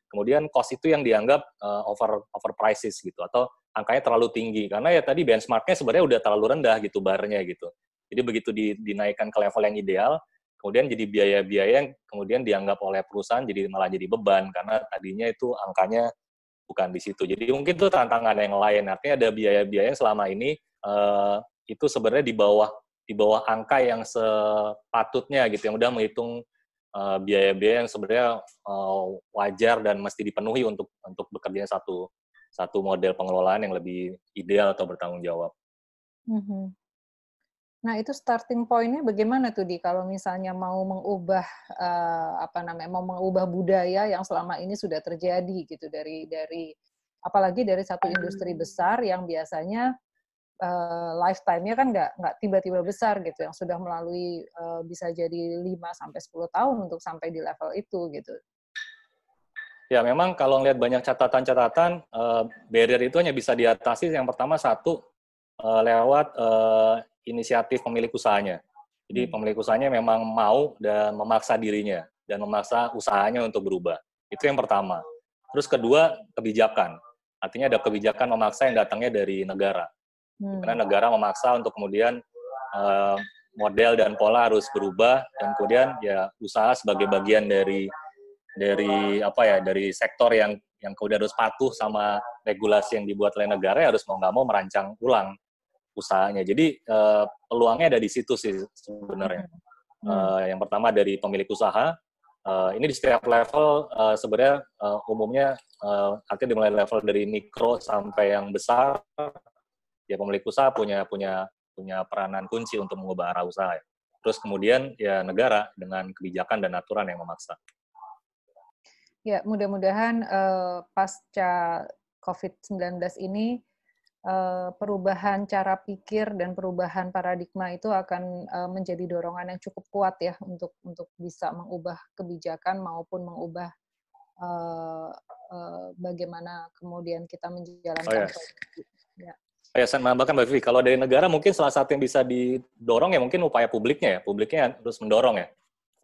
kemudian cost itu yang dianggap over prices gitu, atau angkanya terlalu tinggi. Karena ya tadi benchmarknya sebenarnya udah terlalu rendah gitu barnya gitu. Jadi begitu dinaikkan ke level yang ideal, kemudian jadi biaya-biaya yang kemudian dianggap oleh perusahaan malah jadi beban, karena tadinya itu angkanya bukan di situ. Jadi mungkin itu tantangan yang lain. Artinya ada biaya-biaya yang selama ini itu sebenarnya di bawah angka yang sepatutnya gitu, yang udah menghitung biaya-biaya yang sebenarnya wajar dan mesti dipenuhi untuk bekerja satu model pengelolaan yang lebih ideal atau bertanggung jawab. Nah, itu starting point-nya bagaimana tuh, Di? Kalau misalnya mau mengubah mau mengubah budaya yang selama ini sudah terjadi gitu dari apalagi dari satu industri besar yang biasanya lifetime-nya kan nggak tiba-tiba besar gitu, yang sudah melalui bisa jadi 5-10 tahun untuk sampai di level itu gitu. Ya, memang kalau ngelihat banyak catatan-catatan, barrier itu hanya bisa diatasi yang pertama satu lewat inisiatif pemilik usahanya. Jadi pemilik usahanya memang mau dan memaksa dirinya dan memaksa usahanya untuk berubah. Itu yang pertama. Terus kedua, kebijakan. Artinya ada kebijakan memaksa yang datangnya dari negara. Karena negara memaksa untuk kemudian model dan pola harus berubah, dan kemudian ya usaha sebagai bagian dari sektor yang kemudian harus patuh sama regulasi yang dibuat oleh negara, harus mau nggak mau merancang ulang usahanya. Jadi peluangnya ada di situ sih sebenarnya. Yang pertama dari pemilik usaha. Ini di setiap level sebenarnya umumnya artinya dimulai level dari mikro sampai yang besar. Ya pemilik usaha punya peranan kunci untuk mengubah arah usaha. Terus kemudian ya negara dengan kebijakan dan aturan yang memaksa. Ya, mudah-mudahan pasca COVID-19 ini perubahan cara pikir dan perubahan paradigma itu akan menjadi dorongan yang cukup kuat ya untuk bisa mengubah kebijakan maupun mengubah bagaimana kemudian kita menjalankan produksi. Ya. Ya, saya menambahkan Mbak Vivi, kalau dari negara mungkin salah satu yang bisa didorong ya mungkin upaya publiknya harus mendorong ya.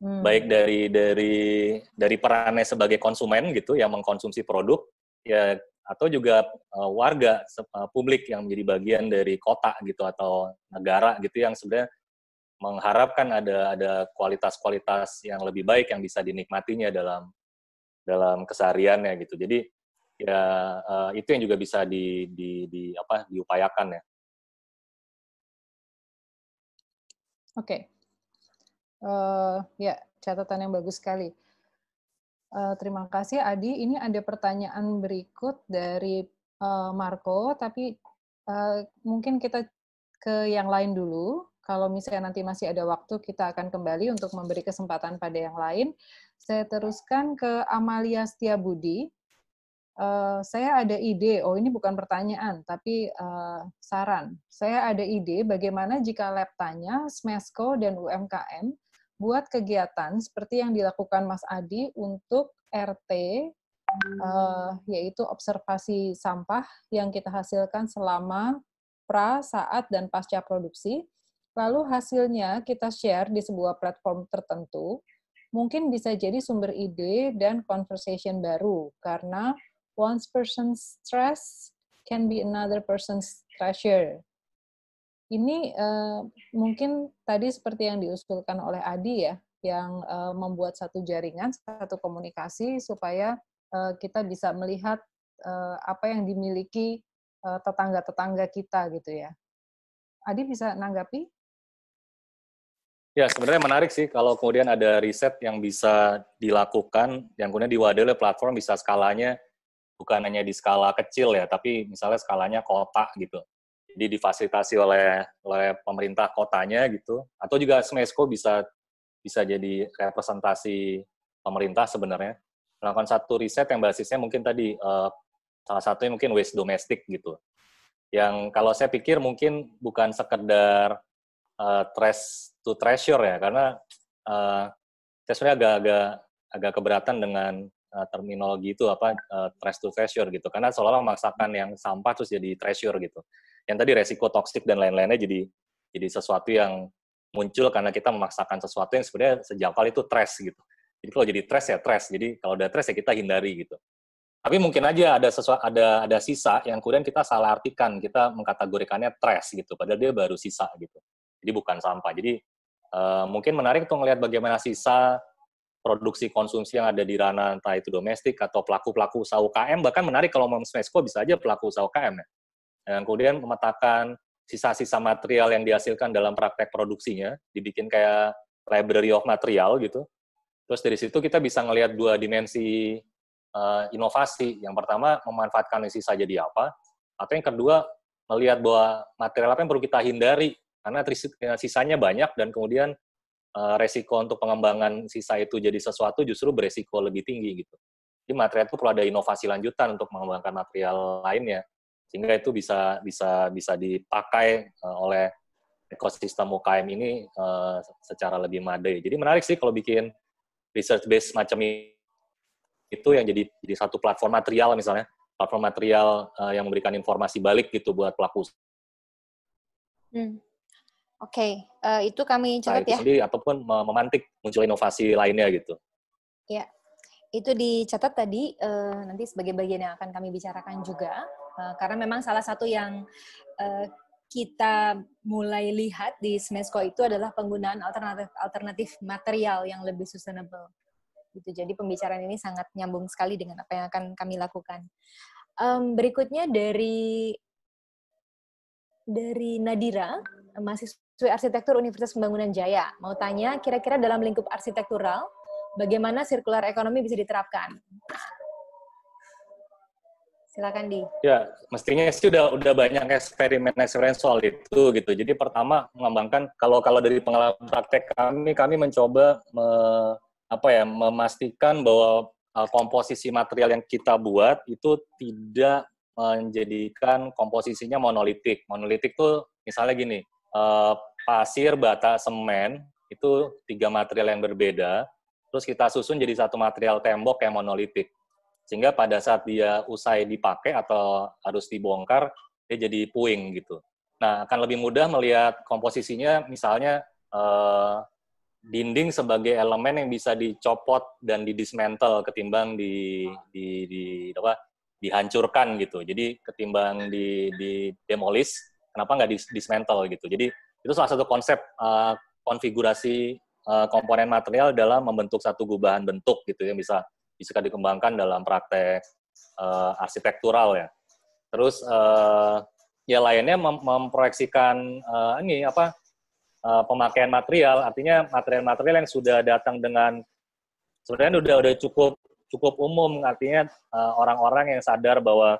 Baik dari perannya sebagai konsumen gitu yang mengkonsumsi produk ya, atau juga warga publik yang menjadi bagian dari kota gitu atau negara gitu yang sebenarnya mengharapkan ada kualitas-kualitas yang lebih baik yang bisa dinikmatinya dalam kesehariannya gitu. Jadi ya itu yang juga bisa diupayakan ya. Oke. Ya, catatan yang bagus sekali. Terima kasih, Adi. Ini ada pertanyaan berikut dari Marco, tapi mungkin kita ke yang lain dulu. Kalau misalnya nanti masih ada waktu, kita akan kembali untuk memberi kesempatan pada yang lain. Saya teruskan ke Amalia Setiabudi. Saya ada ide, ini bukan pertanyaan, tapi saran. Saya ada ide bagaimana jika Lab Tanya, Smesco, dan UMKM buat kegiatan seperti yang dilakukan Mas Adi untuk RT, yaitu observasi sampah yang kita hasilkan selama pra, saat, dan pasca produksi. Lalu hasilnya kita share di sebuah platform tertentu. Mungkin bisa jadi sumber ide dan conversation baru, karena one person's stress can be another person's treasure. Ini mungkin tadi seperti yang diusulkan oleh Adi ya, yang membuat satu jaringan, satu komunikasi supaya kita bisa melihat apa yang dimiliki tetangga-tetangga kita gitu ya. Adi bisa nanggapi? Ya, sebenarnya menarik sih kalau kemudian ada riset yang bisa dilakukan, yang kemudian diwadahi oleh platform bisa skalanya bukan hanya di skala kecil ya, tapi misalnya skalanya kota gitu. Jadi difasilitasi oleh pemerintah kotanya gitu, atau juga Smesco bisa jadi representasi pemerintah sebenarnya, melakukan satu riset yang basisnya mungkin tadi salah satunya mungkin waste domestic gitu. Yang kalau saya pikir mungkin bukan sekedar trash to treasure ya, karena saya sebenarnya agak keberatan dengan terminologi itu trash to treasure gitu, karena seolah-olah memaksakan yang sampah terus jadi treasure gitu. Yang tadi resiko toksik dan lain-lainnya jadi sesuatu yang muncul karena kita memaksakan sesuatu yang sebenarnya sejak awal itu trash gitu. Jadi kalau jadi trash ya trash. Jadi kalau udah trash ya kita hindari gitu. Tapi mungkin aja ada sisa yang kemudian kita salah artikan, kita mengkategorikannya trash gitu, padahal dia baru sisa gitu. Jadi bukan sampah. Jadi mungkin menarik untuk melihat bagaimana sisa produksi konsumsi yang ada di ranah entah itu domestik atau pelaku-pelaku usaha UKM, bahkan menarik kalau Smesco bisa aja pelaku usaha UKM ya. Dan kemudian memetakan sisa-sisa material yang dihasilkan dalam praktek produksinya, dibikin kayak library of material gitu. Terus dari situ kita bisa ngelihat dua dimensi inovasi. Yang pertama, memanfaatkan sisa jadi apa, atau yang kedua, melihat bahwa material apa yang perlu kita hindari, karena sisanya banyak, dan kemudian resiko untuk pengembangan sisa itu jadi sesuatu justru beresiko lebih tinggi gitu. Jadi material itu perlu ada inovasi lanjutan untuk mengembangkan material lainnya, sehingga itu bisa dipakai oleh ekosistem UKM ini secara lebih madai. Jadi menarik sih kalau bikin research base macam itu yang jadi satu platform material misalnya, platform material yang memberikan informasi balik gitu buat pelaku. Oke, itu kami catat itu ya. Sendiri, ataupun memantik muncul inovasi lainnya gitu. Ya, itu dicatat tadi nanti sebagai bagian yang akan kami bicarakan juga, karena memang salah satu yang kita mulai lihat di Smesco itu adalah penggunaan alternatif material yang lebih sustainable. Gitu. Jadi pembicaraan ini sangat nyambung sekali dengan apa yang akan kami lakukan. Berikutnya dari Nadira, mahasiswa arsitektur Universitas Pembangunan Jaya. Mau tanya, kira-kira dalam lingkup arsitektural, bagaimana sirkular ekonomi bisa diterapkan? Silakan Di. Ya, mestinya sih udah banyak eksperimen soal itu gitu. Jadi pertama mengembangkan, kalau dari pengalaman praktek kami mencoba memastikan bahwa komposisi material yang kita buat itu tidak menjadikan komposisinya monolitik. Monolitik tuh misalnya gini, pasir, bata, semen itu 3 material yang berbeda, terus kita susun jadi satu material tembok yang monolitik. Sehingga pada saat dia usai dipakai atau harus dibongkar, dia jadi puing gitu. Nah, akan lebih mudah melihat komposisinya, misalnya dinding sebagai elemen yang bisa dicopot dan didismantle ketimbang dihancurkan gitu. Jadi ketimbang di demolish, kenapa nggak dismantle gitu. Jadi itu salah satu konsep konfigurasi komponen material dalam membentuk satu gubahan bentuk gitu yang bisa dikembangkan dalam praktek arsitektural ya. Terus ya lainnya memproyeksikan pemakaian material, artinya material-material yang sudah datang dengan sebenarnya udah cukup umum, artinya orang-orang yang sadar bahwa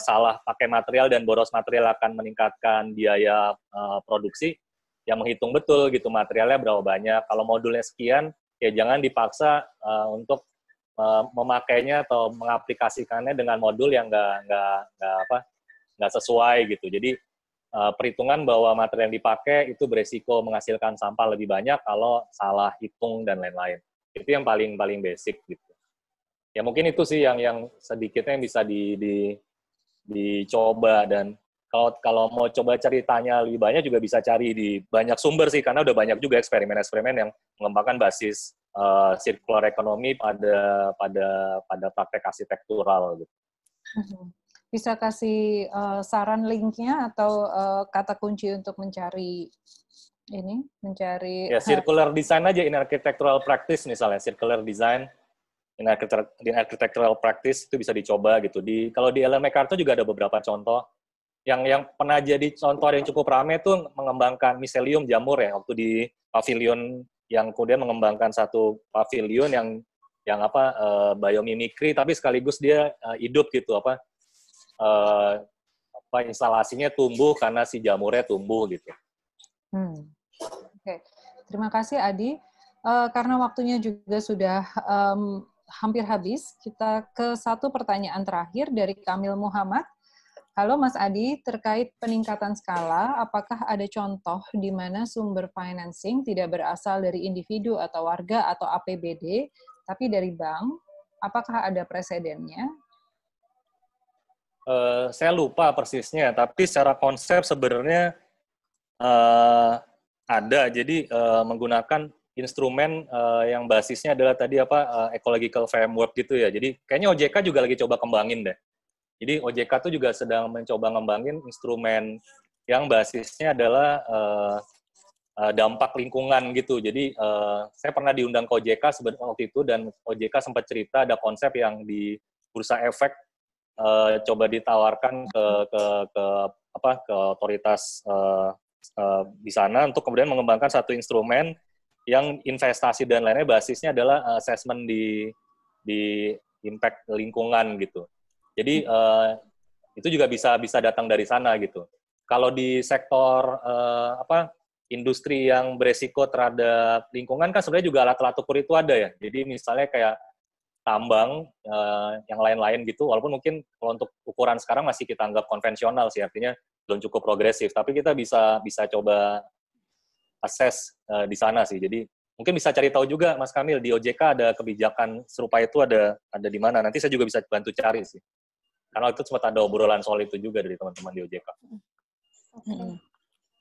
salah pakai material dan boros material akan meningkatkan biaya produksi, yang menghitung betul gitu materialnya berapa banyak. Kalau modulnya sekian, ya jangan dipaksa untuk memakainya atau mengaplikasikannya dengan modul yang nggak sesuai gitu. Jadi perhitungan bahwa material yang dipakai itu beresiko menghasilkan sampah lebih banyak kalau salah hitung dan lain-lain. Itu yang paling basic gitu. Ya mungkin itu sih yang sedikitnya bisa dicoba, dan kalau mau coba ceritanya lebih banyak juga bisa cari di banyak sumber sih, karena udah banyak juga eksperimen-eksperimen yang mengembangkan basis circular economy pada praktek arsitektural gitu. Bisa kasih saran linknya atau kata kunci untuk mencari ya circular design aja in architectural practice misalnya, circular design in architectural practice itu bisa dicoba gitu. Kalau di Ellen MacArthur juga ada beberapa contoh yang pernah jadi contoh yang cukup ramai tuh mengembangkan miselium jamur ya, waktu di pavilion yang kemudian mengembangkan satu pavilion yang biomimikri tapi sekaligus dia hidup gitu, instalasinya tumbuh karena si jamurnya tumbuh gitu. Oke. Terima kasih Adi. Karena waktunya juga sudah hampir habis, kita ke satu pertanyaan terakhir dari Kamil Muhammad. Halo Mas Adi, terkait peningkatan skala, apakah ada contoh di mana sumber financing tidak berasal dari individu atau warga atau APBD, tapi dari bank? Apakah ada presidennya? Saya lupa persisnya, tapi secara konsep sebenarnya ada. Jadi menggunakan instrumen yang basisnya adalah tadi ecological framework gitu ya. Jadi kayaknya OJK juga lagi coba kembangin deh. Jadi OJK tuh juga sedang mencoba ngembangin instrumen yang basisnya adalah dampak lingkungan gitu. Jadi saya pernah diundang ke OJK waktu itu, dan OJK sempat cerita ada konsep yang di Bursa Efek coba ditawarkan ke otoritas di sana untuk kemudian mengembangkan satu instrumen yang investasi dan lainnya basisnya adalah assessment di impact lingkungan gitu. Jadi itu juga bisa datang dari sana gitu. Kalau di sektor industri yang beresiko terhadap lingkungan kan sebenarnya juga alat-alat ukur itu ada ya. Jadi misalnya kayak tambang yang lain-lain gitu, walaupun mungkin kalau untuk ukuran sekarang masih kita anggap konvensional sih, artinya belum cukup progresif, tapi kita bisa coba assess di sana sih. Jadi mungkin bisa cari tahu juga Mas Kamil, di OJK ada kebijakan serupa itu ada di mana. Nanti saya juga bisa bantu cari sih. Karena itu sempat ada obrolan soal itu juga dari teman-teman di OJK.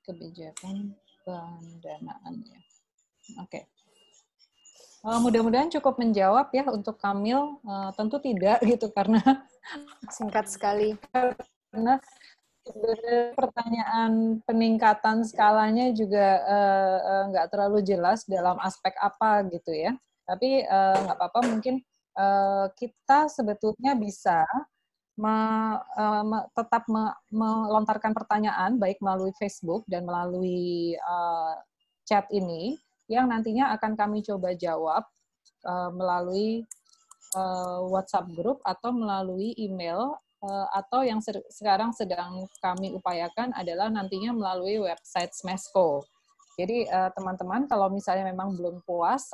Kebijakan pendanaan ya. Oke. Mudah-mudahan cukup menjawab ya untuk Kamil. Tentu tidak gitu karena Singkat sekali. Karena pertanyaan peningkatan skalanya juga nggak terlalu jelas dalam aspek apa gitu ya. Tapi nggak apa-apa, mungkin kita sebetulnya bisa tetap melontarkan pertanyaan baik melalui Facebook dan melalui chat ini yang nantinya akan kami coba jawab melalui WhatsApp group atau melalui email, atau yang sekarang sedang kami upayakan adalah nantinya melalui website Smesco. Jadi teman-teman kalau misalnya memang belum puas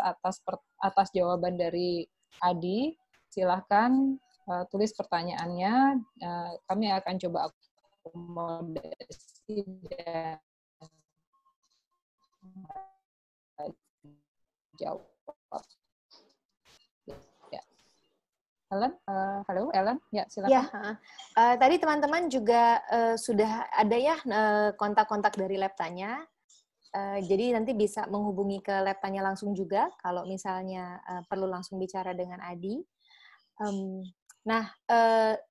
atas jawaban dari Adi, silahkan tulis pertanyaannya, kami akan coba akomodasi dan jawab. Ya. Ellen, halo Ellen, ya silakan. Ya, tadi teman-teman juga sudah ada ya kontak-kontak dari Lab Tanya. Jadi nanti bisa menghubungi ke Lab Tanya langsung juga kalau misalnya perlu langsung bicara dengan Adi.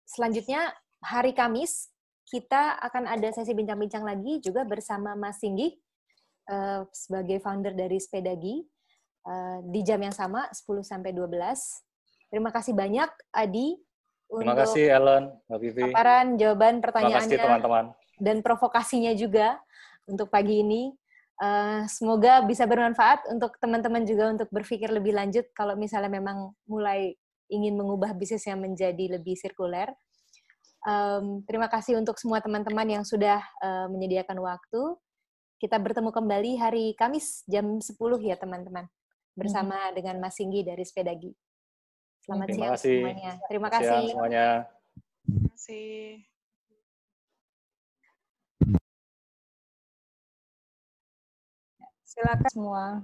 Selanjutnya hari Kamis kita akan ada sesi bincang-bincang lagi juga bersama Mas Singgi sebagai founder dari Spedagi di jam yang sama 10 sampai 12. Terima kasih banyak Adi Terima kasih Ellen, Mbak Vivi. Paparan jawaban pertanyaannya. Terima kasih teman-teman. Dan provokasinya juga untuk pagi ini. Semoga bisa bermanfaat untuk teman-teman juga untuk berpikir lebih lanjut kalau misalnya memang mulai ingin mengubah bisnisnya menjadi lebih sirkuler. Terima kasih untuk semua teman-teman yang sudah menyediakan waktu. Kita bertemu kembali hari Kamis jam 10 ya teman-teman. Bersama dengan Mas Singgi dari Spedagi. Selamat siang semuanya. Terima kasih. Siang semuanya. Terima kasih. Silakan semua.